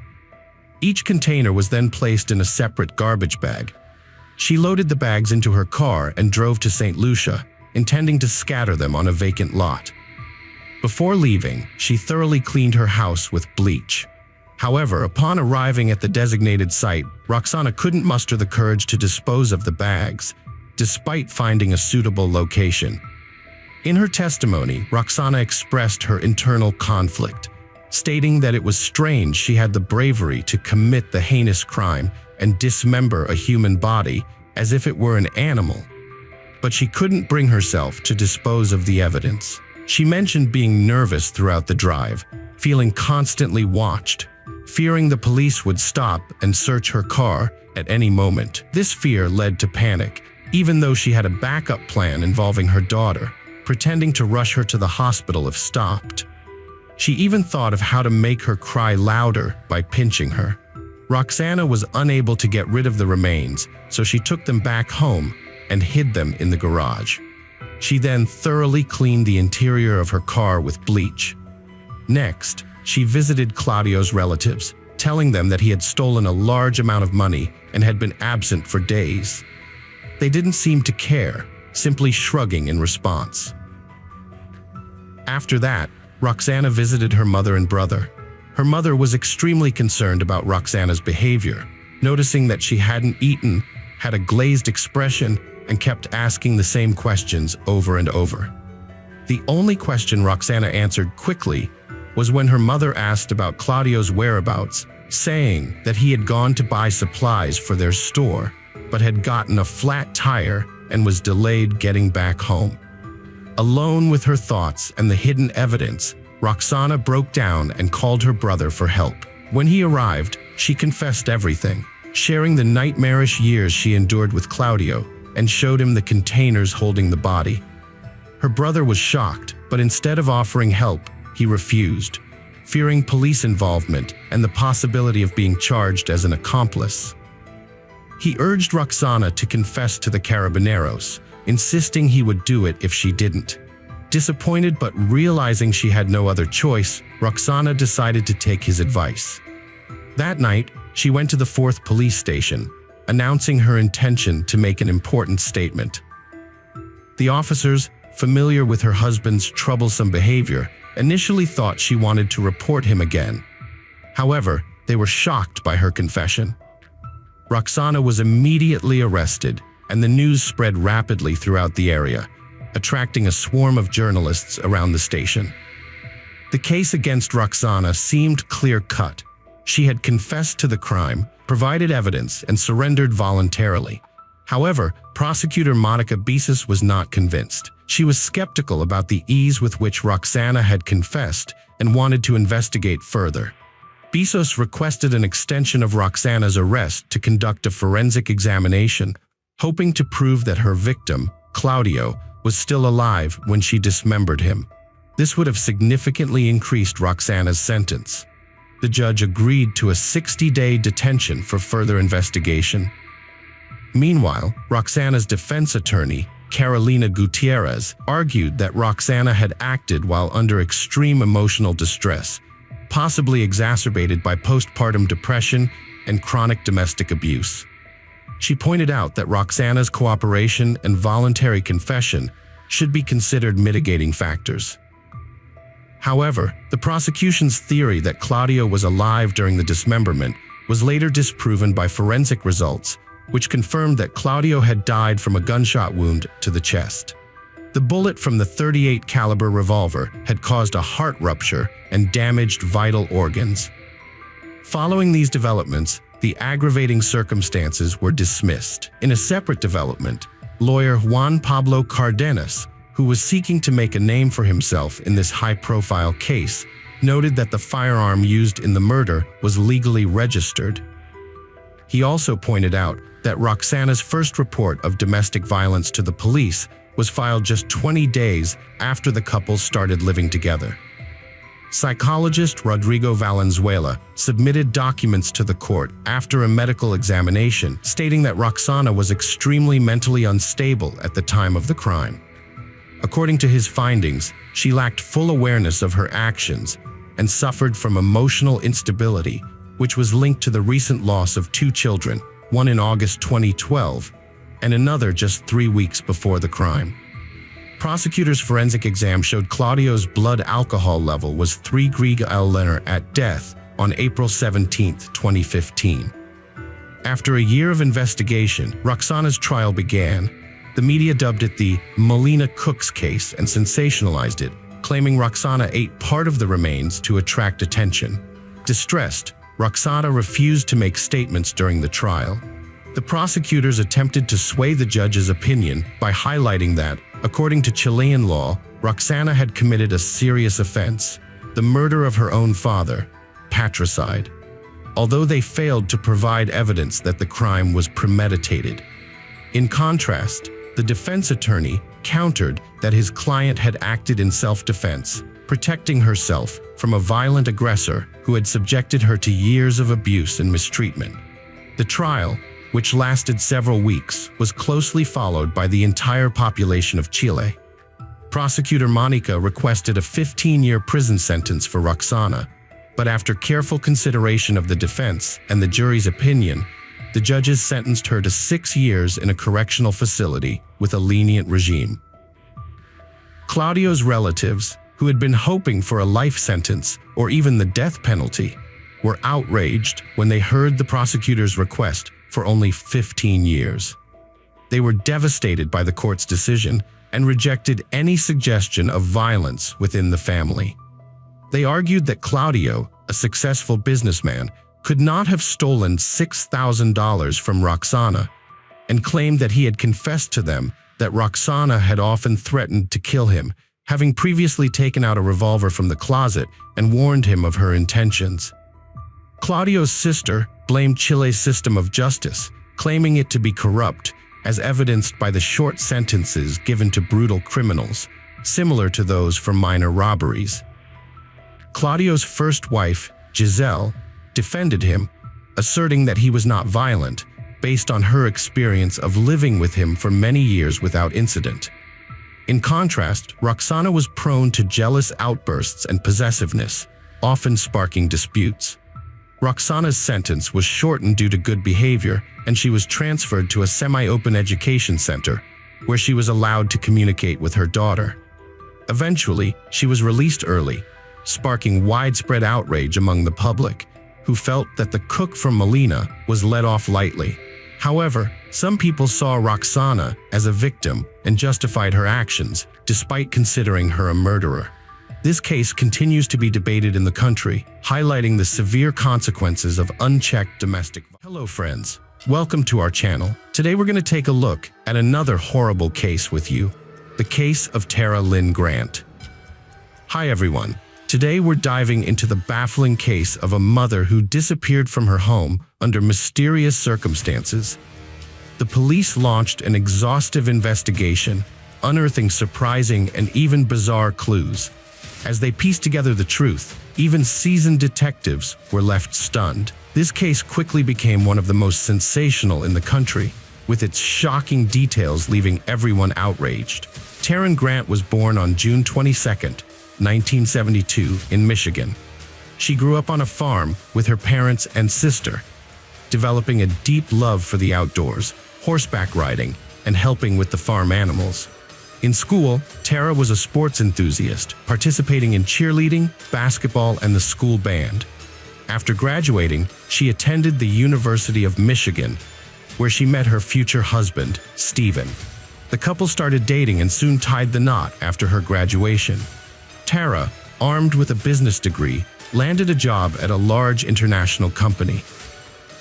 A: Each container was then placed in a separate garbage bag. She loaded the bags into her car and drove to St. Lucia, intending to scatter them on a vacant lot. Before leaving, she thoroughly cleaned her house with bleach. However, upon arriving at the designated site, Roxana couldn't muster the courage to dispose of the bags, despite finding a suitable location. In her testimony, Roxana expressed her internal conflict, stating that it was strange she had the bravery to commit the heinous crime and dismember a human body as if it were an animal. But she couldn't bring herself to dispose of the evidence. She mentioned being nervous throughout the drive, feeling constantly watched, fearing the police would stop and search her car at any moment. This fear led to panic, even though she had a backup plan involving her daughter, pretending to rush her to the hospital if stopped. She even thought of how to make her cry louder by pinching her. Roxana was unable to get rid of the remains, so she took them back home and hid them in the garage. She then thoroughly cleaned the interior of her car with bleach. Next, she visited Claudio's relatives, telling them that he had stolen a large amount of money and had been absent for days. They didn't seem to care, simply shrugging in response. After that, Roxana visited her mother and brother. Her mother was extremely concerned about Roxana's behavior, noticing that she hadn't eaten, had a glazed expression, and kept asking the same questions over and over. The only question Roxana answered quickly was when her mother asked about Claudio's whereabouts, saying that he had gone to buy supplies for their store, but had gotten a flat tire and was delayed getting back home. Alone with her thoughts and the hidden evidence, Roxana broke down and called her brother for help. When he arrived, she confessed everything, sharing the nightmarish years she endured with Claudio, and showed him the containers holding the body. Her brother was shocked, but instead of offering help, he refused, fearing police involvement and the possibility of being charged as an accomplice. He urged Roxana to confess to the Carabineros, insisting he would do it if she didn't. Disappointed but realizing she had no other choice, Roxana decided to take his advice. That night, she went to the 4th police station, announcing her intention to make an important statement. The officers, familiar with her husband's troublesome behavior, initially thought she wanted to report him again. However, they were shocked by her confession. Roxana was immediately arrested, and the news spread rapidly throughout the area, attracting a swarm of journalists around the station. The case against Roxana seemed clear-cut. She had confessed to the crime, provided evidence, and surrendered voluntarily. However, prosecutor Monica Bissos was not convinced. She was skeptical about the ease with which Roxana had confessed and wanted to investigate further. Bissos requested an extension of Roxana's arrest to conduct a forensic examination, hoping to prove that her victim, Claudio, was still alive when she dismembered him. This would have significantly increased Roxana's sentence. The judge agreed to a 60-day detention for further investigation. Meanwhile, Roxana's defense attorney, Carolina Gutierrez, argued that Roxana had acted while under extreme emotional distress, possibly exacerbated by postpartum depression and chronic domestic abuse. She pointed out that Roxana's cooperation and voluntary confession should be considered mitigating factors. However, the prosecution's theory that Claudio was alive during the dismemberment was later disproven by forensic results, which confirmed that Claudio had died from a gunshot wound to the chest. The bullet from the .38 caliber revolver had caused a heart rupture and damaged vital organs. Following these developments, the aggravating circumstances were dismissed. In a separate development, lawyer Juan Pablo Cardenas, who was seeking to make a name for himself in this high-profile case, noted that the firearm used in the murder was legally registered. He also pointed out that Roxana's first report of domestic violence to the police was filed just 20 days after the couple started living together. Psychologist Rodrigo Valenzuela submitted documents to the court after a medical examination stating that Roxana was extremely mentally unstable at the time of the crime. According to his findings, she lacked full awareness of her actions and suffered from emotional instability, which was linked to the recent loss of 2 children, one in August 2012 and another just 3 weeks before the crime. Prosecutors' forensic exam showed Claudio's blood alcohol level was 3 Gr/L at death on April 17, 2015. After a year of investigation, Roxana's trial began. The media dubbed it the Molina Cooks case and sensationalized it, claiming Roxana ate part of the remains to attract attention. Distressed, Roxana refused to make statements during the trial. The prosecutors attempted to sway the judge's opinion by highlighting that, according to Chilean law, Roxana had committed a serious offense, the murder of her own father, patricide, although they failed to provide evidence that the crime was premeditated. In contrast, the defense attorney countered that his client had acted in self-defense, protecting herself from a violent aggressor who had subjected her to years of abuse and mistreatment. The trial, which lasted several weeks, was closely followed by the entire population of Chile. Prosecutor Monica requested a 15-year prison sentence for Roxana, but after careful consideration of the defense and the jury's opinion, the judges sentenced her to 6 years in a correctional facility with a lenient regime. Claudio's relatives, who had been hoping for a life sentence or even the death penalty, were outraged when they heard the prosecutor's request for only 15 years. They were devastated by the court's decision and rejected any suggestion of violence within the family. They argued that Claudio, a successful businessman, could not have stolen $6,000 from Roxana, and claimed that he had confessed to them that Roxana had often threatened to kill him, having previously taken out a revolver from the closet and warned him of her intentions. Claudio's sister blamed Chile's system of justice, claiming it to be corrupt, as evidenced by the short sentences given to brutal criminals, similar to those for minor robberies. Claudio's first wife, Giselle, defended him, asserting that he was not violent, based on her experience of living with him for many years without incident. In contrast, Roxana was prone to jealous outbursts and possessiveness, often sparking disputes. Roxana's sentence was shortened due to good behavior, and she was transferred to a semi-open education center, where she was allowed to communicate with her daughter. Eventually, she was released early, sparking widespread outrage among the public, who felt that the cook from Molina was let off lightly. However, some people saw Roxana as a victim and justified her actions, despite considering her a murderer. This case continues to be debated in the country, highlighting the severe consequences of unchecked domestic violence. Hello friends, welcome to our channel. Today we're going to take a look at another horrible case with you, the case of Tara Lynn Grant. Hi everyone, today we're diving into the baffling case of a mother who disappeared from her home under mysterious circumstances. The police launched an exhaustive investigation, unearthing surprising and even bizarre clues. As they pieced together the truth, even seasoned detectives were left stunned. This case quickly became one of the most sensational in the country, with its shocking details leaving everyone outraged. Tara Grant was born on June 22, 1972, in Michigan. She grew up on a farm with her parents and sister, developing a deep love for the outdoors, horseback riding, and helping with the farm animals. In school, Tara was a sports enthusiast, participating in cheerleading, basketball, and the school band. After graduating, she attended the University of Michigan, where she met her future husband, Steven. The couple started dating and soon tied the knot after her graduation. Tara, armed with a business degree, landed a job at a large international company.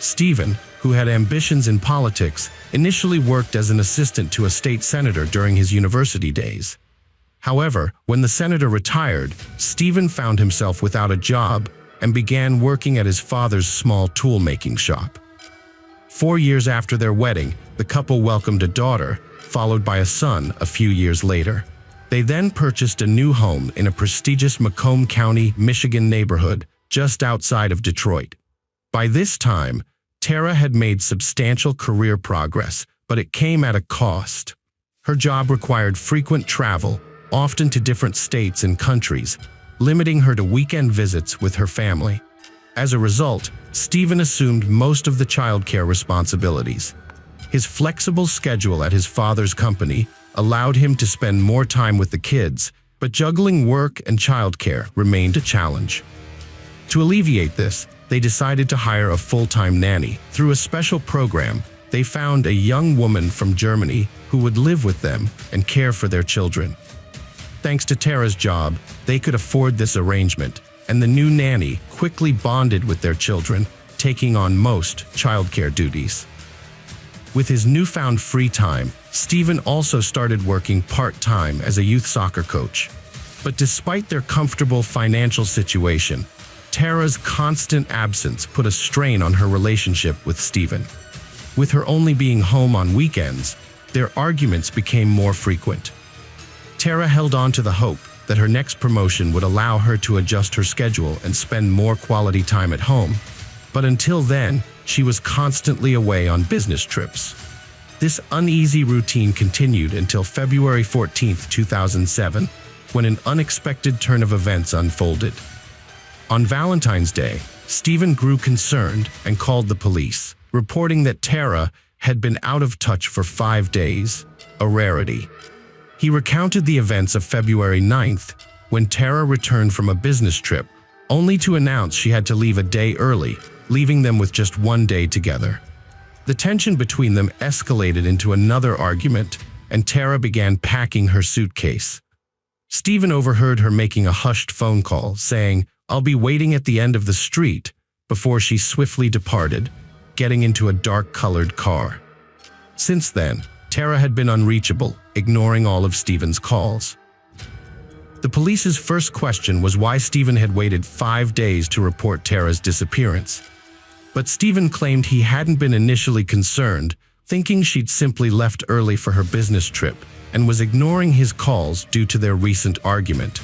A: Steven, who had ambitions in politics, initially worked as an assistant to a state senator during his university days. However, when the senator retired, Steven found himself without a job and began working at his father's small tool-making shop. 4 years after their wedding, the couple welcomed a daughter, followed by a son a few years later. They then purchased a new home in a prestigious Macomb County, Michigan neighborhood just outside of Detroit. By this time, Tara had made substantial career progress, but it came at a cost. Her job required frequent travel, often to different states and countries, limiting her to weekend visits with her family. As a result, Steven assumed most of the childcare responsibilities. His flexible schedule at his father's company allowed him to spend more time with the kids, but juggling work and childcare remained a challenge. To alleviate this, they decided to hire a full-time nanny. Through a special program, they found a young woman from Germany who would live with them and care for their children. Thanks to Tara's job, they could afford this arrangement, and the new nanny quickly bonded with their children, taking on most childcare duties. With his newfound free time, Steven also started working part-time as a youth soccer coach. But despite their comfortable financial situation, Tara's constant absence put a strain on her relationship with Steven. With her only being home on weekends, their arguments became more frequent. Tara held on to the hope that her next promotion would allow her to adjust her schedule and spend more quality time at home. But until then, she was constantly away on business trips. This uneasy routine continued until February 14, 2007, when an unexpected turn of events unfolded. On Valentine's Day, Stephen grew concerned and called the police, reporting that Tara had been out of touch for 5 days, a rarity. He recounted the events of February 9th, when Tara returned from a business trip, only to announce she had to leave a day early, leaving them with just 1 day together. The tension between them escalated into another argument, and Tara began packing her suitcase. Stephen overheard her making a hushed phone call, saying, "I'll be waiting at the end of the street," before she swiftly departed, getting into a dark-colored car. Since then, Tara had been unreachable, ignoring all of Stephen's calls. The police's first question was why Stephen had waited 5 days to report Tara's disappearance. But Stephen claimed he hadn't been initially concerned, thinking she'd simply left early for her business trip and was ignoring his calls due to their recent argument.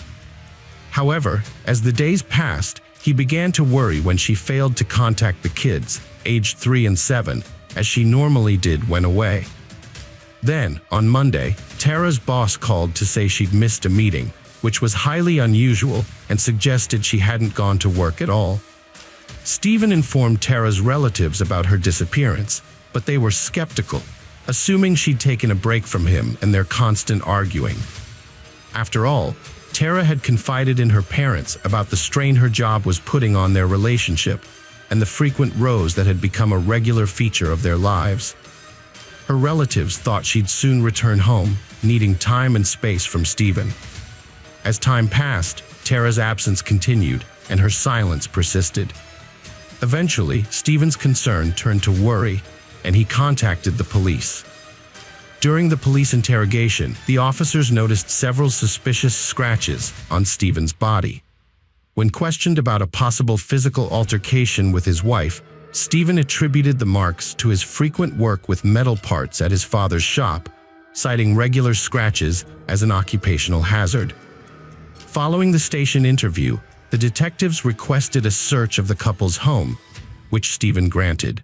A: However, as the days passed, he began to worry when she failed to contact the kids, aged 3 and 7, as she normally did when away. Then, on Monday, Tara's boss called to say she'd missed a meeting, which was highly unusual and suggested she hadn't gone to work at all. Stephen informed Tara's relatives about her disappearance, but they were skeptical, assuming she'd taken a break from him and their constant arguing. After all, Tara had confided in her parents about the strain her job was putting on their relationship and the frequent rows that had become a regular feature of their lives. Her relatives thought she'd soon return home, needing time and space from Stephen. As time passed, Tara's absence continued and her silence persisted. Eventually, Stephen's concern turned to worry, and he contacted the police. During the police interrogation, the officers noticed several suspicious scratches on Stephen's body. When questioned about a possible physical altercation with his wife, Stephen attributed the marks to his frequent work with metal parts at his father's shop, citing regular scratches as an occupational hazard. Following the station interview, the detectives requested a search of the couple's home, which Stephen granted.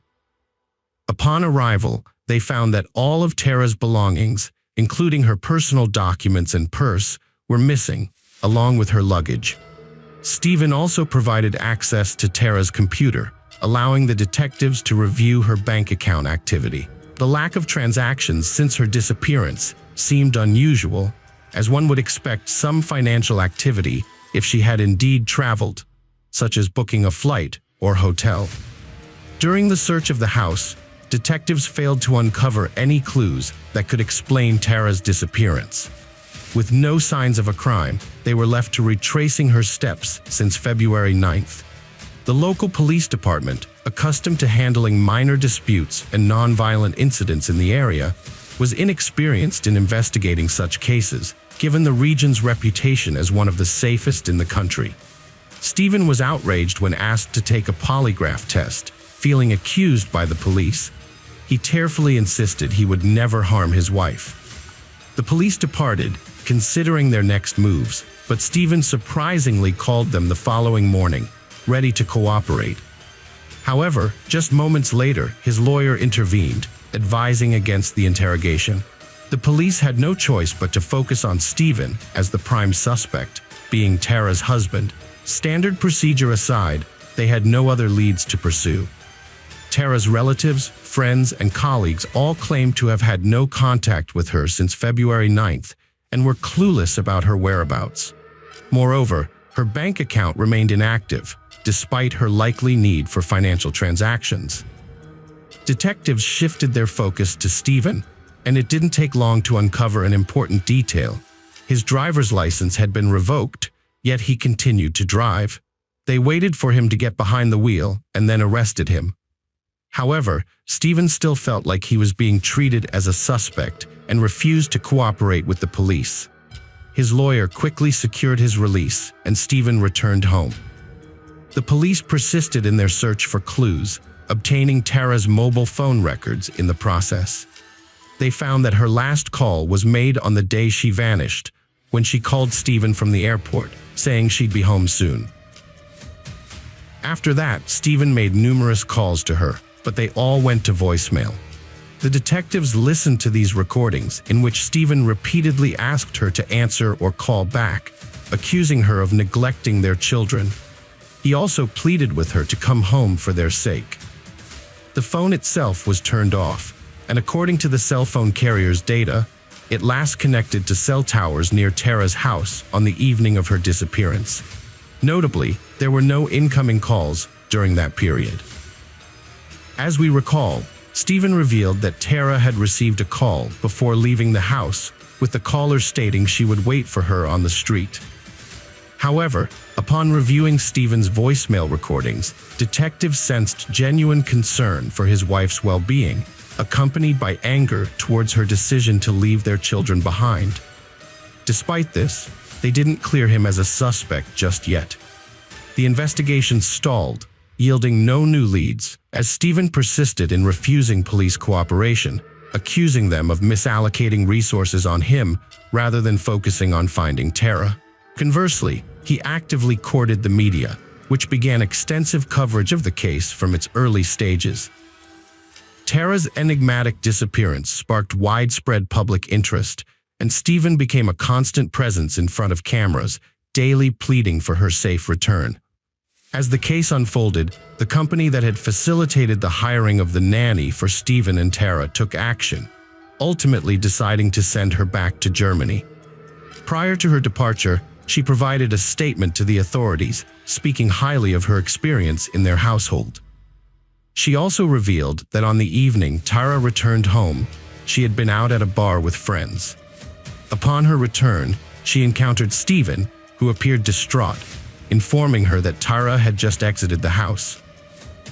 A: Upon arrival, they found that all of Tara's belongings, including her personal documents and purse, were missing, along with her luggage. Stephen also provided access to Tara's computer, allowing the detectives to review her bank account activity. The lack of transactions since her disappearance seemed unusual, as one would expect some financial activity if she had indeed traveled, such as booking a flight or hotel. During the search of the house, detectives failed to uncover any clues that could explain Tara's disappearance. With no signs of a crime, they were left to retracing her steps since February 9th. The local police department, accustomed to handling minor disputes and nonviolent incidents in the area, was inexperienced in investigating such cases, given the region's reputation as one of the safest in the country. Stephen was outraged when asked to take a polygraph test, feeling accused by the police. He tearfully insisted he would never harm his wife. The police departed, considering their next moves, but Stephen surprisingly called them the following morning, ready to cooperate. However, just moments later, his lawyer intervened, advising against the interrogation. The police had no choice but to focus on Stephen as the prime suspect, being Tara's husband. Standard procedure aside, they had no other leads to pursue. Tara's relatives, friends, and colleagues all claimed to have had no contact with her since February 9th and were clueless about her whereabouts. Moreover, her bank account remained inactive, despite her likely need for financial transactions. Detectives shifted their focus to Stephen, and it didn't take long to uncover an important detail. His driver's license had been revoked, yet he continued to drive. They waited for him to get behind the wheel and then arrested him. However, Stephen still felt like he was being treated as a suspect and refused to cooperate with the police. His lawyer quickly secured his release, and Stephen returned home. The police persisted in their search for clues, obtaining Tara's mobile phone records in the process. They found that her last call was made on the day she vanished, when she called Stephen from the airport, saying she'd be home soon. After that, Stephen made numerous calls to her, but they all went to voicemail. The detectives listened to these recordings in which Stephen repeatedly asked her to answer or call back, accusing her of neglecting their children. He also pleaded with her to come home for their sake. The phone itself was turned off, and according to the cell phone carrier's data, it last connected to cell towers near Tara's house on the evening of her disappearance. Notably, there were no incoming calls during that period. As we recall, Stephen revealed that Tara had received a call before leaving the house, with the caller stating she would wait for her on the street. However, upon reviewing Stephen's voicemail recordings, detectives sensed genuine concern for his wife's well-being, accompanied by anger towards her decision to leave their children behind. Despite this, they didn't clear him as a suspect just yet. The investigation stalled, yielding no new leads, as Stephen persisted in refusing police cooperation, accusing them of misallocating resources on him rather than focusing on finding Tara. Conversely, he actively courted the media, which began extensive coverage of the case from its early stages. Tara's enigmatic disappearance sparked widespread public interest, and Stephen became a constant presence in front of cameras, daily pleading for her safe return. As the case unfolded, the company that had facilitated the hiring of the nanny for Stephen and Tara took action, ultimately deciding to send her back to Germany. Prior to her departure, she provided a statement to the authorities, speaking highly of her experience in their household. She also revealed that on the evening Tara returned home, she had been out at a bar with friends. Upon her return, she encountered Stephen, who appeared distraught, informing her that Tara had just exited the house.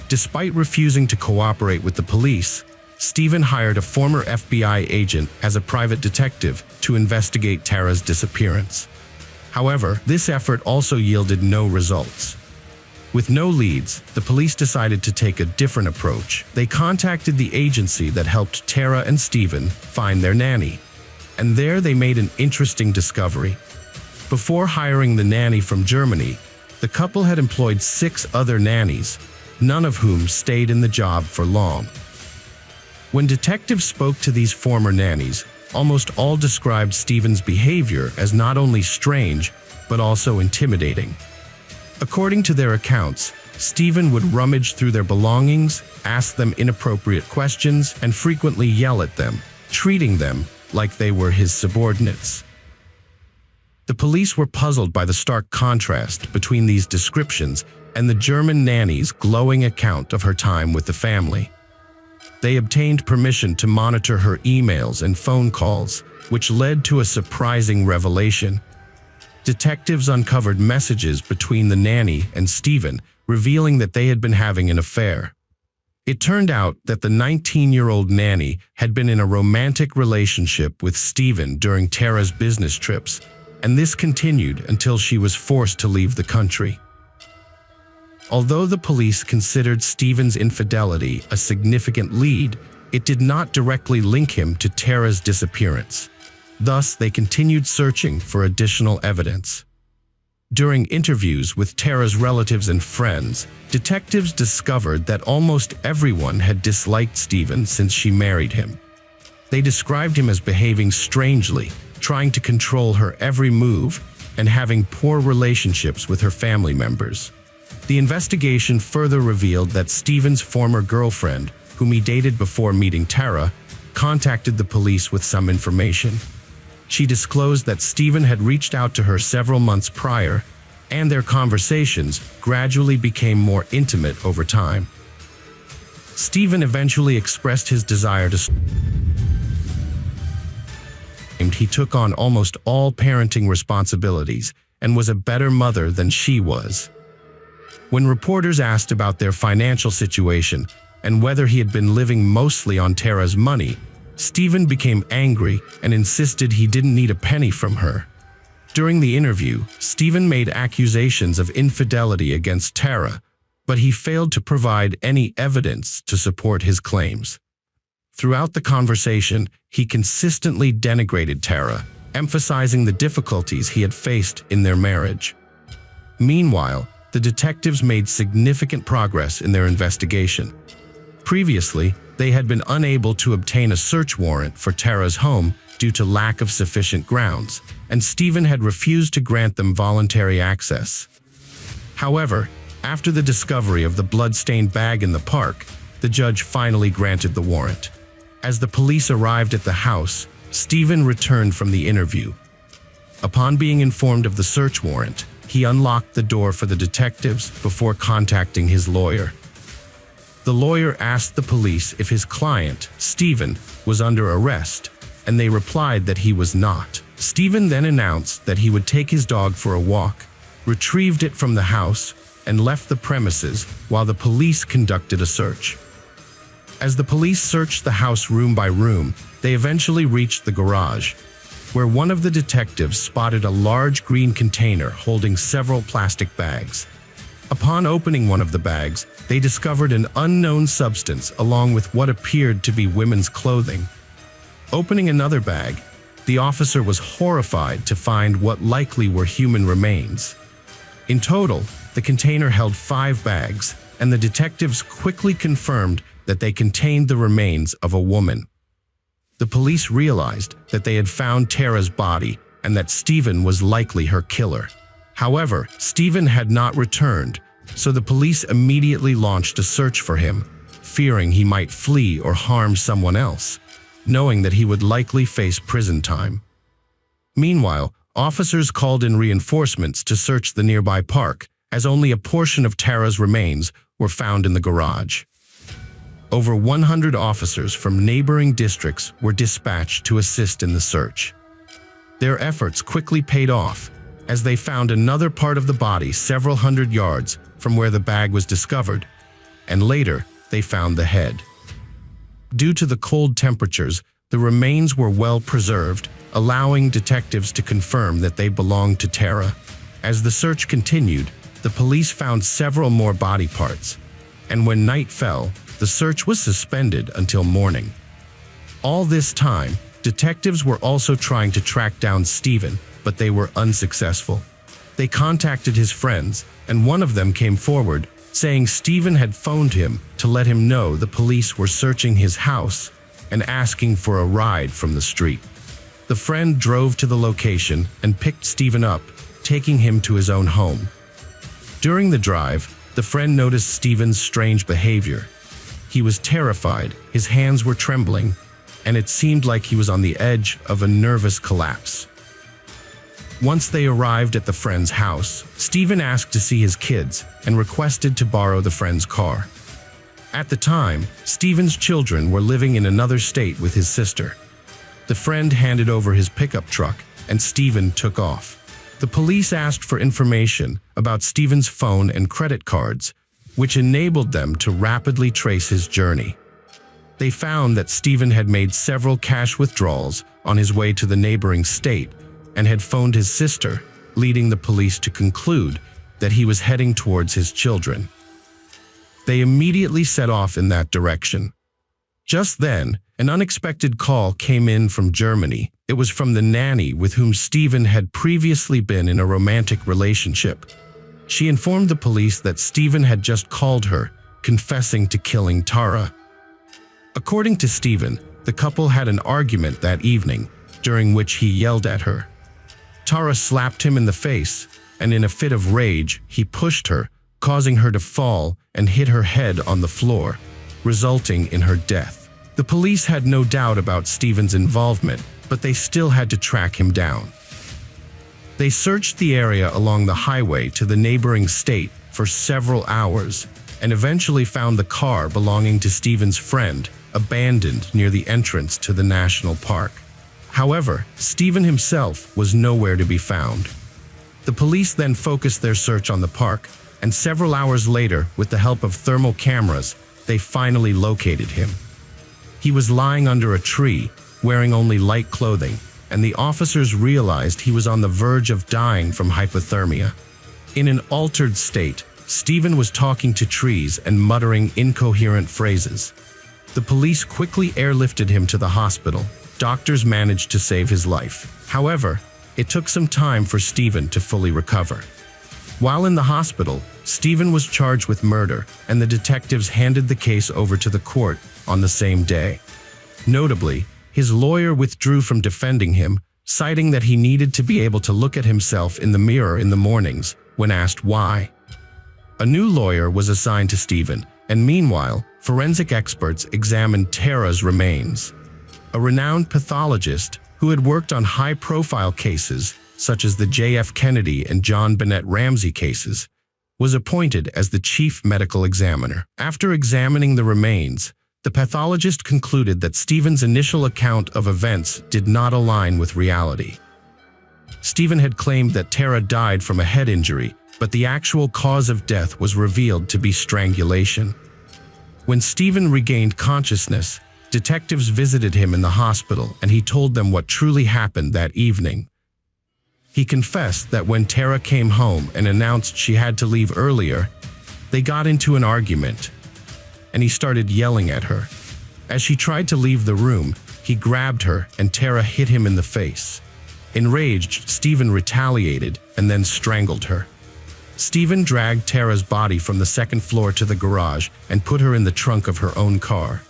A: Despite refusing to cooperate with the police, Stephen hired a former FBI agent as a private detective to investigate Tara's disappearance. However, this effort also yielded no results. With no leads, the police decided to take a different approach. They contacted the agency that helped Tara and Stephen find their nanny, and there they made an interesting discovery. Before hiring the nanny from Germany, the couple had employed 6 other nannies, none of whom stayed in the job for long. When detectives spoke to these former nannies, almost all described Stephen's behavior as not only strange, but also intimidating. According to their accounts, Stephen would rummage through their belongings, ask them inappropriate questions, and frequently yell at them, treating them like they were his subordinates. The police were puzzled by the stark contrast between these descriptions and the German nanny's glowing account of her time with the family. They obtained permission to monitor her emails and phone calls, which led to a surprising revelation. Detectives uncovered messages between the nanny and Stephen, revealing that they had been having an affair. It turned out that the 19-year-old nanny had been in a romantic relationship with Stephen during Tara's business trips, and this continued until she was forced to leave the country. Although the police considered Stephen's infidelity a significant lead, it did not directly link him to Tara's disappearance. Thus, they continued searching for additional evidence. During interviews with Tara's relatives and friends, detectives discovered that almost everyone had disliked Stephen since she married him. They described him as behaving strangely, trying to control her every move, and having poor relationships with her family members. The investigation further revealed that Stephen's former girlfriend, whom he dated before meeting Tara, contacted the police with some information. She disclosed that Stephen had reached out to her several months prior, and their conversations gradually became more intimate over time. Stephen eventually expressed his desire to he took on almost all parenting responsibilities and was a better mother than she was. When reporters asked about their financial situation and whether he had been living mostly on Tara's money, Stephen became angry and insisted he didn't need a penny from her. During the interview, Stephen made accusations of infidelity against Tara, but he failed to provide any evidence to support his claims. Throughout the conversation, he consistently denigrated Tara, emphasizing the difficulties he had faced in their marriage. Meanwhile, the detectives made significant progress in their investigation. Previously, they had been unable to obtain a search warrant for Tara's home due to lack of sufficient grounds, and Stephen had refused to grant them voluntary access. However, after the discovery of the blood-stained bag in the park, the judge finally granted the warrant. As the police arrived at the house, Stephen returned from the interview. Upon being informed of the search warrant, he unlocked the door for the detectives before contacting his lawyer. The lawyer asked the police if his client, Stephen, was under arrest, and they replied that he was not. Stephen then announced that he would take his dog for a walk, retrieved it from the house, and left the premises while the police conducted a search. As the police searched the house room by room, they eventually reached the garage, where one of the detectives spotted a large green container holding several plastic bags. Upon opening one of the bags, they discovered an unknown substance along with what appeared to be women's clothing. Opening another bag, the officer was horrified to find what likely were human remains. In total, the container held 5 bags, and the detectives quickly confirmed that they contained the remains of a woman. The police realized that they had found Tara's body and that Stephen was likely her killer. However, Stephen had not returned, so the police immediately launched a search for him, fearing he might flee or harm someone else, knowing that he would likely face prison time. Meanwhile, officers called in reinforcements to search the nearby park, as only a portion of Tara's remains were found in the garage. Over 100 officers from neighboring districts were dispatched to assist in the search. Their efforts quickly paid off, as they found another part of the body several hundred yards from where the bag was discovered, and later they found the head. Due to the cold temperatures, the remains were well preserved, allowing detectives to confirm that they belonged to Tara. As the search continued, the police found several more body parts, and when night fell, the search was suspended until morning. All this time, detectives were also trying to track down Stephen, but they were unsuccessful. They contacted his friends, and one of them came forward, saying Stephen had phoned him to let him know the police were searching his house and asking for a ride from the street. The friend drove to the location and picked Stephen up, taking him to his own home. During the drive, the friend noticed Stephen's strange behavior. He was terrified, his hands were trembling, and it seemed like he was on the edge of a nervous collapse. Once they arrived at the friend's house, Stephen asked to see his kids and requested to borrow the friend's car. At the time, Stephen's children were living in another state with his sister. The friend handed over his pickup truck, and Stephen took off. The police asked for information about Stephen's phone and credit cards, which enabled them to rapidly trace his journey. They found that Stephen had made several cash withdrawals on his way to the neighboring state and had phoned his sister, leading the police to conclude that he was heading towards his children. They immediately set off in that direction. Just then, an unexpected call came in from Germany. It was from the nanny with whom Stephen had previously been in a romantic relationship. She informed the police that Stephen had just called her, confessing to killing Tara. According to Stephen, the couple had an argument that evening, during which he yelled at her. Tara slapped him in the face, and in a fit of rage, he pushed her, causing her to fall and hit her head on the floor, resulting in her death. The police had no doubt about Stephen's involvement, but they still had to track him down. They searched the area along the highway to the neighboring state for several hours and eventually found the car belonging to Stephen's friend abandoned near the entrance to the national park. However, Stephen himself was nowhere to be found. The police then focused their search on the park, and several hours later, with the help of thermal cameras, they finally located him. He was lying under a tree, wearing only light clothing, and the officers realized he was on the verge of dying from hypothermia. In an altered state, Stephen was talking to trees and muttering incoherent phrases. The police quickly airlifted him to the hospital, doctors managed to save his life. However, it took some time for Stephen to fully recover. While in the hospital, Stephen was charged with murder, and the detectives handed the case over to the court on the same day. Notably, his lawyer withdrew from defending him, citing that he needed to be able to look at himself in the mirror in the mornings when asked why. A new lawyer was assigned to Stephen, and meanwhile, forensic experts examined Tara's remains. A renowned pathologist who had worked on high-profile cases, such as the J.F. Kennedy and John Bennett Ramsey cases, was appointed as the chief medical examiner. After examining the remains, the pathologist concluded that Stephen's initial account of events did not align with reality. Stephen had claimed that Tara died from a head injury, but the actual cause of death was revealed to be strangulation. When Stephen regained consciousness, detectives visited him in the hospital and he told them what truly happened that evening. He confessed that when Tara came home and announced she had to leave earlier, they got into an argument, and he started yelling at her. As she tried to leave the room, he grabbed her and Tara hit him in the face. Enraged, Stephen retaliated and then strangled her. Stephen dragged Tara's body from the second floor to the garage and put her in the trunk of her own car.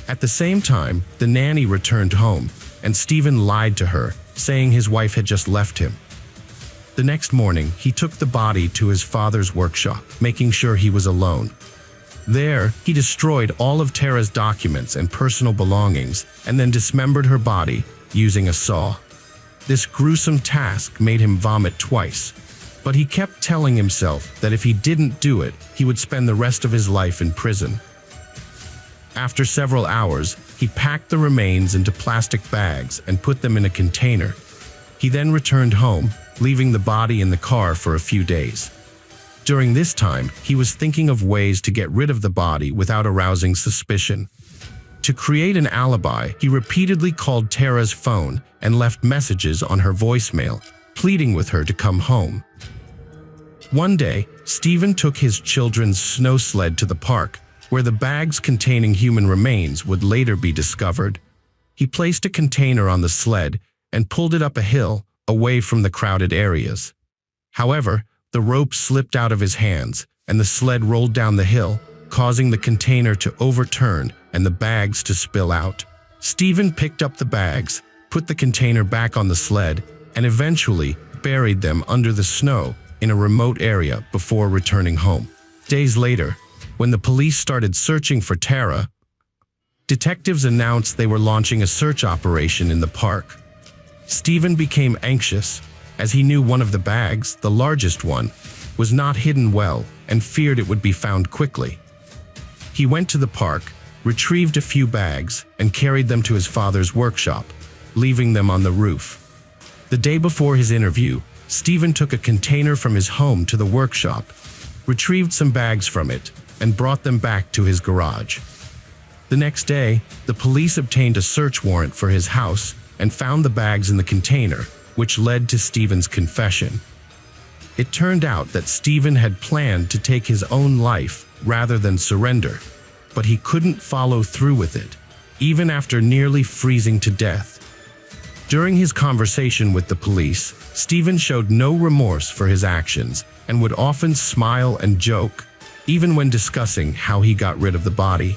A: At the same time, the nanny returned home, and Stephen lied to her, saying his wife had just left him. The next morning, he took the body to his father's workshop, making sure he was alone. There, he destroyed all of Tara's documents and personal belongings, and then dismembered her body using a saw. This gruesome task made him vomit twice, but he kept telling himself that if he didn't do it, he would spend the rest of his life in prison. After several hours, he packed the remains into plastic bags and put them in a container. He then returned home, leaving the body in the car for a few days. During this time, he was thinking of ways to get rid of the body without arousing suspicion. To create an alibi, he repeatedly called Tara's phone and left messages on her voicemail, pleading with her to come home. One day, Stephen took his children's snow sled to the park, where the bags containing human remains would later be discovered. He placed a container on the sled and pulled it up a hill away from the crowded areas. However, the rope slipped out of his hands and the sled rolled down the hill, causing the container to overturn and the bags to spill out. Stephen picked up the bags, put the container back on the sled, and eventually buried them under the snow in a remote area before returning home. Days later, when the police started searching for Tara, detectives announced they were launching a search operation in the park. Stephen became anxious, as he knew one of the bags, the largest one, was not hidden well and feared it would be found quickly. He went to the park, retrieved a few bags, and carried them to his father's workshop, leaving them on the roof. The day before his interview, Stephen took a container from his home to the workshop, retrieved some bags from it, and brought them back to his garage. The next day, the police obtained a search warrant for his house and found the bags in the container, which led to Stephen's confession. It turned out that Stephen had planned to take his own life rather than surrender, but he couldn't follow through with it, even after nearly freezing to death. During his conversation with the police, Stephen showed no remorse for his actions and would often smile and joke, even when discussing how he got rid of the body.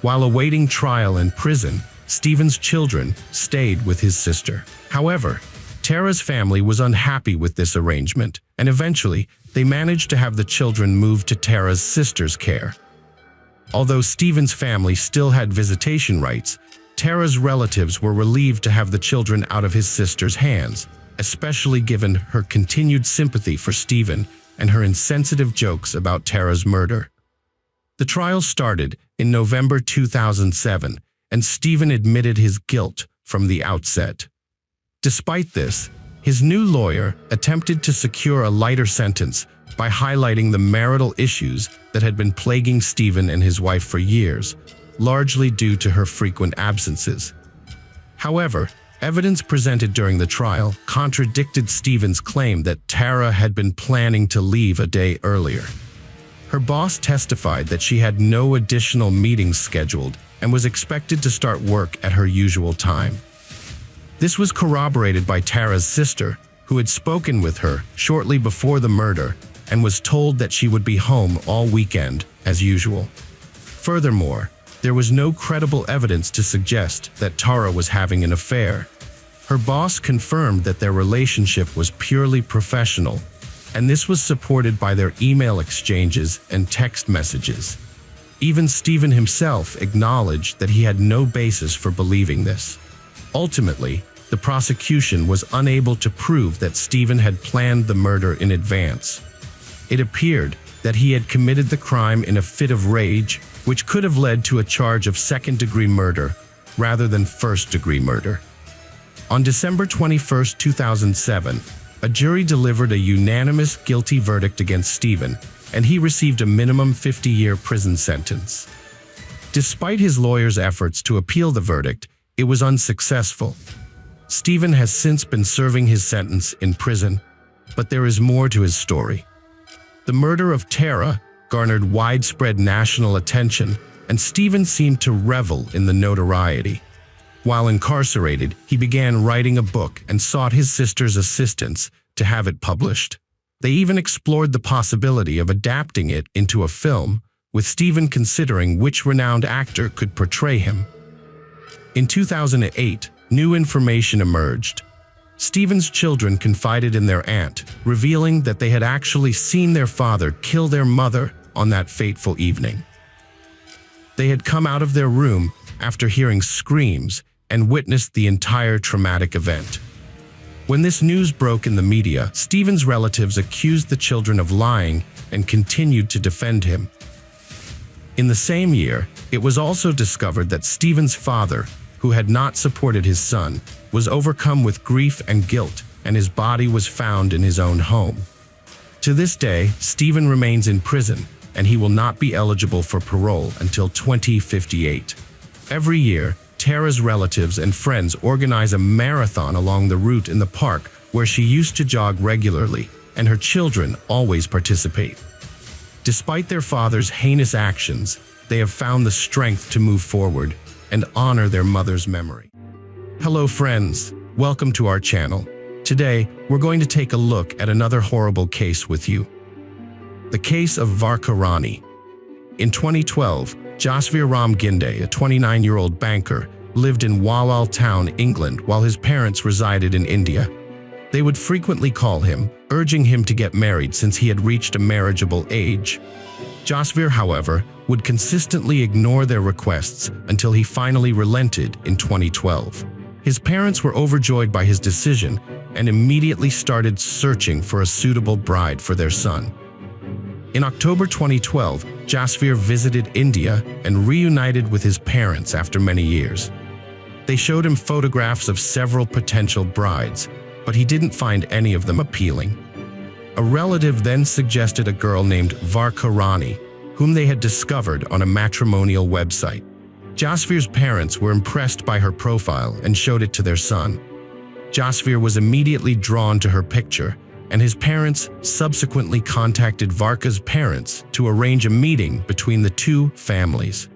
A: While awaiting trial in prison, Stephen's children stayed with his sister. However, Tara's family was unhappy with this arrangement, and eventually, they managed to have the children moved to Tara's sister's care. Although Stephen's family still had visitation rights, Tara's relatives were relieved to have the children out of his sister's hands, especially given her continued sympathy for Stephen and her insensitive jokes about Tara's murder. The trial started in November 2007, and Stephen admitted his guilt from the outset. Despite this, his new lawyer attempted to secure a lighter sentence by highlighting the marital issues that had been plaguing Stephen and his wife for years, largely due to her frequent absences. However, evidence presented during the trial contradicted Stephen's claim that Tara had been planning to leave a day earlier. Her boss testified that she had no additional meetings scheduled and was expected to start work at her usual time. This was corroborated by Tara's sister, who had spoken with her shortly before the murder and was told that she would be home all weekend, as usual. Furthermore, there was no credible evidence to suggest that Tara was having an affair. Her boss confirmed that their relationship was purely professional, and this was supported by their email exchanges and text messages. Even Stephen himself acknowledged that he had no basis for believing this. Ultimately, the prosecution was unable to prove that Stephen had planned the murder in advance. It appeared that he had committed the crime in a fit of rage, which could have led to a charge of second-degree murder rather than first-degree murder. On December 21, 2007, a jury delivered a unanimous guilty verdict against Stephen, and he received a minimum 50-year prison sentence. Despite his lawyer's efforts to appeal the verdict, it was unsuccessful. Stephen has since been serving his sentence in prison, but there is more to his story. The murder of Tara garnered widespread national attention, and Stephen seemed to revel in the notoriety. While incarcerated, he began writing a book and sought his sister's assistance to have it published. They even explored the possibility of adapting it into a film, with Stephen considering which renowned actor could portray him. In 2008, new information emerged. Stephen's children confided in their aunt, revealing that they had actually seen their father kill their mother on that fateful evening. They had come out of their room after hearing screams and witnessed the entire traumatic event. When this news broke in the media, Stephen's relatives accused the children of lying and continued to defend him. In the same year, it was also discovered that Stephen's father, who had not supported his son, was overcome with grief and guilt, and his body was found in his own home. To this day, Stephen remains in prison, and he will not be eligible for parole until 2058. Every year, Tara's relatives and friends organize a marathon along the route in the park where she used to jog regularly, and her children always participate. Despite their father's heinous actions, they have found the strength to move forward and honor their mother's memory. Hello friends, welcome to our channel. Today, we're going to take a look at another horrible case with you. The case of Varka Rani. In 2012, Jasveer Ram Ginde, a 29-year-old banker, lived in Wawal Town, England, while his parents resided in India. They would frequently call him, urging him to get married since he had reached a marriageable age. Jasveer, however, would consistently ignore their requests until he finally relented in 2012. His parents were overjoyed by his decision and immediately started searching for a suitable bride for their son. In October 2012, Jasveer visited India and reunited with his parents after many years. They showed him photographs of several potential brides, but he didn't find any of them appealing. A relative then suggested a girl named Varka Rani, whom they had discovered on a matrimonial website. Jasveer's parents were impressed by her profile and showed it to their son. Jasveer was immediately drawn to her picture, and his parents subsequently contacted Varka's parents to arrange a meeting between the two families.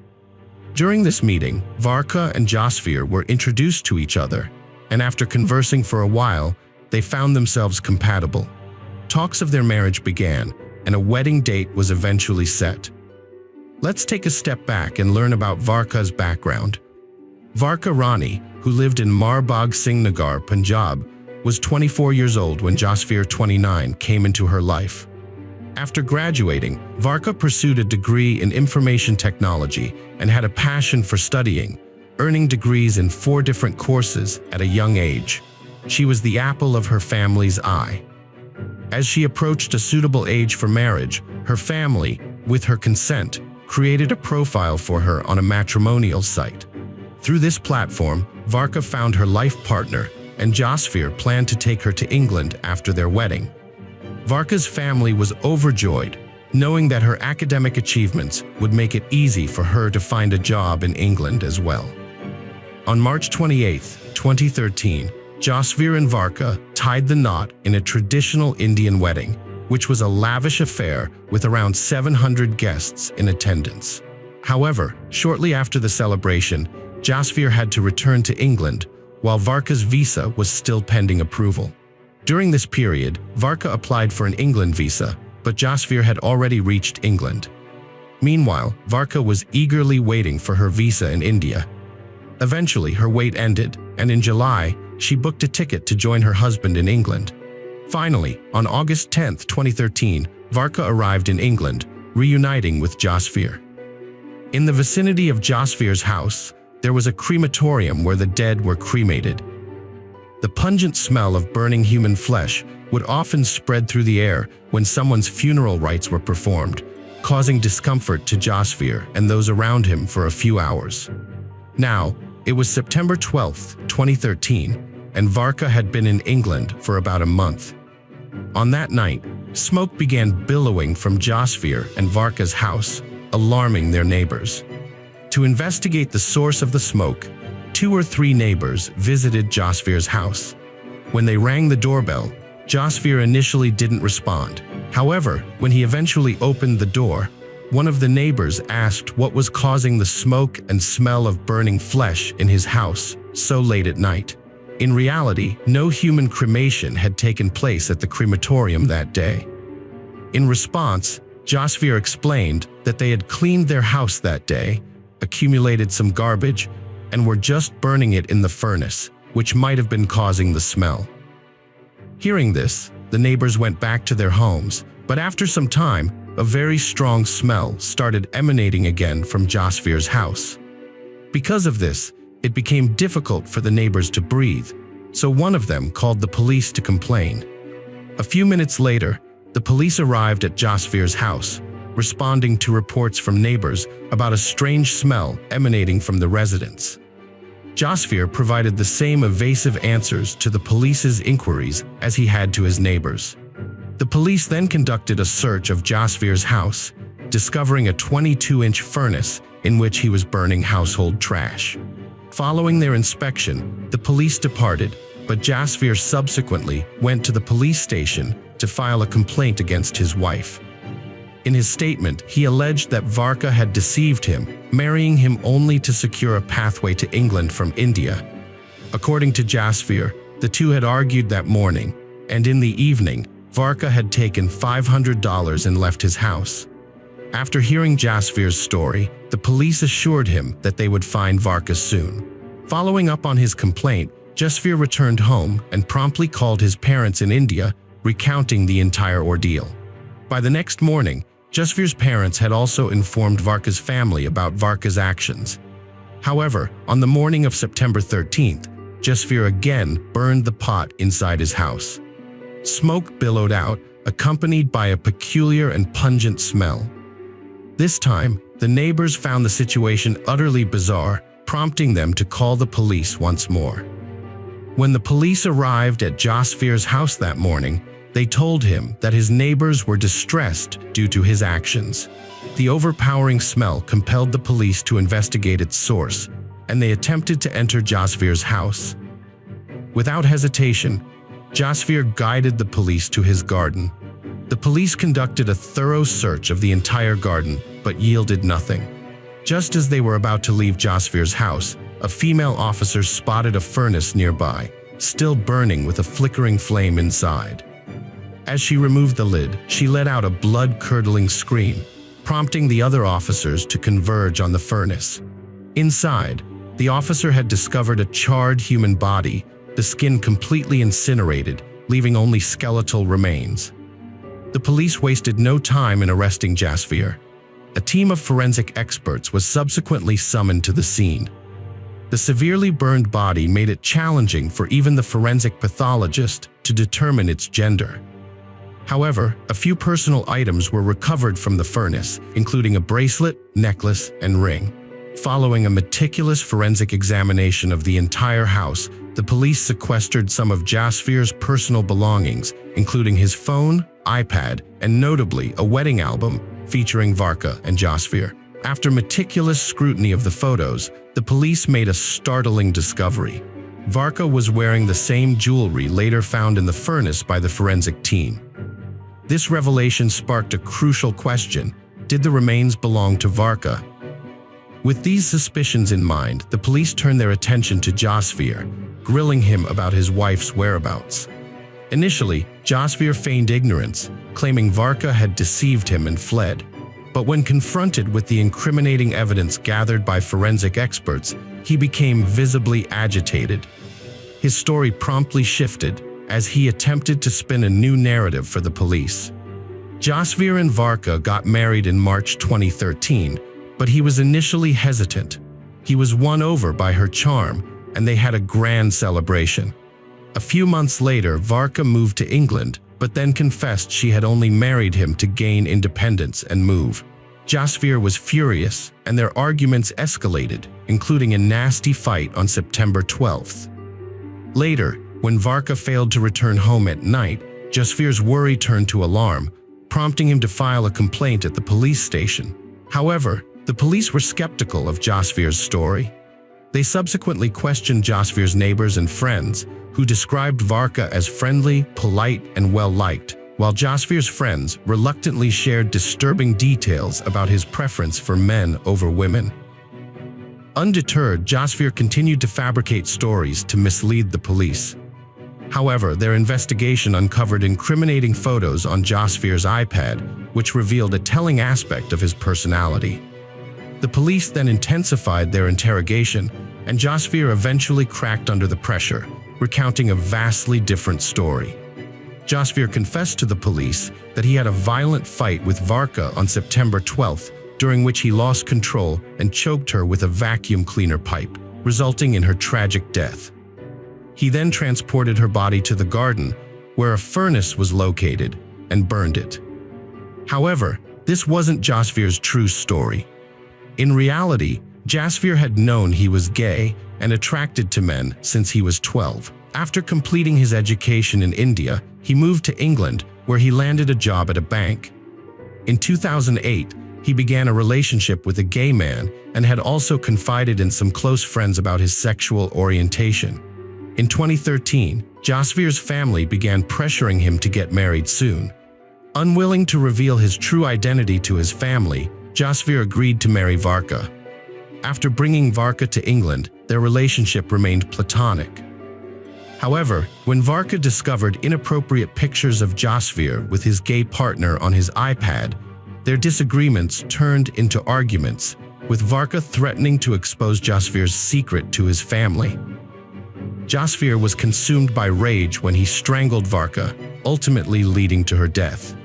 A: During this meeting, Varka and Jasveer were introduced to each other, and after conversing for a while, they found themselves compatible. Talks of their marriage began, and a wedding date was eventually set. Let's take a step back and learn about Varka's background. Varka Rani, who lived in Marbagh Singh Nagar, Punjab, was 24 years old when Jasveer, 29, came into her life. After graduating, Varka pursued a degree in information technology and had a passion for studying, earning degrees in 4 different courses at a young age. She was the apple of her family's eye. As she approached a suitable age for marriage, her family, with her consent, created a profile for her on a matrimonial site. Through this platform, Varka found her life partner, and Jasveer planned to take her to England after their wedding. Varka's family was overjoyed, knowing that her academic achievements would make it easy for her to find a job in England as well. On March 28, 2013, Jasveer and Varka tied the knot in a traditional Indian wedding, which was a lavish affair with around 700 guests in attendance. However, shortly after the celebration, Jasveer had to return to England, while Varka's visa was still pending approval. During this period, Varka applied for an England visa, but Jasvir had already reached England. Meanwhile, Varka was eagerly waiting for her visa in India. Eventually, her wait ended, and in July, she booked a ticket to join her husband in England. Finally, on August 10, 2013, Varka arrived in England, reuniting with Jasvir. In the vicinity of Jasvir's house, there was a crematorium where the dead were cremated. The pungent smell of burning human flesh would often spread through the air when someone's funeral rites were performed, causing discomfort to Jasvir and those around him for a few hours. Now, it was September 12, 2013, and Varka had been in England for about a month. On that night, smoke began billowing from Jasvir and Varka's house, alarming their neighbors. To investigate the source of the smoke, 2 or 3 neighbors visited Jasvir's house. When they rang the doorbell, Jasvir initially didn't respond. However, when he eventually opened the door, one of the neighbors asked what was causing the smoke and smell of burning flesh in his house so late at night. In reality, no human cremation had taken place at the crematorium that day. In response, Jasvir explained that they had cleaned their house that day, accumulated some garbage, and were just burning it in the furnace, which might have been causing the smell. Hearing this, the neighbors went back to their homes, but after some time, a very strong smell started emanating again from Jasvir's house. Because of this, it became difficult for the neighbors to breathe, so one of them called the police to complain. A few minutes later, the police arrived at Jasvir's house, responding to reports from neighbors about a strange smell emanating from the residence. Jasvir provided the same evasive answers to the police's inquiries as he had to his neighbors. The police then conducted a search of Jasvir's house, discovering a 22-inch furnace in which he was burning household trash. Following their inspection, the police departed, but Jasvir subsequently went to the police station to file a complaint against his wife. In his statement, he alleged that Varka had deceived him, marrying him only to secure a pathway to England from India. According to Jasvir, the two had argued that morning, and in the evening, Varka had taken $500 and left his house. After hearing Jasvir's story, the police assured him that they would find Varka soon. Following up on his complaint, Jasvir returned home and promptly called his parents in India, recounting the entire ordeal. By the next morning, Jasvir's parents had also informed Varka's family about Varka's actions. However, on the morning of September 13th, Jasvir again burned the pot inside his house. Smoke billowed out, accompanied by a peculiar and pungent smell. This time, the neighbors found the situation utterly bizarre, prompting them to call the police once more. When the police arrived at Jasvir's house that morning, they told him that his neighbors were distressed due to his actions. The overpowering smell compelled the police to investigate its source, and they attempted to enter Jasvir's house. Without hesitation, Jasvir guided the police to his garden. The police conducted a thorough search of the entire garden, but yielded nothing. Just as they were about to leave Jasvir's house, a female officer spotted a furnace nearby, still burning with a flickering flame inside. As she removed the lid, she let out a blood-curdling scream, prompting the other officers to converge on the furnace. Inside, the officer had discovered a charred human body, the skin completely incinerated, leaving only skeletal remains. The police wasted no time in arresting Jasvir. A team of forensic experts was subsequently summoned to the scene. The severely burned body made it challenging for even the forensic pathologist to determine its gender. However, a few personal items were recovered from the furnace, including a bracelet, necklace, and ring. Following a meticulous forensic examination of the entire house, the police sequestered some of Jasvir's personal belongings, including his phone, iPad, and notably a wedding album featuring Varka and Jasvir. After meticulous scrutiny of the photos, the police made a startling discovery. Varka was wearing the same jewelry later found in the furnace by the forensic team. This revelation sparked a crucial question: did the remains belong to Varka? With these suspicions in mind, the police turned their attention to Jasvir, grilling him about his wife's whereabouts. Initially, Jasvir feigned ignorance, claiming Varka had deceived him and fled. But when confronted with the incriminating evidence gathered by forensic experts, he became visibly agitated. His story promptly shifted as he attempted to spin a new narrative for the police. Jasvir and Varka got married in March 2013, but he was initially hesitant. He was won over by her charm, and they had a grand celebration. A few months later, Varka moved to England, but then confessed she had only married him to gain independence and move. Jasvir was furious, and their arguments escalated, including a nasty fight on September 12th. Later, when Varka failed to return home at night, Jasvir's worry turned to alarm, prompting him to file a complaint at the police station. However, the police were skeptical of Jasvir's story. They subsequently questioned Jasvir's neighbors and friends, who described Varka as friendly, polite, and well-liked, while Jasvir's friends reluctantly shared disturbing details about his preference for men over women. Undeterred, Jasvir continued to fabricate stories to mislead the police. However, their investigation uncovered incriminating photos on Jasvir's iPad, which revealed a telling aspect of his personality. The police then intensified their interrogation, and Jasvir eventually cracked under the pressure, recounting a vastly different story. Jasvir confessed to the police that he had a violent fight with Varka on September 12th, during which he lost control and choked her with a vacuum cleaner pipe, resulting in her tragic death. He then transported her body to the garden, where a furnace was located, and burned it. However, this wasn't Jasvir's true story. In reality, Jasvir had known he was gay and attracted to men since he was 12. After completing his education in India, he moved to England, where he landed a job at a bank. In 2008, he began a relationship with a gay man and had also confided in some close friends about his sexual orientation. In 2013, Jasvir's family began pressuring him to get married soon. Unwilling to reveal his true identity to his family, Jasvir agreed to marry Varka. After bringing Varka to England, their relationship remained platonic. However, when Varka discovered inappropriate pictures of Jasvir with his gay partner on his iPad, their disagreements turned into arguments, with Varka threatening to expose Jasvir's secret to his family. Jasvir was consumed by rage when he strangled Varka, ultimately leading to her death.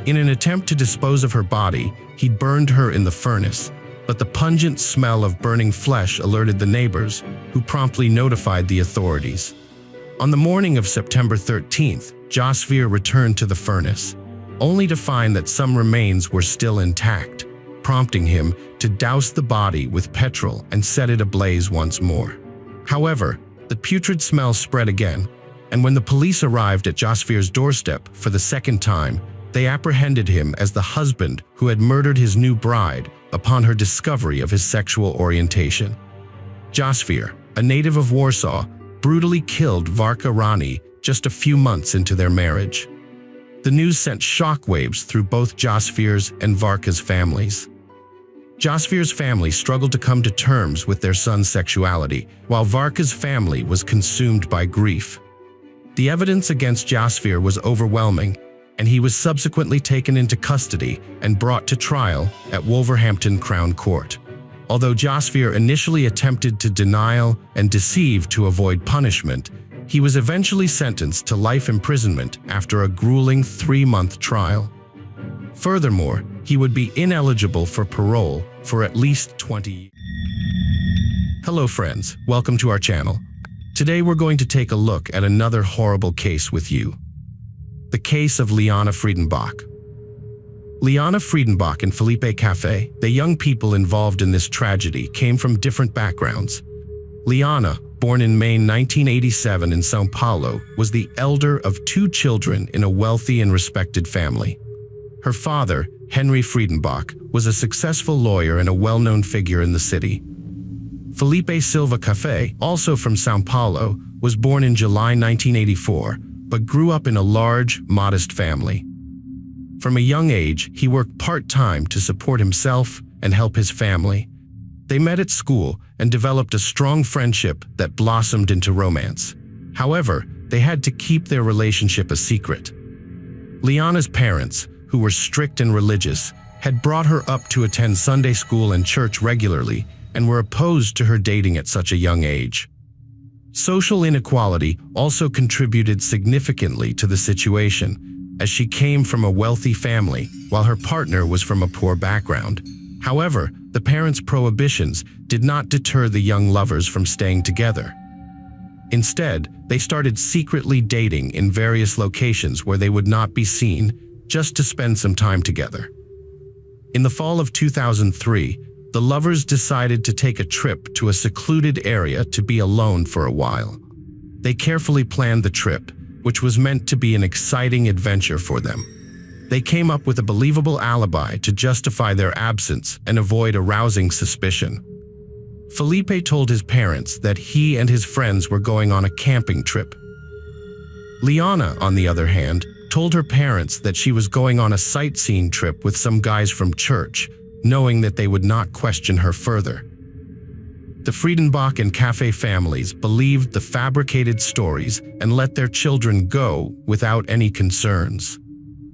A: In an attempt to dispose of her body, he burned her in the furnace, but the pungent smell of burning flesh alerted the neighbors, who promptly notified the authorities. On the morning of September 13th, Jasvir returned to the furnace, only to find that some remains were still intact, prompting him to douse the body with petrol and set it ablaze once more. However, the putrid smell spread again, and when the police arrived at Jasvir's doorstep for the second time, they apprehended him as the husband who had murdered his new bride upon her discovery of his sexual orientation. Jasvir, a native of Warsaw, brutally killed Varka Rani just a few months into their marriage. The news sent shockwaves through both Jasvir's and Varka's families. Jasvir's family struggled to come to terms with their son's sexuality, while Varka's family was consumed by grief. The evidence against Jasvir was overwhelming, and he was subsequently taken into custody and brought to trial at Wolverhampton Crown Court. Although Jasvir initially attempted to denial and deceive to avoid punishment, he was eventually sentenced to life imprisonment after a grueling 3-month trial. Furthermore, he would be ineligible for parole for at least 20 years. Hello friends, welcome to our channel. Today we're going to take a look at another horrible case with you. The case of Liana Friedenbach. Liana Friedenbach and Felipe Café, the young people involved in this tragedy, came from different backgrounds. Liana, born in May 1987 in São Paulo, was the elder of 2 children in a wealthy and respected family. Her father, Henry Friedenbach, was a successful lawyer and a well-known figure in the city. Felipe Silva Café, also from São Paulo, was born in July 1984, but grew up in a large, modest family. From a young age, he worked part-time to support himself and help his family. They met at school and developed a strong friendship that blossomed into romance. However, they had to keep their relationship a secret. Liana's parents, who were strict and religious, had brought her up to attend Sunday school and church regularly and were opposed to her dating at such a young age. Social inequality also contributed significantly to the situation, as she came from a wealthy family while her partner was from a poor background. However, the parents' prohibitions did not deter the young lovers from staying together. Instead, they started secretly dating in various locations where they would not be seen, just to spend some time together. In the fall of 2003, the lovers decided to take a trip to a secluded area to be alone for a while. They carefully planned the trip, which was meant to be an exciting adventure for them. They came up with a believable alibi to justify their absence and avoid arousing suspicion. Felipe told his parents that he and his friends were going on a camping trip. Liana, on the other hand, told her parents that she was going on a sightseeing trip with some guys from church, knowing that they would not question her further. The Friedenbach and Cafe families believed the fabricated stories and let their children go without any concerns.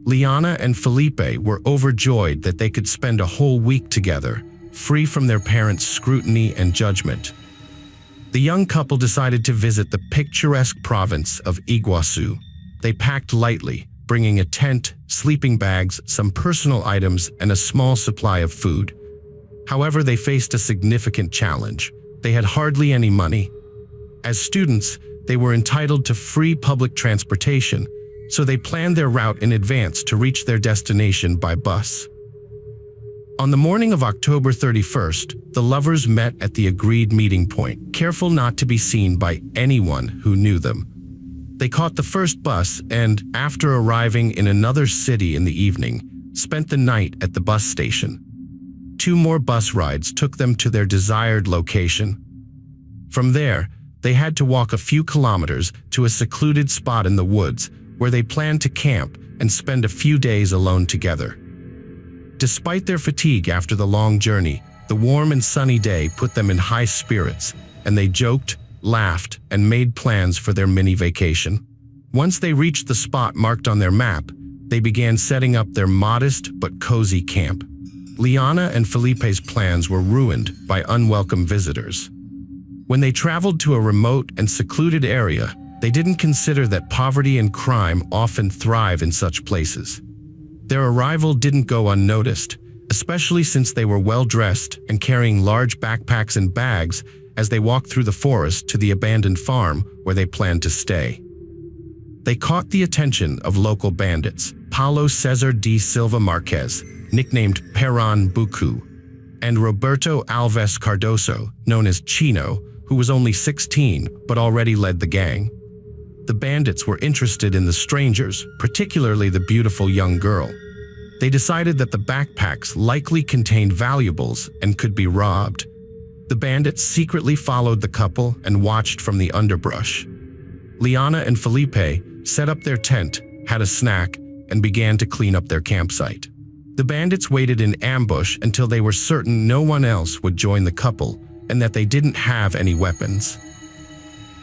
A: Liana and Felipe were overjoyed that they could spend a whole week together, free from their parents' scrutiny and judgment. The young couple decided to visit the picturesque province of Iguazu. They packed lightly, bringing a tent, sleeping bags, some personal items, and a small supply of food. However, they faced a significant challenge. They had hardly any money. As students, they were entitled to free public transportation, so they planned their route in advance to reach their destination by bus. On the morning of October 31st, the lovers met at the agreed meeting point, careful not to be seen by anyone who knew them. They caught the first bus and, after arriving in another city in the evening, spent the night at the bus station. 2 more bus rides took them to their desired location. From there, they had to walk a few kilometers to a secluded spot in the woods where they planned to camp and spend a few days alone together. Despite their fatigue after the long journey, the warm and sunny day put them in high spirits, and they joked, laughed, and made plans for their mini vacation. Once they reached the spot marked on their map, they began setting up their modest but cozy camp. Liana and Felipe's plans were ruined by unwelcome visitors. When they traveled to a remote and secluded area, they didn't consider that poverty and crime often thrive in such places. Their arrival didn't go unnoticed, especially since they were well-dressed and carrying large backpacks and bags as they walked through the forest to the abandoned farm where they planned to stay. They caught the attention of local bandits, Paulo Cesar de Silva Marquez, nicknamed Perran Buku, and Roberto Alves Cardoso, known as Chino, who was only 16 but already led the gang. The bandits were interested in the strangers, particularly the beautiful young girl. They decided that the backpacks likely contained valuables and could be robbed. The bandits secretly followed the couple and watched from the underbrush. Liana and Felipe set up their tent, had a snack, and began to clean up their campsite. The bandits waited in ambush until they were certain no one else would join the couple and that they didn't have any weapons.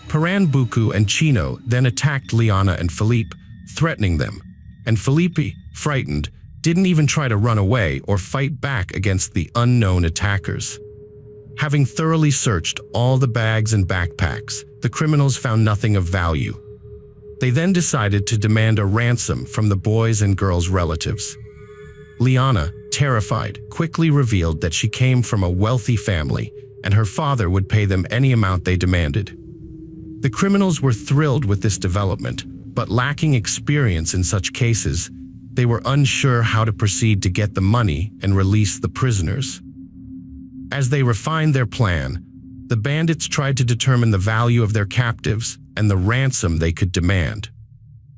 A: Perran Buku and Chino then attacked Liana and Felipe, threatening them, and Felipe, frightened, didn't even try to run away or fight back against the unknown attackers. Having thoroughly searched all the bags and backpacks, the criminals found nothing of value. They then decided to demand a ransom from the boys' and girls' relatives. Liana, terrified, quickly revealed that she came from a wealthy family and her father would pay them any amount they demanded. The criminals were thrilled with this development, but lacking experience in such cases, they were unsure how to proceed to get the money and release the prisoners. As they refined their plan, the bandits tried to determine the value of their captives and the ransom they could demand.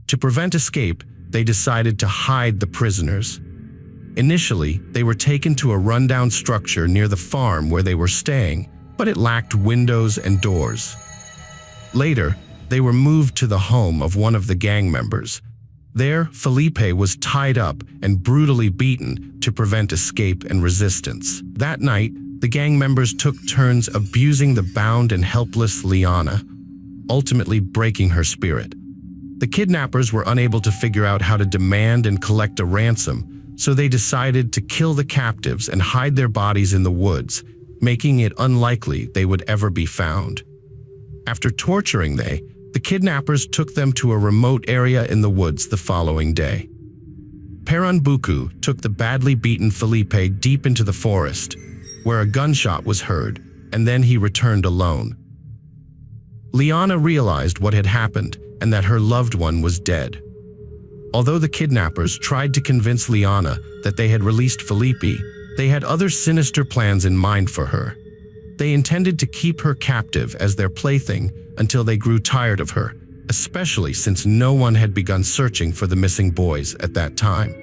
A: To prevent escape, they decided to hide the prisoners. Initially, they were taken to a rundown structure near the farm where they were staying, but it lacked windows and doors. Later, they were moved to the home of one of the gang members. There, Felipe was tied up and brutally beaten to prevent escape and resistance. That night, The gang members took turns abusing the bound and helpless Liana, ultimately breaking her spirit. The kidnappers were unable to figure out how to demand and collect a ransom, so they decided to kill the captives and hide their bodies in the woods, making it unlikely they would ever be found. After torturing the kidnappers took them to a remote area in the woods the following day. Pernambuco took the badly beaten Felipe deep into the forest, where a gunshot was heard, and then he returned alone. Liana realized what had happened and that her loved one was dead. Although the kidnappers tried to convince Liana that they had released Felipe, they had other sinister plans in mind for her. They intended to keep her captive as their plaything until they grew tired of her, especially since no one had begun searching for the missing boys at that time.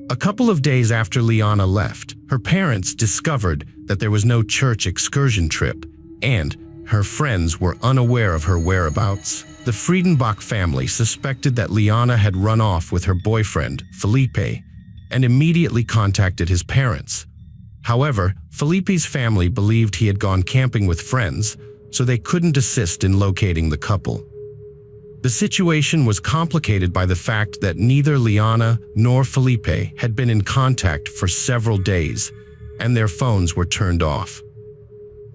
A: A couple of days after Liana left, her parents discovered that there was no church excursion trip, and her friends were unaware of her whereabouts. The Friedenbach family suspected that Liana had run off with her boyfriend, Felipe, and immediately contacted his parents. However, Felipe's family believed he had gone camping with friends, so they couldn't assist in locating the couple. The situation was complicated by the fact that neither Liana nor Felipe had been in contact for several days, and their phones were turned off.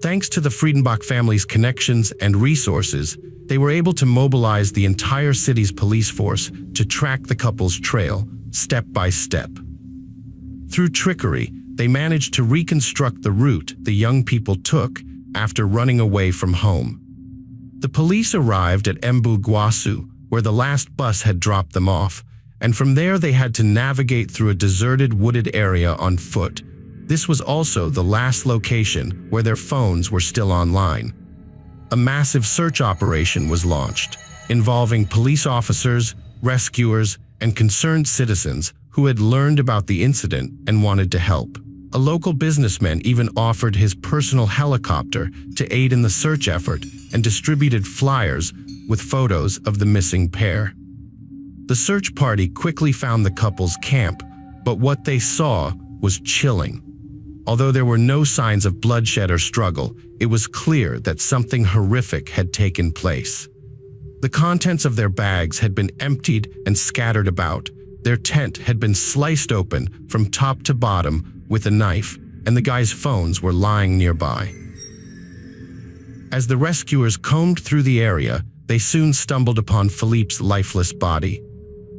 A: Thanks to the Friedenbach family's connections and resources, they were able to mobilize the entire city's police force to track the couple's trail, step by step. Through trickery, they managed to reconstruct the route the young people took after running away from home. The police arrived at Embu Guasu, where the last bus had dropped them off, and from there they had to navigate through a deserted wooded area on foot. This was also the last location where their phones were still online. A massive search operation was launched, involving police officers, rescuers, and concerned citizens who had learned about the incident and wanted to help. A local businessman even offered his personal helicopter to aid in the search effort and distributed flyers with photos of the missing pair. The search party quickly found the couple's camp, but what they saw was chilling. Although there were no signs of bloodshed or struggle, it was clear that something horrific had taken place. The contents of their bags had been emptied and scattered about. Their tent had been sliced open from top to bottom with a knife, and the guys' phones were lying nearby. As the rescuers combed through the area, they soon stumbled upon Philippe's lifeless body.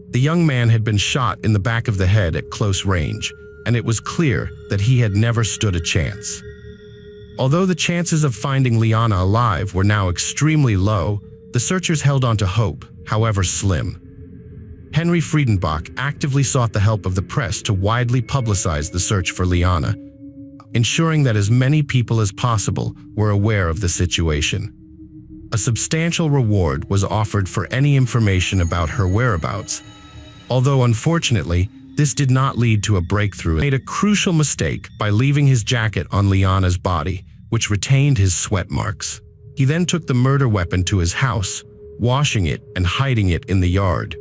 A: The young man had been shot in the back of the head at close range, and it was clear that he had never stood a chance. Although the chances of finding Liana alive were now extremely low, the searchers held on to hope, however slim. Henry Friedenbach actively sought the help of the press to widely publicize the search for Liana, ensuring that as many people as possible were aware of the situation. A substantial reward was offered for any information about her whereabouts. Although unfortunately, this did not lead to a breakthrough. He made a crucial mistake by leaving his jacket on Liana's body, which retained his sweat marks. He then took the murder weapon to his house, washing it and hiding it in the yard.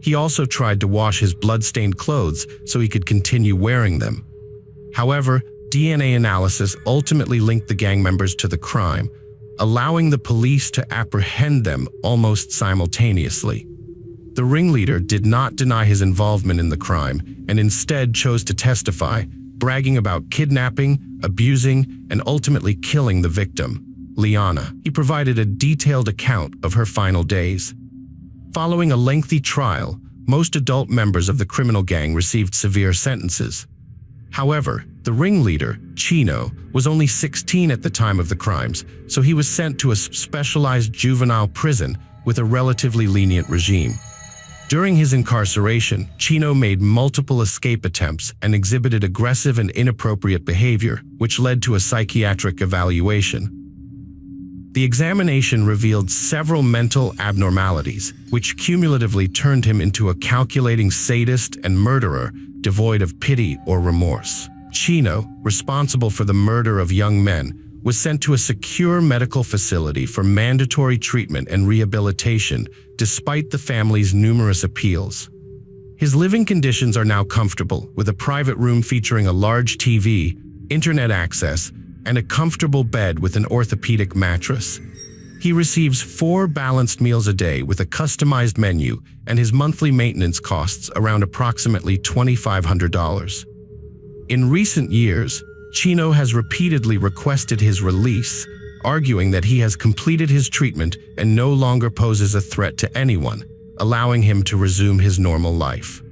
A: He also tried to wash his blood-stained clothes so he could continue wearing them. However, DNA analysis ultimately linked the gang members to the crime, allowing the police to apprehend them almost simultaneously. The ringleader did not deny his involvement in the crime and instead chose to testify, bragging about kidnapping, abusing, and ultimately killing the victim, Liana. He provided a detailed account of her final days. Following a lengthy trial, most adult members of the criminal gang received severe sentences. However, the ringleader, Chino, was only 16 at the time of the crimes, so he was sent to a specialized juvenile prison with a relatively lenient regime. During his incarceration, Chino made multiple escape attempts and exhibited aggressive and inappropriate behavior, which led to a psychiatric evaluation. The examination revealed several mental abnormalities, which cumulatively turned him into a calculating sadist and murderer devoid of pity or remorse. Chino, responsible for the murder of young men, was sent to a secure medical facility for mandatory treatment and rehabilitation despite the family's numerous appeals. His living conditions are now comfortable, with a private room featuring a large TV, internet access, and a comfortable bed with an orthopedic mattress. He receives 4 balanced meals a day with a customized menu, and his monthly maintenance costs around approximately $2,500. In recent years, Chino has repeatedly requested his release, arguing that he has completed his treatment and no longer poses a threat to anyone, allowing him to resume his normal life.